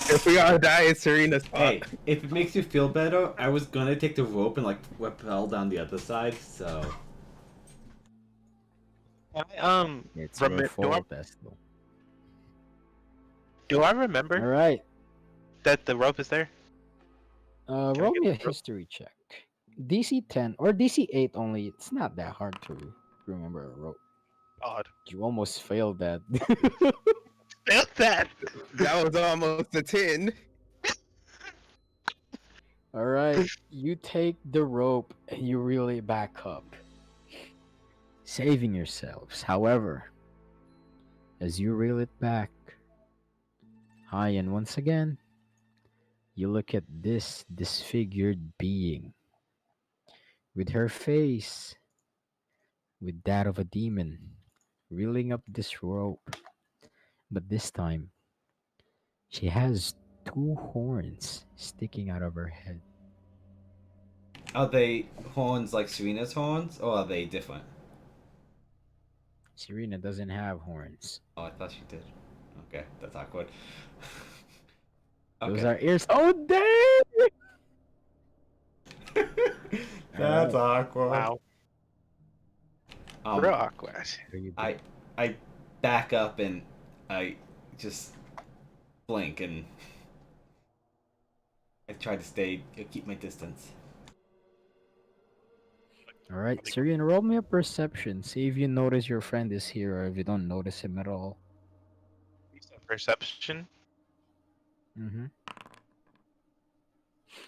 If we all die, it's Serena's fault. Hey, if it makes you feel better, I was gonna take the rope and like rappel down the other side, so It's Remi- your do I- fault, Estel. do I remember All right. that the rope is there? Can I Roll get me a the rope? history check. DC 10 or DC 8 only. It's not that hard to remember a rope. Odd. You almost failed that. Failed that. That was almost a 10. All right. You take the rope and you reel it back up, saving yourselves. However, as you reel it back high, and once again, you look at this disfigured being with her face with that of a demon, reeling up this rope. But this time, she has 2 horns sticking out of her head. are they horns like Serena's horns, or are they different? Serena doesn't have horns. Oh, I thought she did. Okay, that's awkward. Those Okay. are ears. Oh, dang! That's awkward. Wow. Um, Real awkward. What do you do? I back up and I just blink and I try to keep my distance. All right, so you roll me a perception. See if you notice your friend is here, or if you don't notice him at all. Perception. Mm-hmm.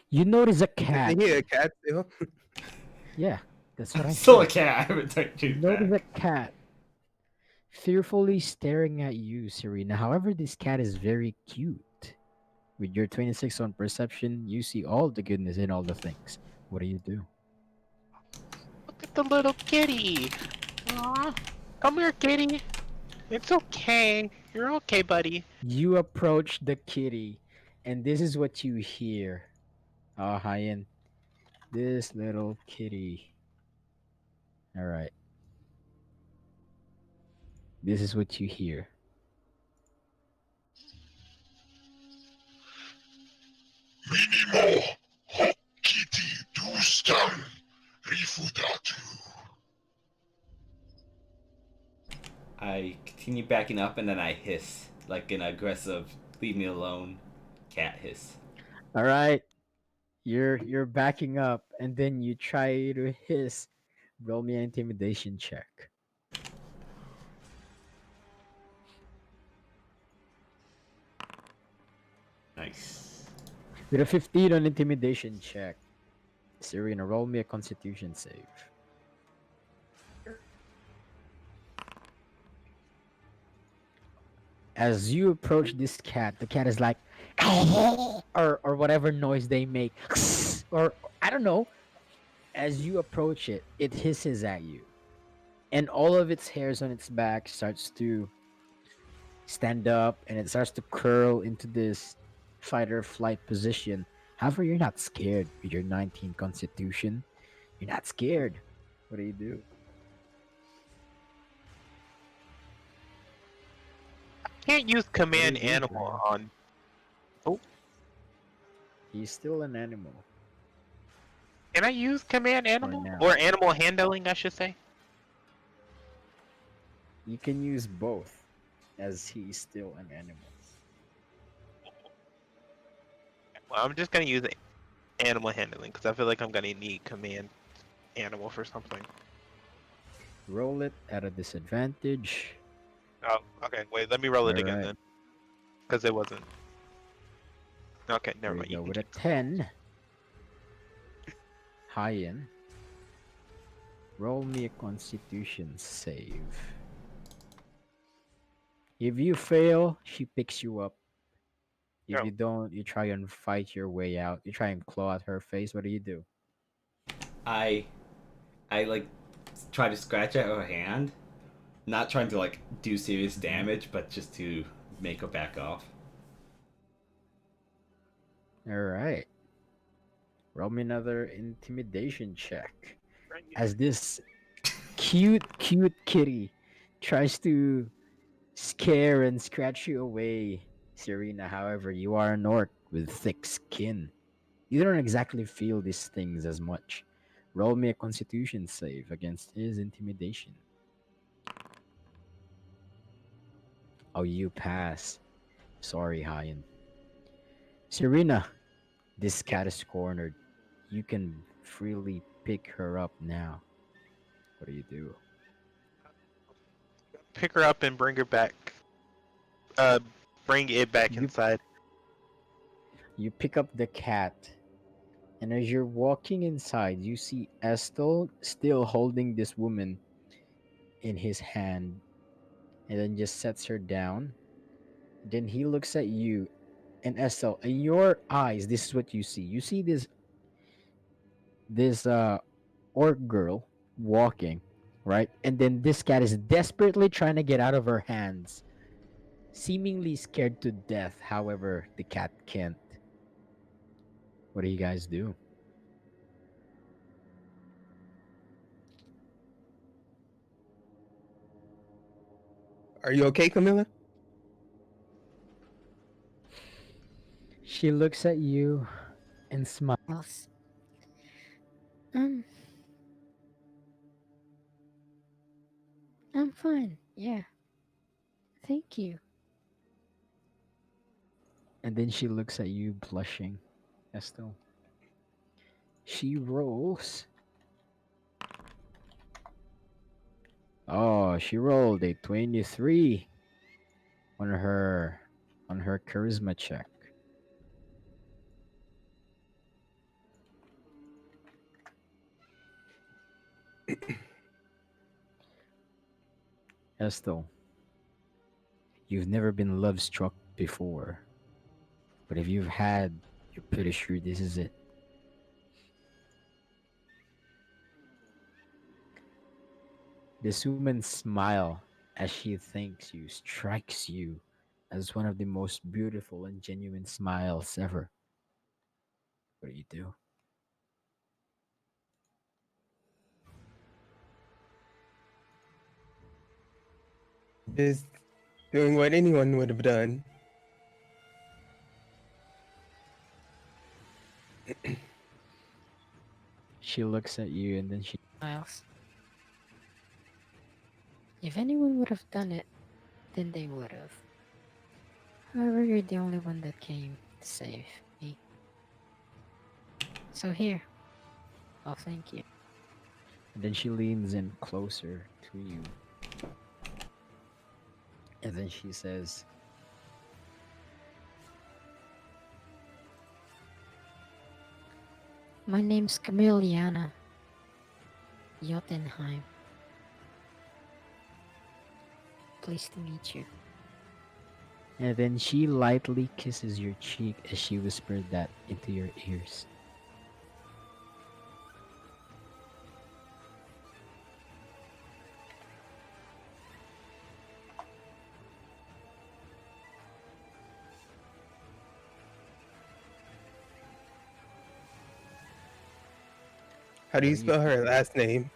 You notice a cat. Isn't he a cat still? Yeah, that's what I Still a said. cat. I haven't touched You you notice a back. cat fearfully staring at you, Serena. However, this cat is very cute. With your 26 on perception, you see all the goodness in all the things. What do you do? Look at the little kitty. Aw. Come here, kitty. It's okay. You're okay, buddy. You approach the kitty, and this is what you hear. Ah, Hyan, this little kitty. All right, this is what you hear. Minimo, hot kitty, dustan, rifudatu. I continue backing up and then I hiss like an aggressive "leave me alone" cat hiss. All right, you're backing up, and then you try to hiss. Roll me an intimidation check. Nice. With a 15 on intimidation check, Serena, roll me a Constitution save. As you approach this cat, the cat is like, or whatever noise they make, or I don't know. As you approach it, it hisses at you, and all of its hairs on its back starts to stand up, and it starts to curl into this fight or flight position. However, you're not scared with your 19 Constitution. You're not scared. What do you do? Can't use command do you do, animal Brian? on. He's still an animal. Can I use command animal now. or animal handling? I should say. You can use both, as he's still an animal. Well, I'm just gonna use animal handling because I feel like I'm gonna need command animal for something. Roll it at a disadvantage. Oh, okay. Wait, let me roll it again Alright. then, because it wasn't. Okay, There never you mind. go. You can With a keep 10, Hyan, roll me a Constitution save. If you fail, she picks you up. If Oh. you don't, you try and fight your way out. You try and claw at her face. What do you do? I like try to scratch at her hand, not trying to like do serious damage, but just to make her back off. Alright. Roll me another intimidation check. Right. As this cute kitty tries to scare and scratch you away, Serena. However, you are an orc with thick skin. You don't exactly feel these things as much. Roll me a Constitution save against his intimidation. Oh, you pass. Sorry, Hyan. Serena, this cat is cornered. You can freely pick her up now. What do you do? Pick her up and bring her back. Bring it back You- inside. You pick up the cat, and as you're walking inside, you see Estel still holding this woman in his hand, and then just sets her down. Then he looks at you, and Estel, in your eyes, this is what you see. You see this orc girl walking, right? And then this cat is desperately trying to get out of her hands, seemingly scared to death. However, the cat can't. What do you guys do? Are you okay, Camilla? She looks at you and smiles. Else. Um, I'm fine. Yeah. Thank you. And then she looks at you blushing, Estel. She rolls Oh, she rolled a 23 on her charisma check. Estel, you've never been love struck before, but if you've had, you're pretty sure this is it. This woman's smile as she thanks you strikes you as one of the most beautiful and genuine smiles ever. What do you do? Just doing what anyone would have done. She looks at you and then she Miles. If anyone would have done it, then they would have. However, you're the only one that came to save me. So here. Oh, thank you. and then she leans in closer to you. And then she says, My name's Camilliana Jotunheim. Pleased to meet you. and then she lightly kisses your cheek as she whispered that into your ears. How do you What do you spell her last name?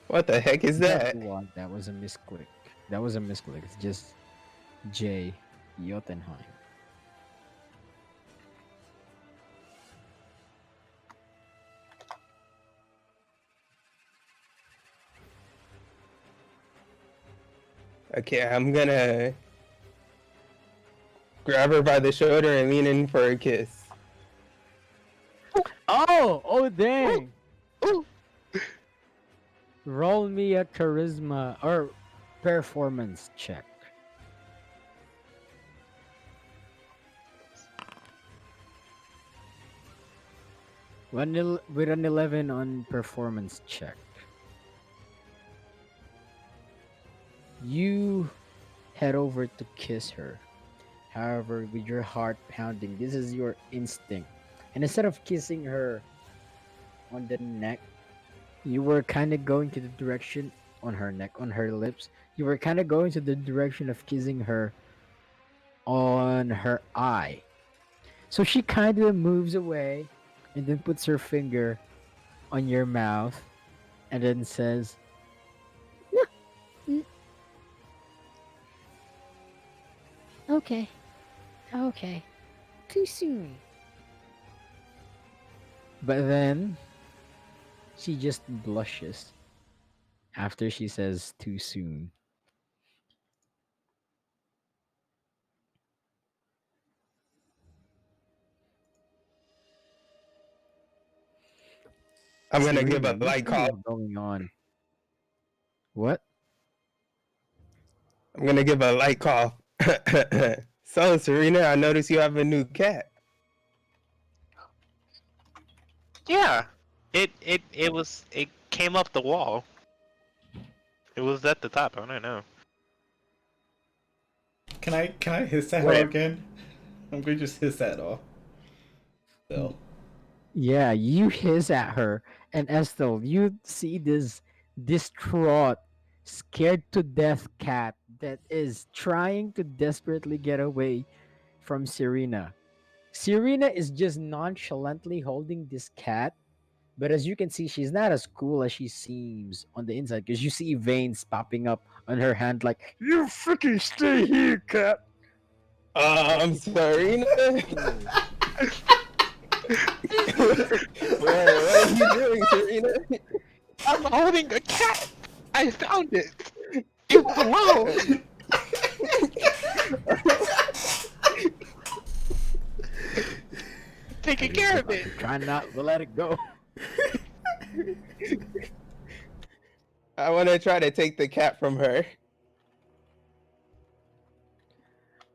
What the heck is that? What? That was a misclick. That was a misclick. It's just J. Jotunheim. Okay, I'm gonna grab her by the shoulder and lean in for a kiss. Oh, dang. Roll me a charisma or performance check. With an 11 on performance check. You head over to kiss her. However, with your heart pounding, this is your instinct. And instead of kissing her on the neck, you were kind of going to the direction on her neck, on her lips. You were kind of going to the direction of kissing her on her eye. So she kind of moves away and then puts her finger on your mouth and then says, Okay. Okay. Too soon. but then she just blushes after she says too soon. I'm gonna give a Serena, light you cough. have going on. What? I'm gonna give a light cough. So, Serena, I noticed you have a new cat. Yeah. It came up the wall. It was at the top, I don't know. Can I hiss at her Wait. again? I'm going to just hiss at her. Still. Yeah, you hiss at her, and Estelle, you see this distraught, scared to death cat that is trying to desperately get away from Serena. Serena is just nonchalantly holding this cat, but as you can see, she's not as cool as she seems on the inside because you see veins popping up on her hand, like, you freaking stay here, cat. Serena? What are you doing, Serena? I'm holding a cat! I found it! It was alone! trying not to let it go. I want to try to take the cat from her.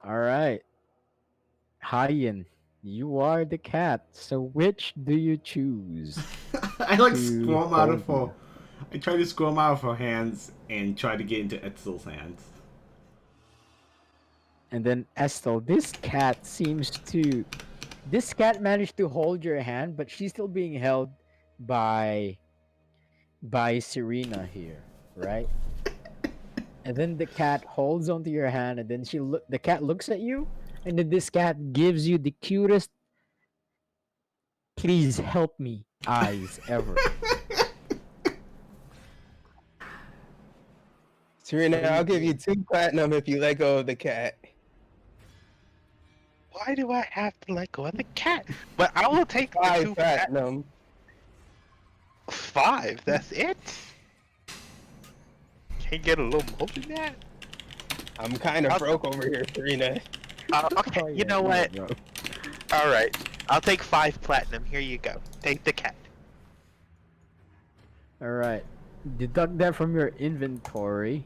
All right. Hayen, you are the cat. So which do you choose? I like to squirm out of hold her. I try to squirm out of her hands and try to get into Etzel's hands. And then Estel, this cat managed to hold your hand, but she's still being held by Serena here, right? And then the cat holds onto your hand, and then the cat looks at you, and then this cat gives you the cutest "please help me" eyes ever. Serena, I'll give you 2 platinum if you let go of the cat. Why do I have to let go of the cat? But I will take the 5 2 platinum. 5. That's it. Can't get a little more than that. I'm kind of broke over here, Serena. Okay, Oh, you yeah, know yeah, what? bro. All right, I'll take 5 platinum. Here you go. Take the cat. All right, deduct that from your inventory,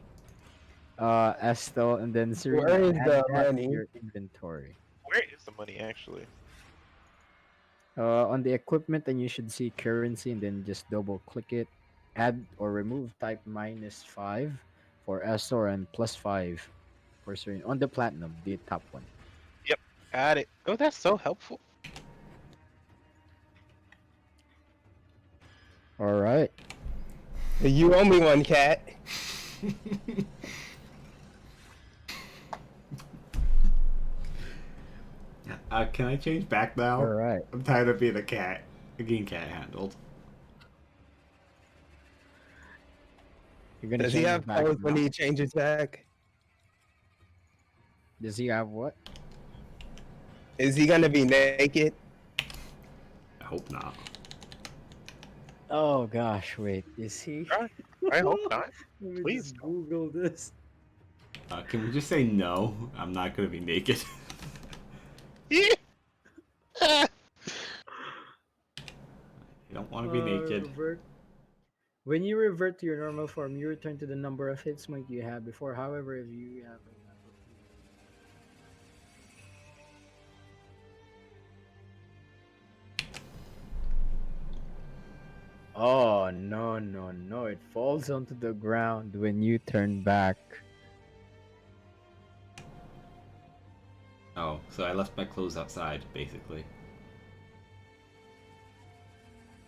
Estel, and then Serena. Where is add the that to money? your inventory? Where is the money actually? On the equipment, and you should see currency, and then just double click it. Add or remove, type -5 for Estor and +5 for Serena. On the platinum, the top one. Got it. Oh, that's so helpful. All right. You owe me 1 cat. Can I change back now? All right. I'm tired of being a cat. Getting cat handled. You're gonna Does he change have back clothes when now? he changes back? Does he have what? Is he gonna be naked? I hope not. Oh gosh, wait. Is he? I hope not. Let me Please just Google this. Can we just say no? I'm not gonna be naked. I don't want to be naked. When you revert to your normal form, you return to the number of hit points you had before. However, if you have Oh no no no! It falls onto the ground when you turn back. Oh, so I left my clothes outside, basically.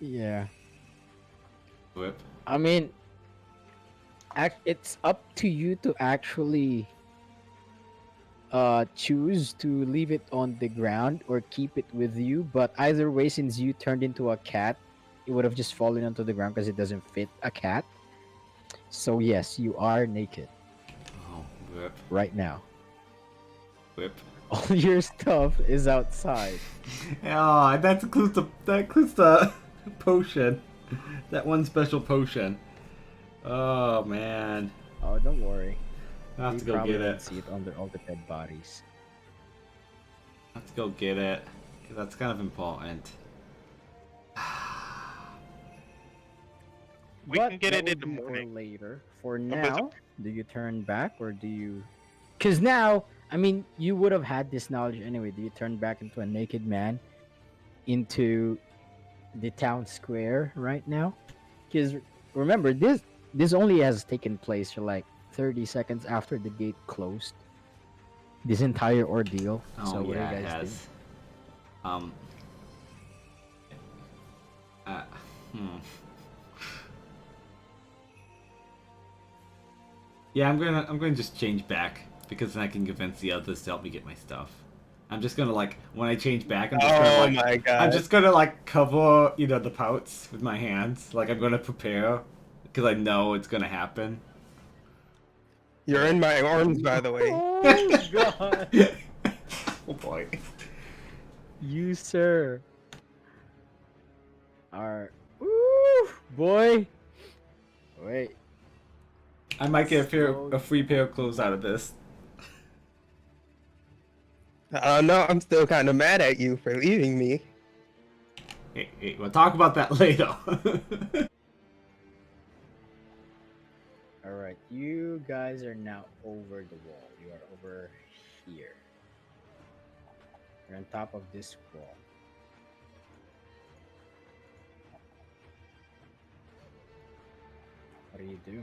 Yeah. Whip. I mean, it's up to you to actually choose to leave it on the ground or keep it with you. But either way, since you turned into a cat, it would have just fallen onto the ground because it doesn't fit a cat. So yes, you are naked Oh, whip. right now. Whip. All your stuff is outside. Oh, that includes the potion. That one special potion. Oh man. Oh, don't worry. I have You to go probably get won't it. see it under all the dead bodies. I have to go get it. 'Cause that's kind of important. We But can get that it in will the be for morning. later. For busy. now, do you turn back or do you? Because now, I mean, you would have had this knowledge anyway. Do you turn back into a naked man into the town square right now? Because remember, this only has taken place for like 30 seconds after the gate closed. This entire ordeal. Oh So what do yeah, you it guys has. think? Uh, hmm. Yeah, I'm gonna just change back because then I can convince the others to help me get my stuff. I'm just gonna like when I change back, I'm just Oh gonna like my god. I'm just gonna like cover the pouts with my hands. Like I'm gonna prepare because I know it's gonna happen. You're in my arms, by the way. Oh god, Oh boy. you sir are boy. Wait. I might get a free pair of clothes out of this. I don't know. I'm still kind of mad at you for leaving me. Hey, we'll talk about that later. Alright, you guys are now over the wall. You are over here. You're on top of this wall. What do you do?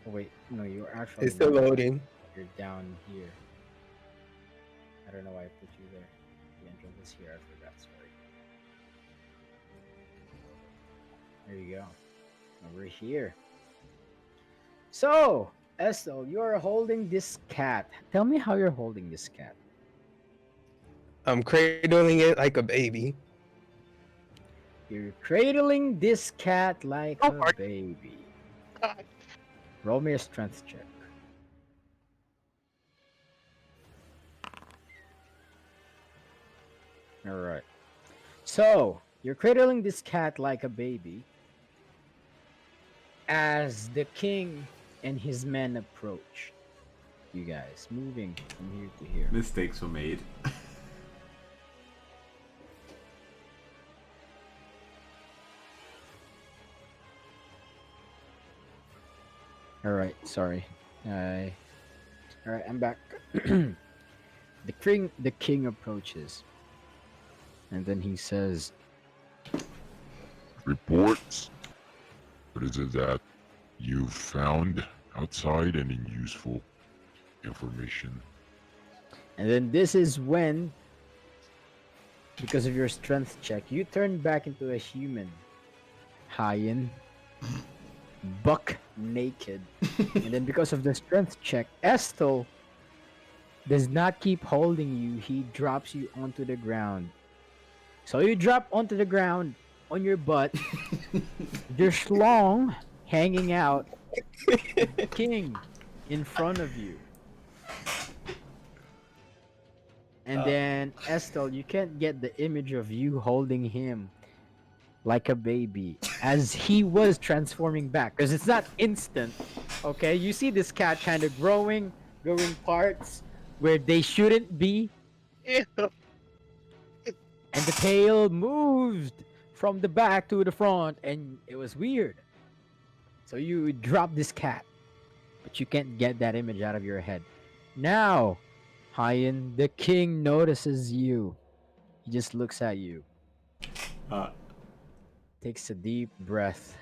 Oh, wait, no, you're actually It's still not. loading. You're down here. I don't know why I put you there. The entrance is here. I forgot. Sorry. There you go. Over here. So, Estel, you're holding this cat. Tell me how you're holding this cat. I'm cradling it like a baby. You're cradling this cat like Oh a my baby. God. Roll me a strength check. Alright. So, you're cradling this cat like a baby as the king and his men approach. You guys, moving from here to here. Mistakes were made. Alright, sorry. Alright, I'm back. The king approaches. And then he says, Reports. What is it that you found outside? Any useful information? and then this is when, because of your strength check, you turn back into a human. Hajen. Buck naked. And then because of the strength check, Estel does not keep holding you. He drops you onto the ground. So you drop onto the ground on your butt. Your schlong hanging out. The king in front of you. And then Estel, you can't get the image of you holding him like a baby as he was transforming back, because it's not instant. Okay, you see this cat kind of growing parts where they shouldn't be, Ew. and the tail moved from the back to the front, and it was weird. So you drop this cat, but you can't get that image out of your head. Now, Hayen, the king notices you. He just looks at you, Uh, takes a deep breath.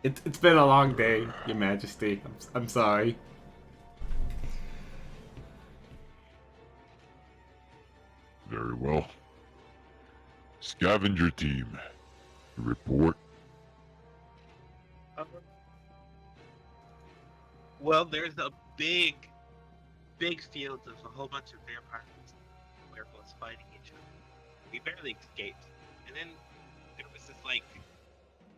it's been a long day, Your Majesty. I'm sorry. Very well. Scavenger team. Report. Well, there's a big field of a whole bunch of vampires where was fighting each other. We barely escaped. And then there was this like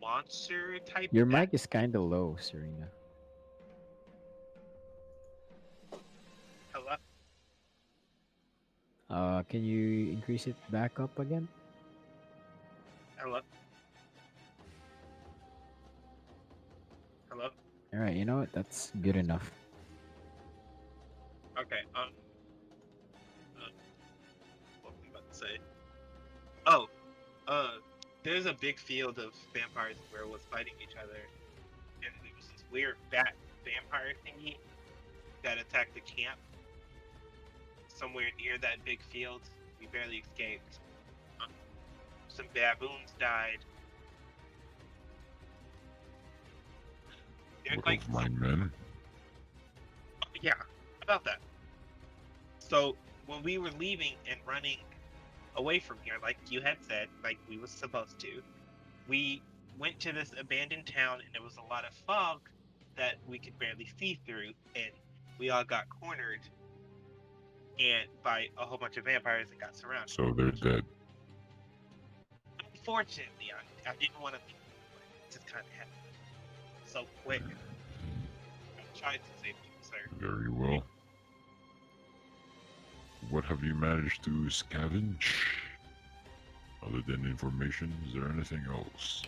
monster type. Your mic is kind of low, Serena. Hello? Can you increase it back up again? Hello? Hello? All right, you know what? That's good enough. Okay, what was I about to say? Oh, there's a big field of vampires and werewolves fighting each other, and there was this weird bat vampire thingy that attacked the camp somewhere near that big field. We barely escaped. Some baboons died. There's One like of my men. yeah, about that. So when we were leaving and running away from here, like you had said, like we was supposed to, we went to this abandoned town and there was a lot of fog that we could barely see through, and we all got cornered and by a whole bunch of vampires and got surrounded. So they're dead. Unfortunately, I didn't want to think but it just kind of happened so quick. I tried to save you, sir. Very well. What have you managed to scavenge? Other than information, is there anything else?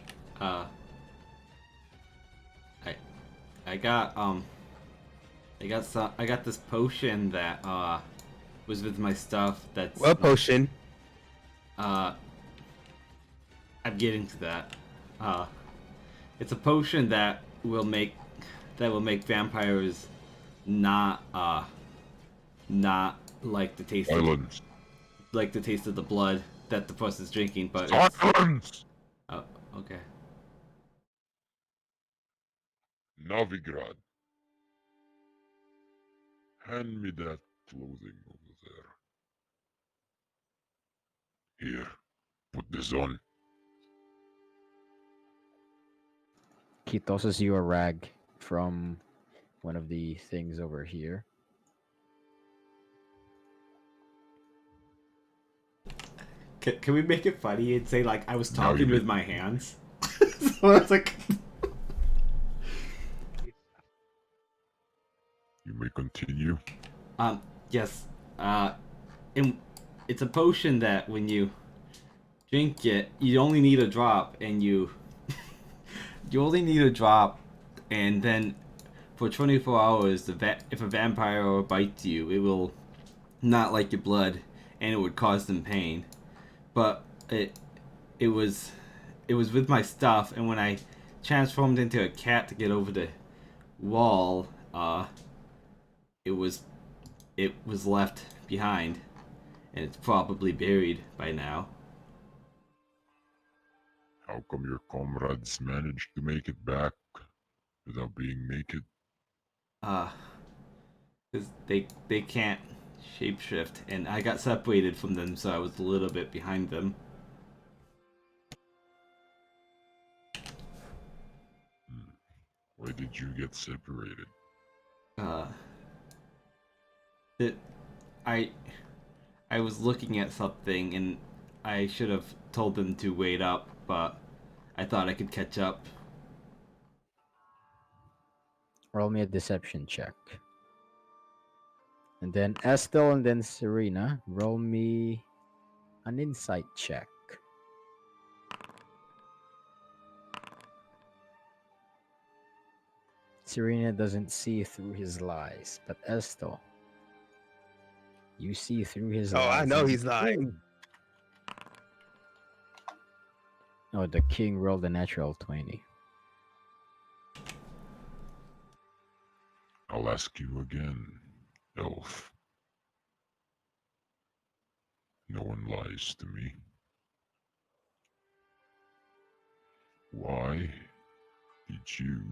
I got this potion that was with my stuff. That's What potion? I'm getting to that. It's a potion that will make vampires not not Silence. like the taste of the blood that the person's drinking, but it's Silence. oh, okay. Novigrad. Hand me that clothing over there. Here, put this on. He tosses you a rag from one of the things over here. Can we make it funny and say like I was Now you talking with did. my hands? So it's like You may continue. yes. And it's a potion that when you drink it, you only need a drop, and you only need a drop, and then for 24 hours, if a vampire bites you, it will not like your blood, and it would cause them pain. But it was with my stuff, and when I transformed into a cat to get over the wall, it was left behind, and it's probably buried by now. How come your comrades managed to make it back without being naked? Because they can't shapeshift, and I got separated from them, so I was a little bit behind them. Why did you get separated? It, I was looking at something, and I should have told them to wait up, but I thought I could catch up. Roll me a deception check. And then Estel and then Serena, roll me an insight check. Serena doesn't see through his lies, but Estel, you see through his lies. I know and he's lying. Oh, the king rolled a natural 20. I'll ask you again, elf. No one lies to me. Why did you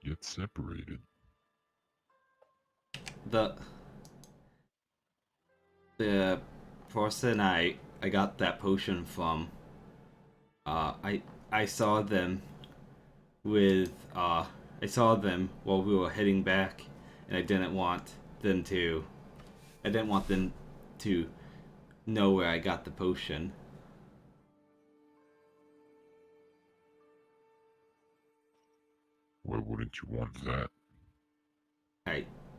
get separated? The person I got that potion from, I saw them with I saw them while we were heading back, and I didn't want them to know where I got the potion. Why wouldn't you want that?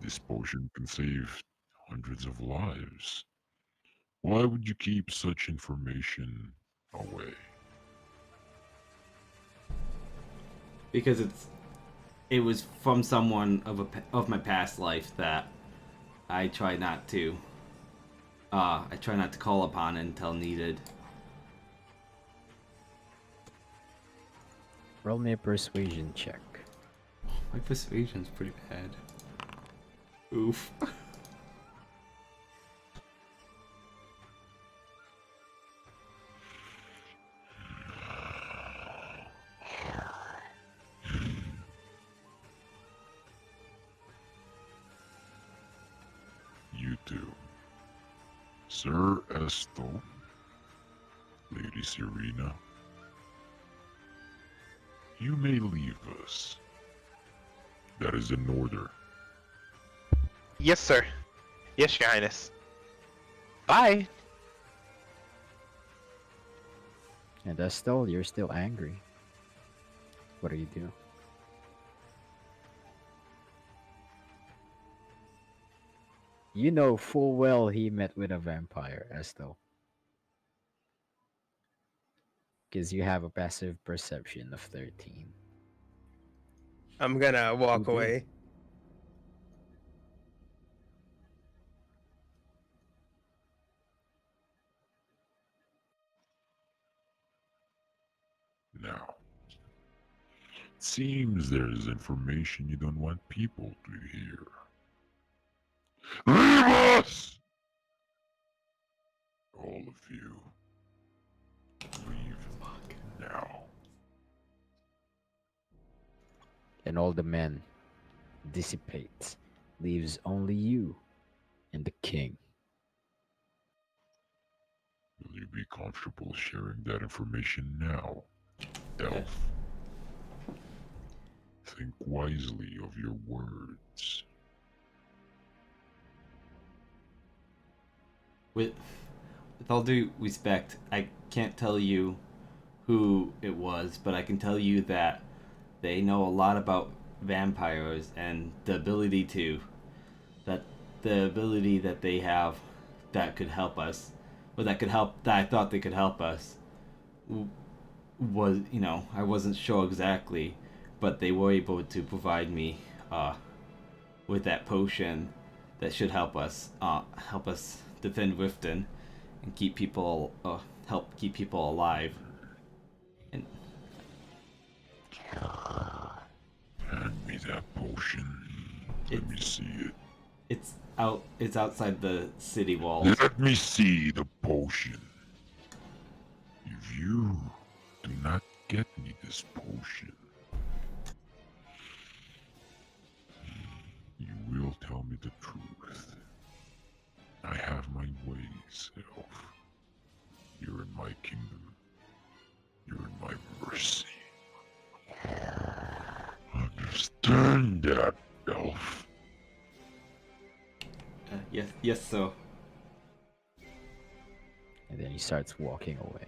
This potion can save hundreds of lives. Why would you keep such information away? Because it was from someone of my past life that I try not to call upon until needed. Roll me a persuasion check. My persuasion's pretty bad. Oof. You two. Sir Estel, Lady Serena, you may leave us. That is an order. Yes, sir. Yes, Your Highness. Bye. And Estel, you're still angry. What do you do? You know full well he met with a vampire, Estel. Because you have a passive perception of 13. I'm gonna walk Okay. away. now. It seems there's information you don't want people to hear. Leave us! All of you. Leave now. And all the men dissipate, leaves only you and the king. Will you be comfortable sharing that information now, Elf? Think wisely of your words. With all due respect, I can't tell you who it was, but I can tell you that they know a lot about vampires and the ability that they have that could help us, or that I thought they could help us, was, I wasn't sure exactly, but they were able to provide me with that potion that should help us defend Riften and help keep people alive. And Hand me that potion. Let me see it. it's outside the city walls. Let me see the potion. If you do not get me this potion, you will tell me the truth. I have my ways, Elf. You're in my kingdom. You're in my mercy. Understand that, Elf. Yes, sir. And then he starts walking away.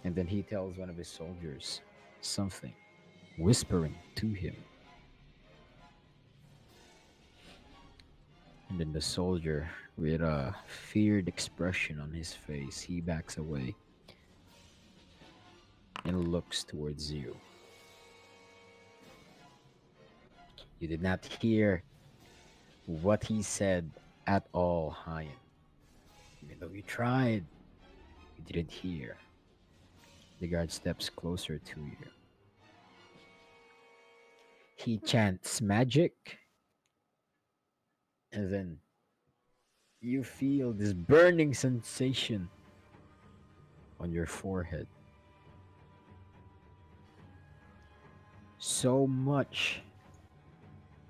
And then he tells one of his soldiers something, whispering to him. And then the soldier, with a feared expression on his face, he backs away and looks towards you. You did not hear what he said at all, Hayen. Even though you tried, you didn't hear. The guard steps closer to you. He chants magic, and then you feel this burning sensation on your forehead. So much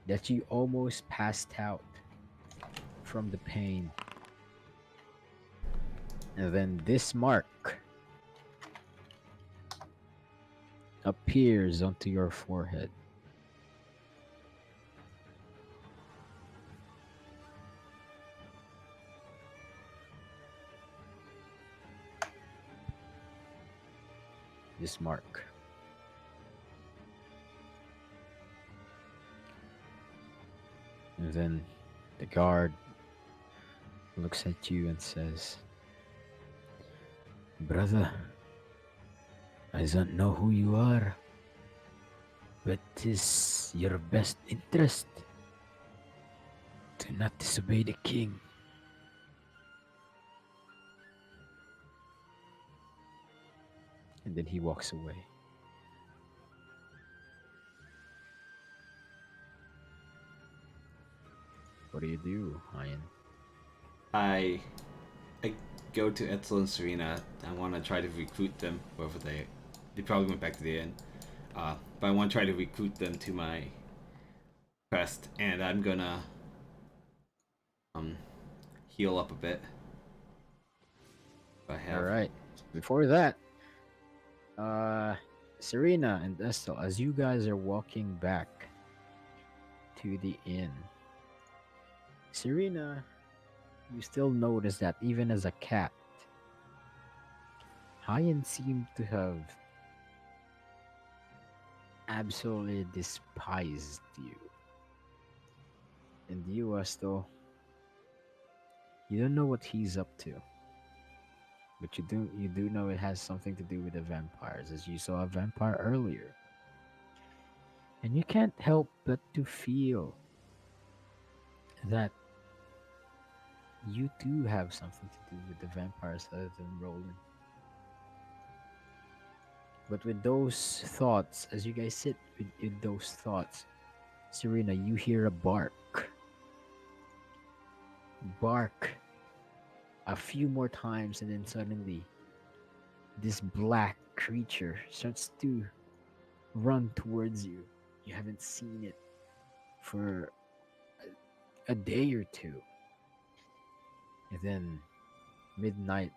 that you almost passed out from the pain. And then this mark appears onto your forehead. This mark. And then the guard looks at you and says, "Brother, I don't know who you are, but it is your best interest to not disobey the king." And then he walks away. What do, Ian? I go to Etzel and Serena. I want to try to recruit them, wherever they probably went back to the inn. But I want to try to recruit them to my quest, and I'm gonna heal up a bit. If I have. All right. Before that, Serena and Estelle, as you guys are walking back to the inn, Serena, you still notice that even as a cat, Hyan seemed to have absolutely despised you. And you, Estelle, you don't know what he's up to. But you do know it has something to do with the vampires, as you saw a vampire earlier. And you can't help but to feel that you too have something to do with the vampires other than Roland. But with those thoughts, as you guys sit with those thoughts, Serena, you hear a bark. Bark a few more times, and then suddenly this black creature starts to run towards you. You haven't seen it for a day or two. And then midnight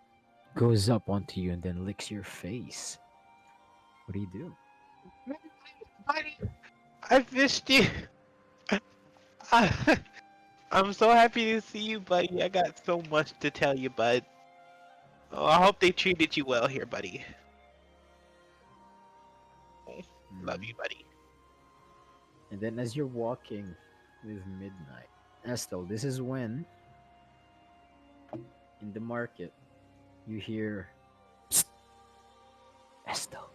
goes up onto you and then licks your face. What do you do? Buddy, I've missed you. I'm so happy to see you, buddy. I got so much to tell you, bud. Oh, I hope they treated you well here, buddy. Oh, love you, buddy. And then as you're walking with midnight, Estel, this is when in the market you hear Psst, Estel.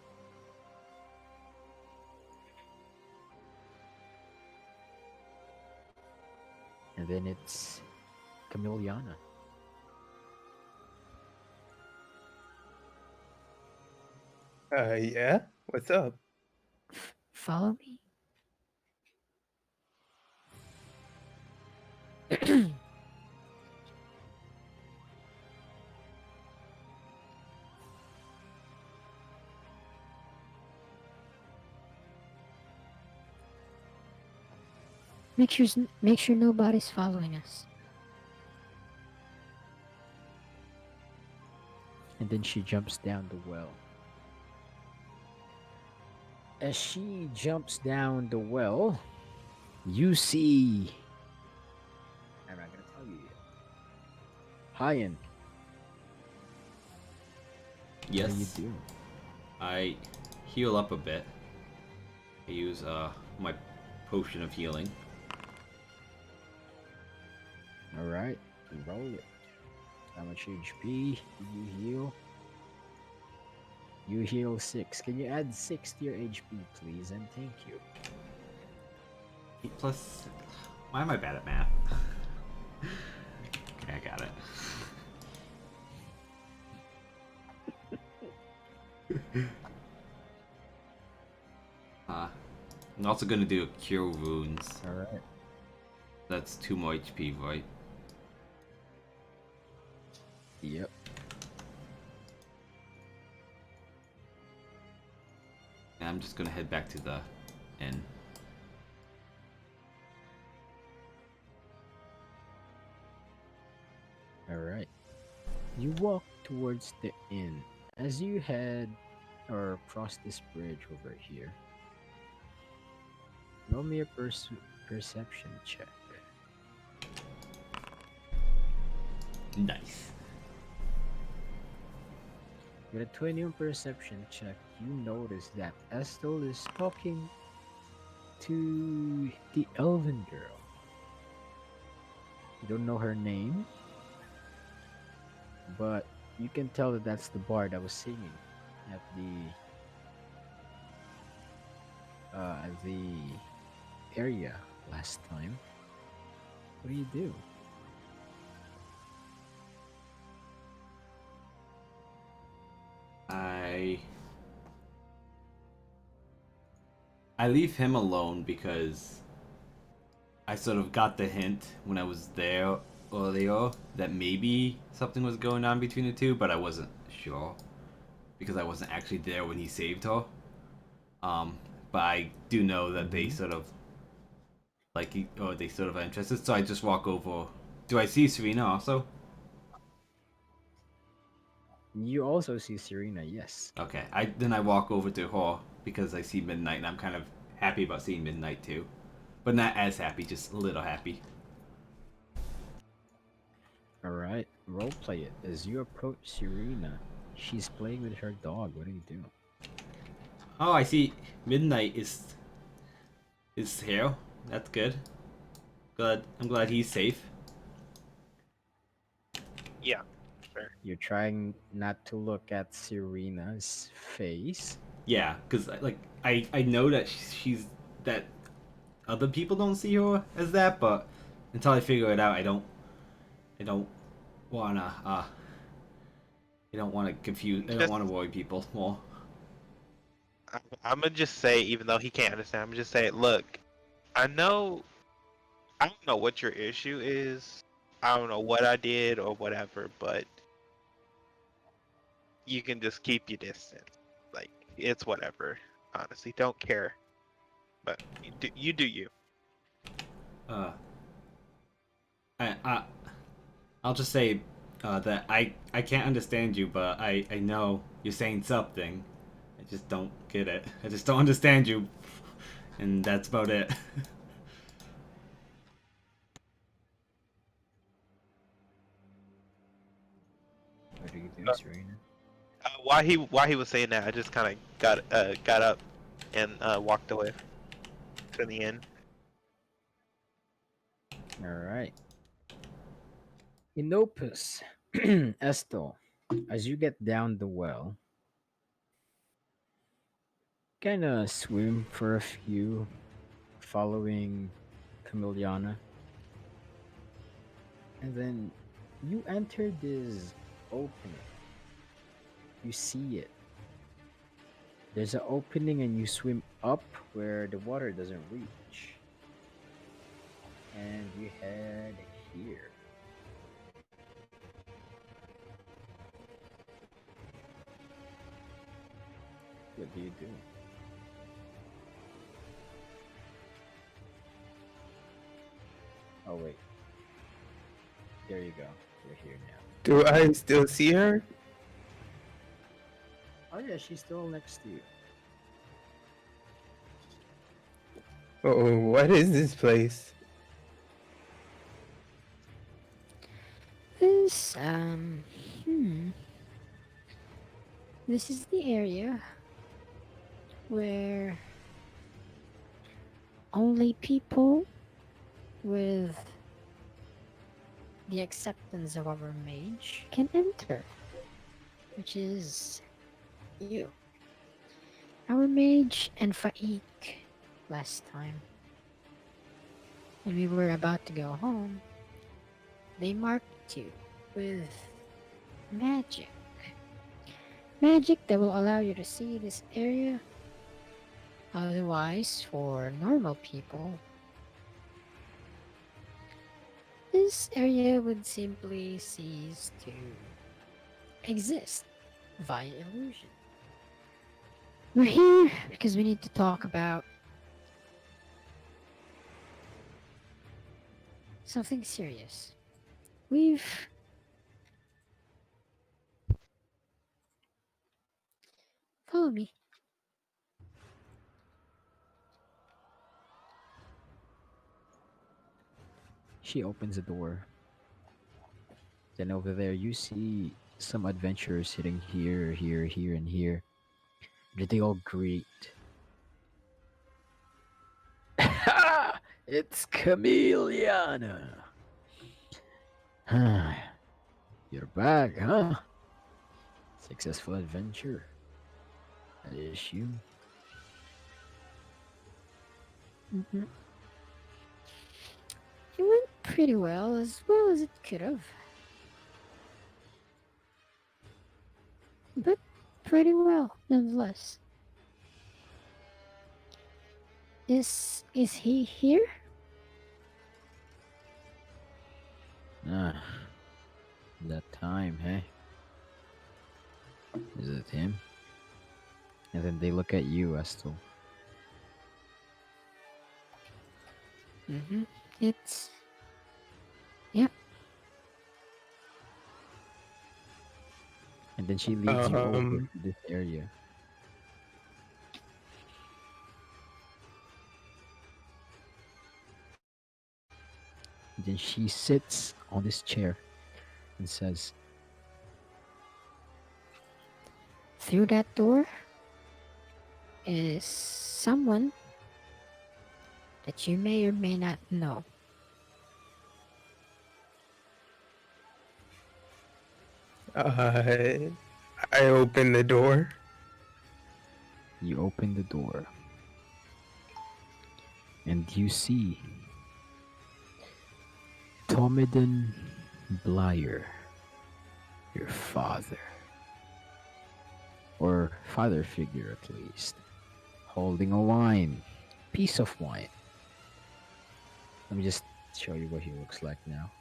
And then it's Camiliana. Yeah? What's up? Follow me. Make sure nobody's following us. And then she jumps down the well. As she jumps down the well, you see. I'm not gonna tell you yet. Hajen, Yes. what are you doing? I heal up a bit. I use my potion of healing. Alright, roll it. How much HP did you heal? You heal 6. Can you add 6 to your HP, please? And thank you. 8 plus. Why am I bad at math? Okay, I got it. I'm also gonna do a cure wounds. Alright. That's 2 more HP, right? Yep. And I'm just gonna head back to the inn. Alright. You walk towards the inn. As you head or cross this bridge over here, roll me a perception check. Nice. With a 21 perception check, you notice that Estel is talking to the elven girl. You don't know her name, but you can tell that that's the bard that was singing at the area last time. What do you do? I leave him alone because I sort of got the hint when I was there earlier that maybe something was going on between the two, but I wasn't sure because I wasn't actually there when he saved her. But I do know that they sort of they sort of are interested, so I just walk over. Do I see Serena also? You also see Serena, yes. Okay, I walk over to her because I see Midnight, and I'm kind of happy about seeing Midnight too, but not as happy, just a little happy. Alright, roleplay it. As you approach Serena, she's playing with her dog. What do you do? Oh, I see. Midnight is here. That's good. I'm glad he's safe. Yeah, sure. You're trying not to look at Serena's face. Yeah, because I know that she's that other people don't see her as that, but until I figure it out, I don't wanna confuse. I don't wanna worry people more. I'm gonna just say, even though he can't understand, I'm gonna just say, look, I know, I don't know what your issue is. I don't know what I did or whatever, but you can just keep your distance. Like, it's whatever. Honestly, don't care. But you do you. Uh, I I'll just say that I can't understand you, but I know you're saying something. I just don't get it. I just don't understand you, and that's about it. What are you doing, Serena? While he was saying that, I just kind of got up and walked away to the end. All right. Inopus, Estel, as you get down the well, kind of swim for a few, following Camiliana, and then you enter this opening. You see it. There's an opening, and you swim up where the water doesn't reach, and you head here. What do you do? Oh wait. There you go. We're here now. Do I still see her? Oh yeah, she's still next to you. Oh, what is this place? This, this is the area where only people with the acceptance of our mage can enter, which is you. Our mage and Faik last time. When we were about to go home, they marked you with magic. Magic that will allow you to see this area. Otherwise, for normal people, this area would simply cease to exist via illusion. We're here because we need to talk about something serious. Follow me. She opens the door. Then over there, you see some adventurers sitting here, here, here, and here. They all greet. It's Camiliana. You're back, huh? Successful adventure. That is you. Mm-hmm. It went pretty well as it could have. But pretty well, nonetheless. Is he here? Ah, that time, hey? Is it him? And then they look at you, Estel. Mm-hmm. It's... Yep. And then she leads you over Um, to this area. And then she sits on this chair and says, Through that door is someone that you may or may not know. I open the door. You open the door. And you see Tomiden Blyer, your father. Or father figure, at least. holding a wine, piece of wine. Let me just show you what he looks like now.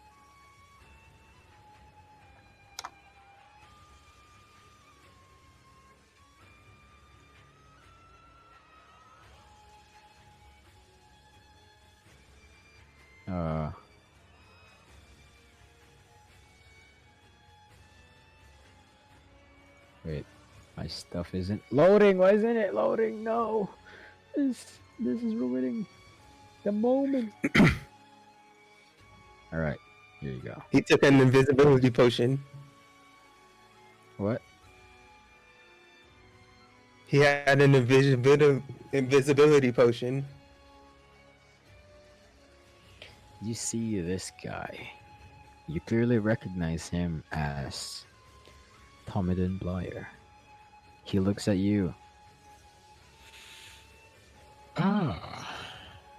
Uh, Wait, my stuff isn't loading. Why isn't it loading? No, this is ruining the moment. All right, here you go. He took an invisibility potion. What? He had an invisibility potion. You see this guy. You clearly recognize him as Tomiden Blyer. He looks at you. Ah,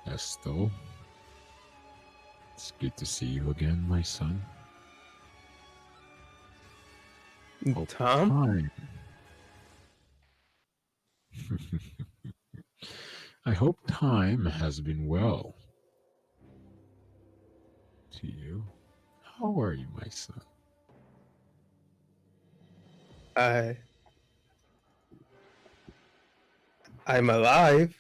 Estel. It's good to see you again, my son. Hope Tom? time. I hope time has been well to you. How are you, my son? I'm alive.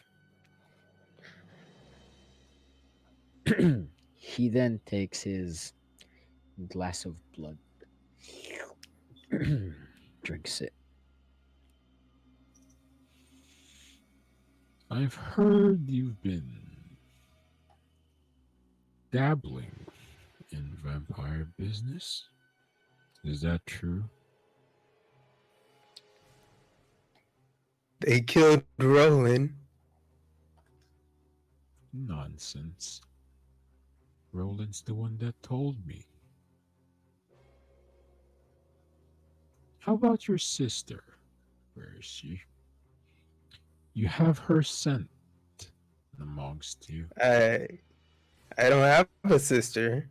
He then takes his glass of blood, drinks it. I've heard you've been dabbling in vampire business. Is that true? They killed Roland. Nonsense. Roland's the one that told me. How about your sister? Where is she? You have her scent amongst you. I don't have a sister.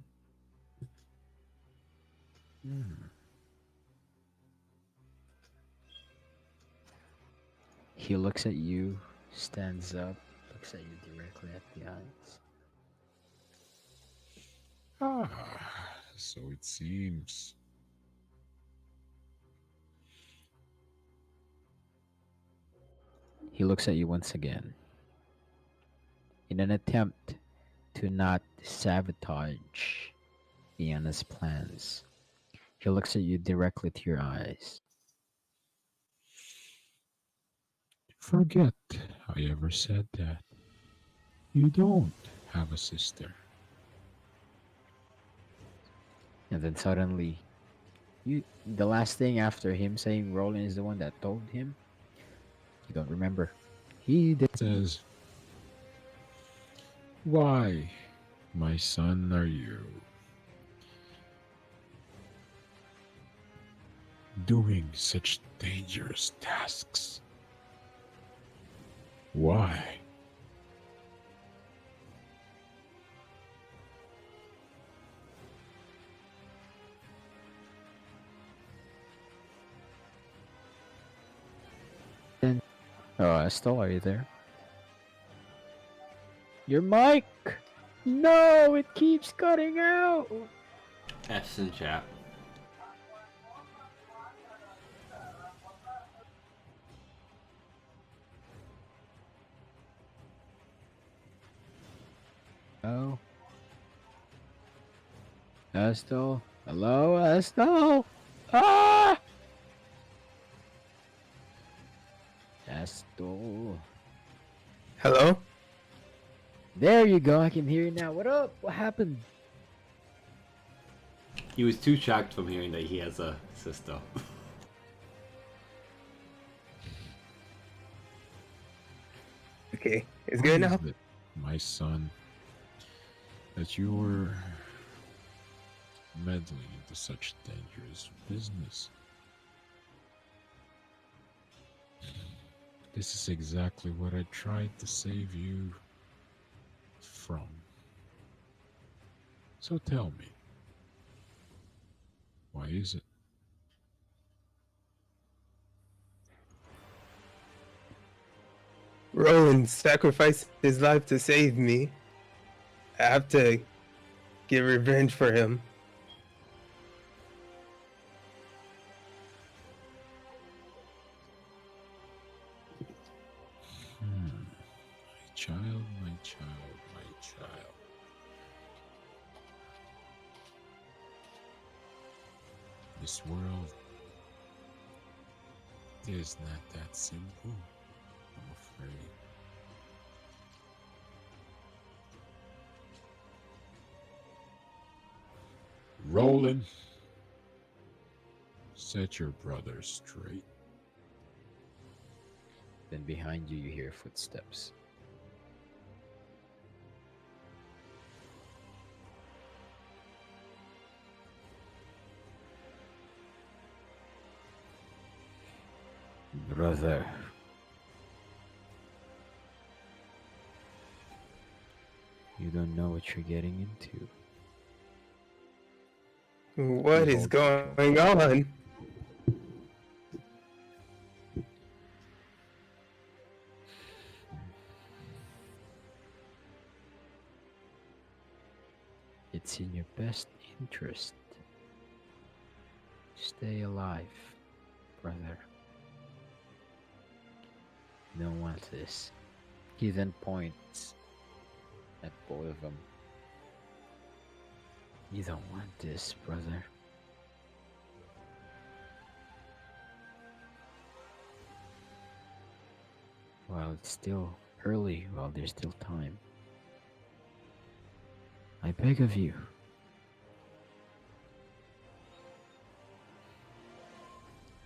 He looks at you, stands up, looks at you directly at the eyes. Ah, so it seems. He looks at you once again. In an attempt to not sabotage Iana's plans, he looks at you directly to your eyes. Forget I ever said that. You don't have a sister. And then suddenly, the last thing after him saying Roland is the one that told him, you don't remember. He did. Says, why, my son, are you doing such dangerous tasks? Why? Oh, Estelle, are you there? Your mic! No, it keeps cutting out! F's in chat. Oh. Estelle? Hello, Estelle? Ah! Estelle. Hello? There you go, I can hear you now. What up? What happened? He was too shocked from hearing that he has a sister. Okay, it's good Why now? is it, my son, that you were meddling into such dangerous business? This is exactly what I tried to save you from. So tell me, why is it? Roland sacrificed his life to save me. I have to get revenge for him. My child, my child, my child. This world is not that simple, I'm afraid. Roland, set your brother straight. Then behind you, you hear footsteps. Brother. You don't know what you're getting into. What is going on? It's in your best interest. Stay alive, brother. You don't want this. He then points at both of them. You don't want this, brother. While it's still early, while there's still time, I beg of you,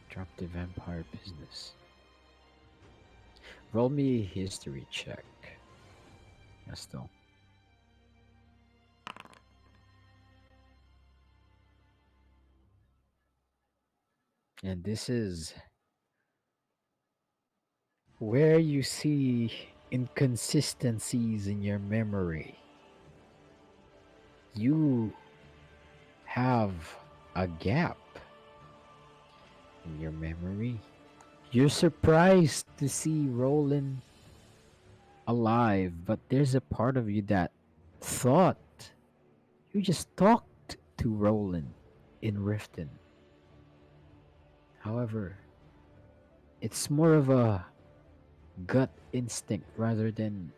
drop the vampire business. Roll me a history check, Estel. And this is where you see inconsistencies in your memory. You have a gap in your memory. You're surprised to see Roland alive, but there's a part of you that thought you just talked to Roland in Riften. However, it's more of a gut instinct rather than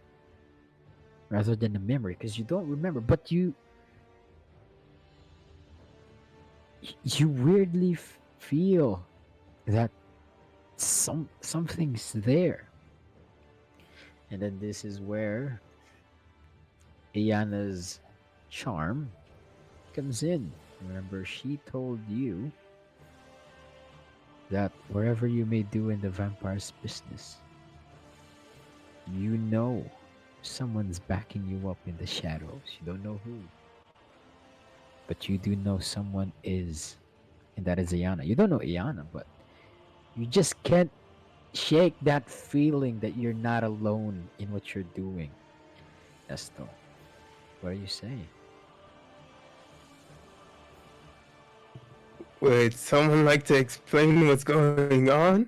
a memory, because you don't remember, but you weirdly feel that something's there. And then this is where Ayana's charm comes in. Remember, she told you that wherever you may do in the vampire's business, you know someone's backing you up in the shadows. You don't know who, but you do know someone is, and that is Ayana. You don't know Ayana, but you just can't shake that feeling that you're not alone in what you're doing. Esto, what do you say? Would someone like to explain what's going on?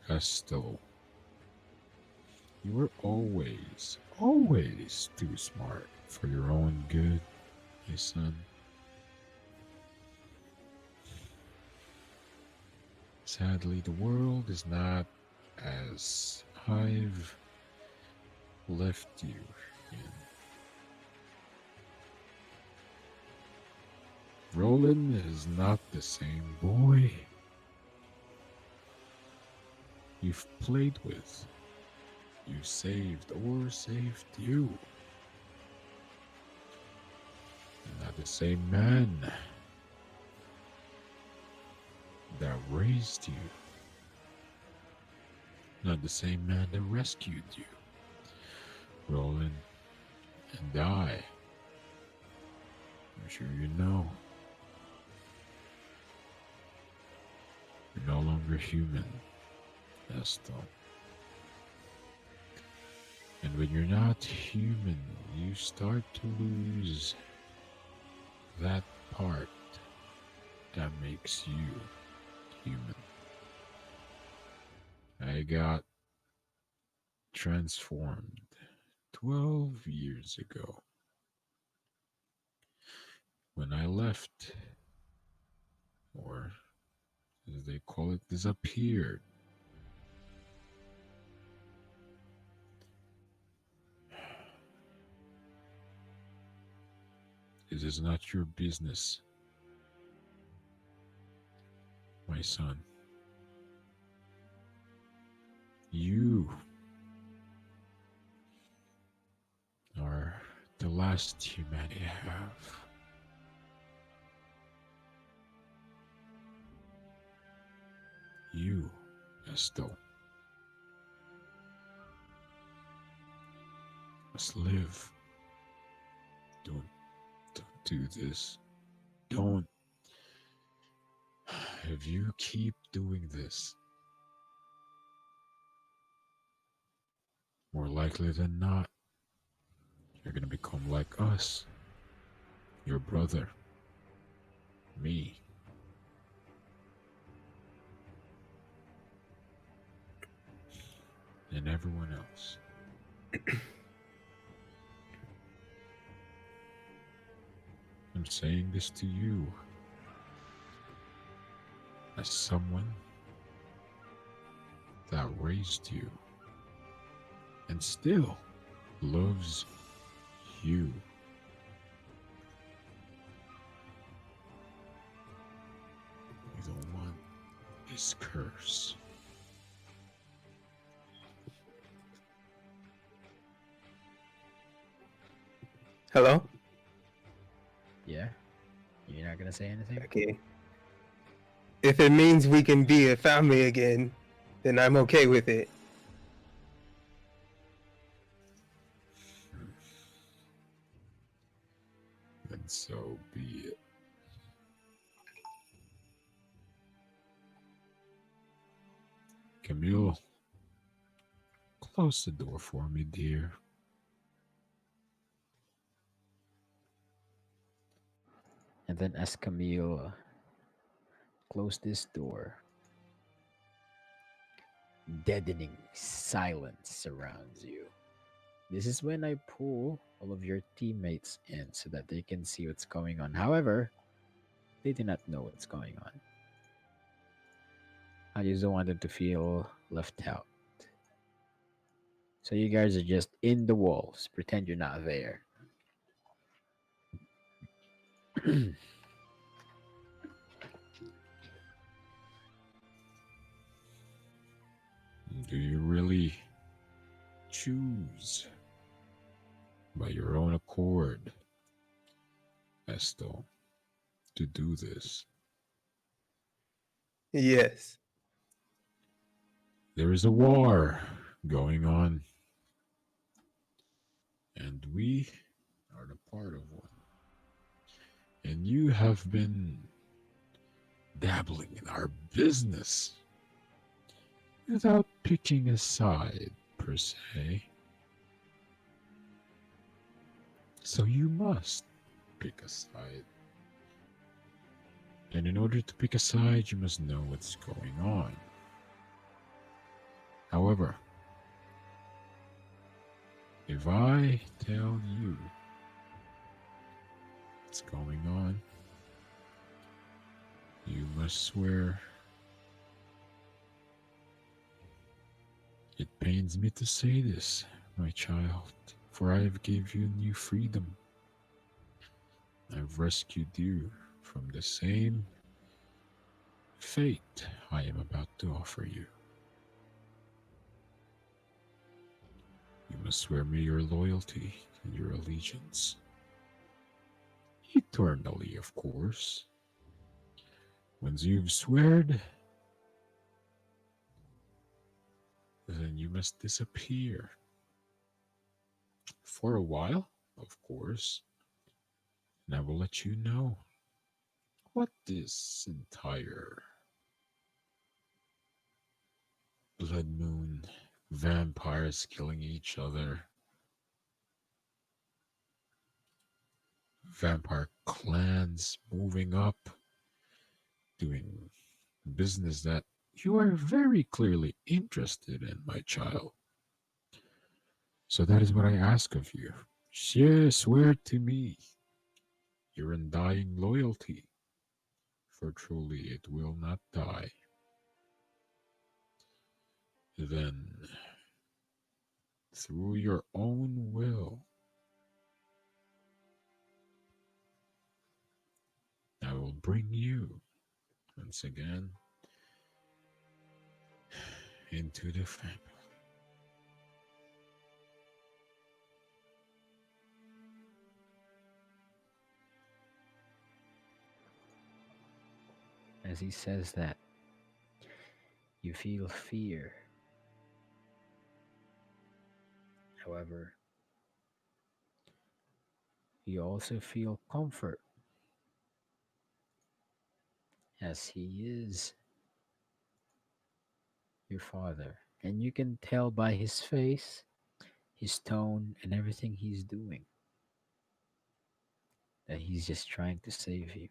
Estel, you were always too smart for your own good, my son. Sadly, the world is not as I've left you in. Roland is not the same boy you've played with, you saved or saved you. Not the same man that raised you. Not the same man that rescued you. Roland and I, I'm sure you know, you're no longer human, Estel. And when you're not human, you start to lose that part that makes you. human. I got transformed 12 years ago when I left, or as they call it, disappeared. It is not your business, my son. You are the last humanity I have. You, Esto, must live. Don't do this. Don't. If you keep doing this, more likely than not, you're gonna become like us, your brother, me. And everyone else. I'm saying this to you as someone that raised you and still loves you. You don't want this curse. Hello? Yeah? You're not gonna say anything? Okay. If it means we can be a family again, then I'm okay with it. Then so be it. Camille, close the door for me, dear. And then as Camille closed this door, deadening silence surrounds you. This is when I pull all of your teammates in so that they can see what's going on. However, they do not know what's going on. I just don't want them to feel left out. So you guys are just in the walls. Pretend you're not there. Do you really choose by your own accord, Esto, to do this? Yes. There is a war going on, and we are the part of one. And you have been dabbling in our business without picking a side, per se. So you must pick a side. And in order to pick a side, you must know what's going on. However, if I tell you what's going on, you must swear. It pains me to say this, my child, for I have gave you new freedom. I've rescued you from the same fate I am about to offer you. You must swear me your loyalty and your allegiance. Eternally, of course. Once you've sweared, then you must disappear. For a while, of course. And I will let you know what this entire blood moon, vampires killing each other, vampire clans moving up, doing business that you are very clearly interested in, my child. So that is what I ask of you. Swear to me your undying loyalty, for truly it will not die. Then, through your own will, I will bring you once again into the family. As he says that, you feel fear. However, you also feel comfort, as he is your father. And you can tell by his face, his tone, and everything he's doing that he's just trying to save you.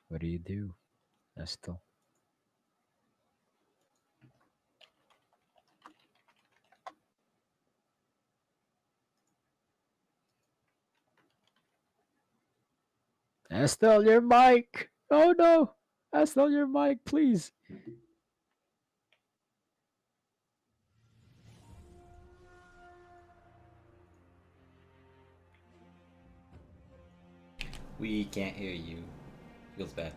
What do, Estel? Estel, your mic! Oh no! Estel, your mic, please! We can't hear you. Feels bad.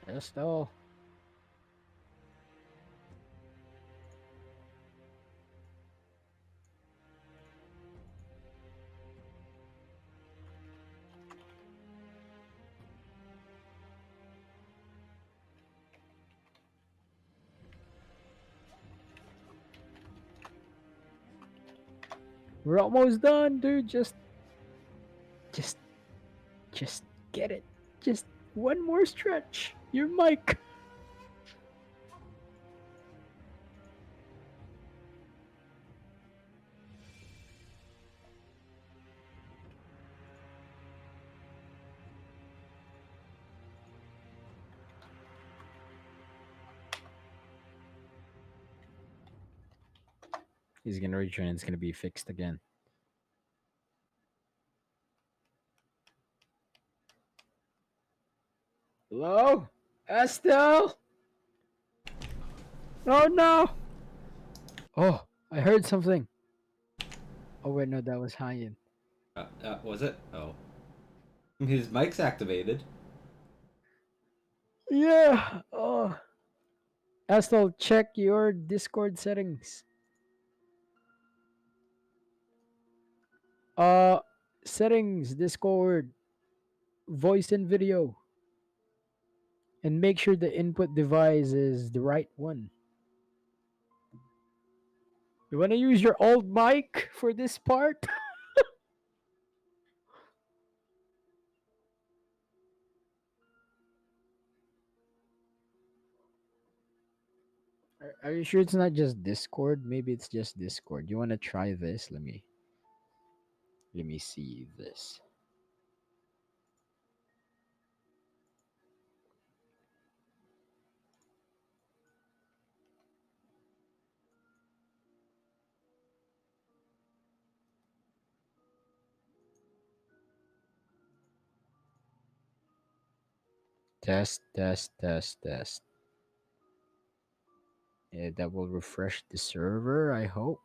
Estel. We're almost done, dude. Just, just get it. Just one more stretch. Your mic. He's gonna return and it's gonna be fixed again. Hello? Estelle? Oh no! Oh, I heard something. Oh wait, no, that was Hayen. Was it? Oh. His mic's activated. Yeah. Oh. Estelle, check your Discord settings. Uh, settings, Discord, voice and video, and make sure the input device is the right one. You wanna use your old mic for this part? Are you sure it's not just Discord? Maybe it's just Discord. You wanna try this? Let me see this. Test, test, test, test. Yeah, that will refresh the server, I hope.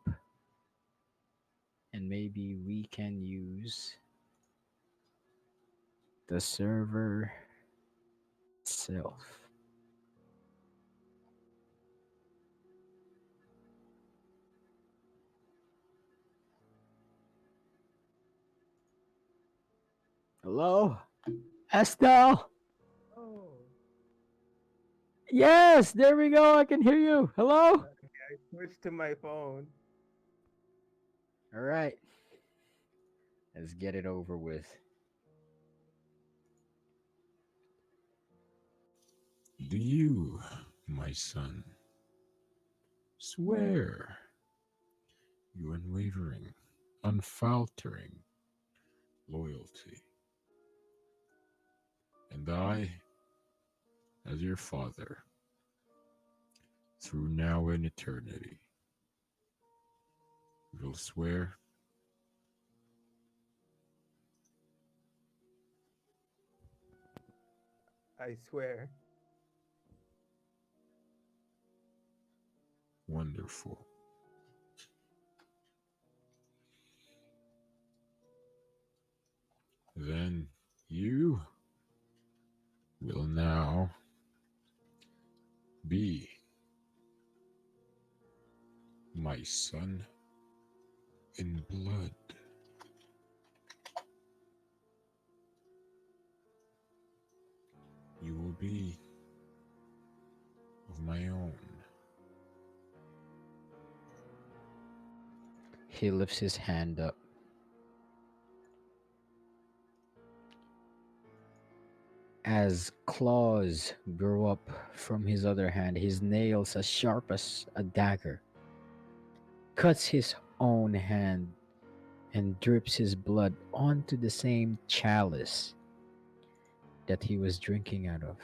And maybe we can use the server itself. Hello? Estelle? Oh, Yes, there we go. I can hear you. Hello? I switched to my phone. All right. Let's get it over with. Do you My son, swear your unwavering, unfaltering loyalty. And I, as your father, through now and eternity, will swear I swear. wonderful. Then you will now be my son in blood. You will be of my own. He lifts his hand up. As claws grow up from his other hand, his nails as sharp as a dagger, cuts his own hand and drips his blood onto the same chalice that he was drinking out of.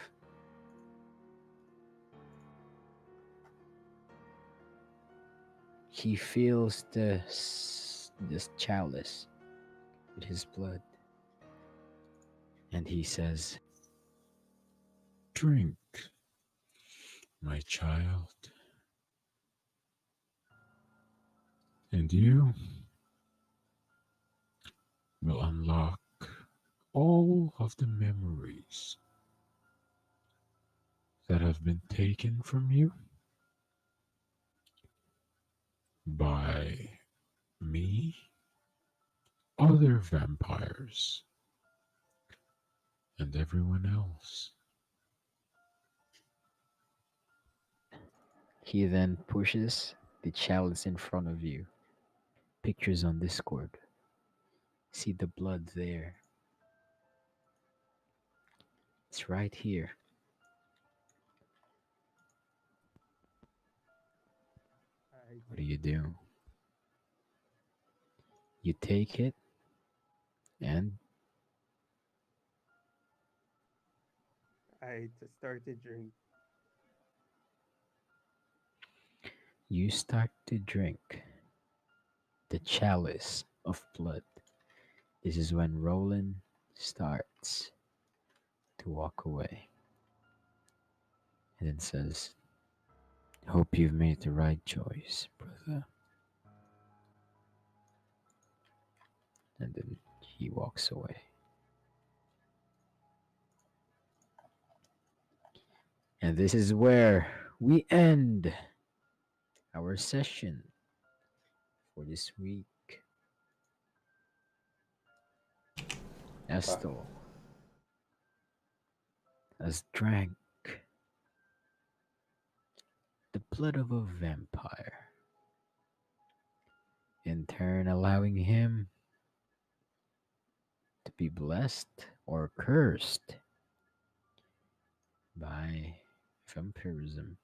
He fills this chalice with his blood, and he says, Drink, my child. And you will unlock all of the memories that have been taken from you by me, other vampires, and everyone else. he then pushes the chalice in front of you. Pictures on Discord. See the blood there. It's right here. What do? You take it and I just start to drink. you start to drink the chalice of blood. This is when Roland starts to walk away and then says, Hope you've made the right choice, brother. And then he walks away. And this is where we end our session for this week. Estel has drank the blood of a vampire, in turn allowing him to be blessed or cursed by vampirism.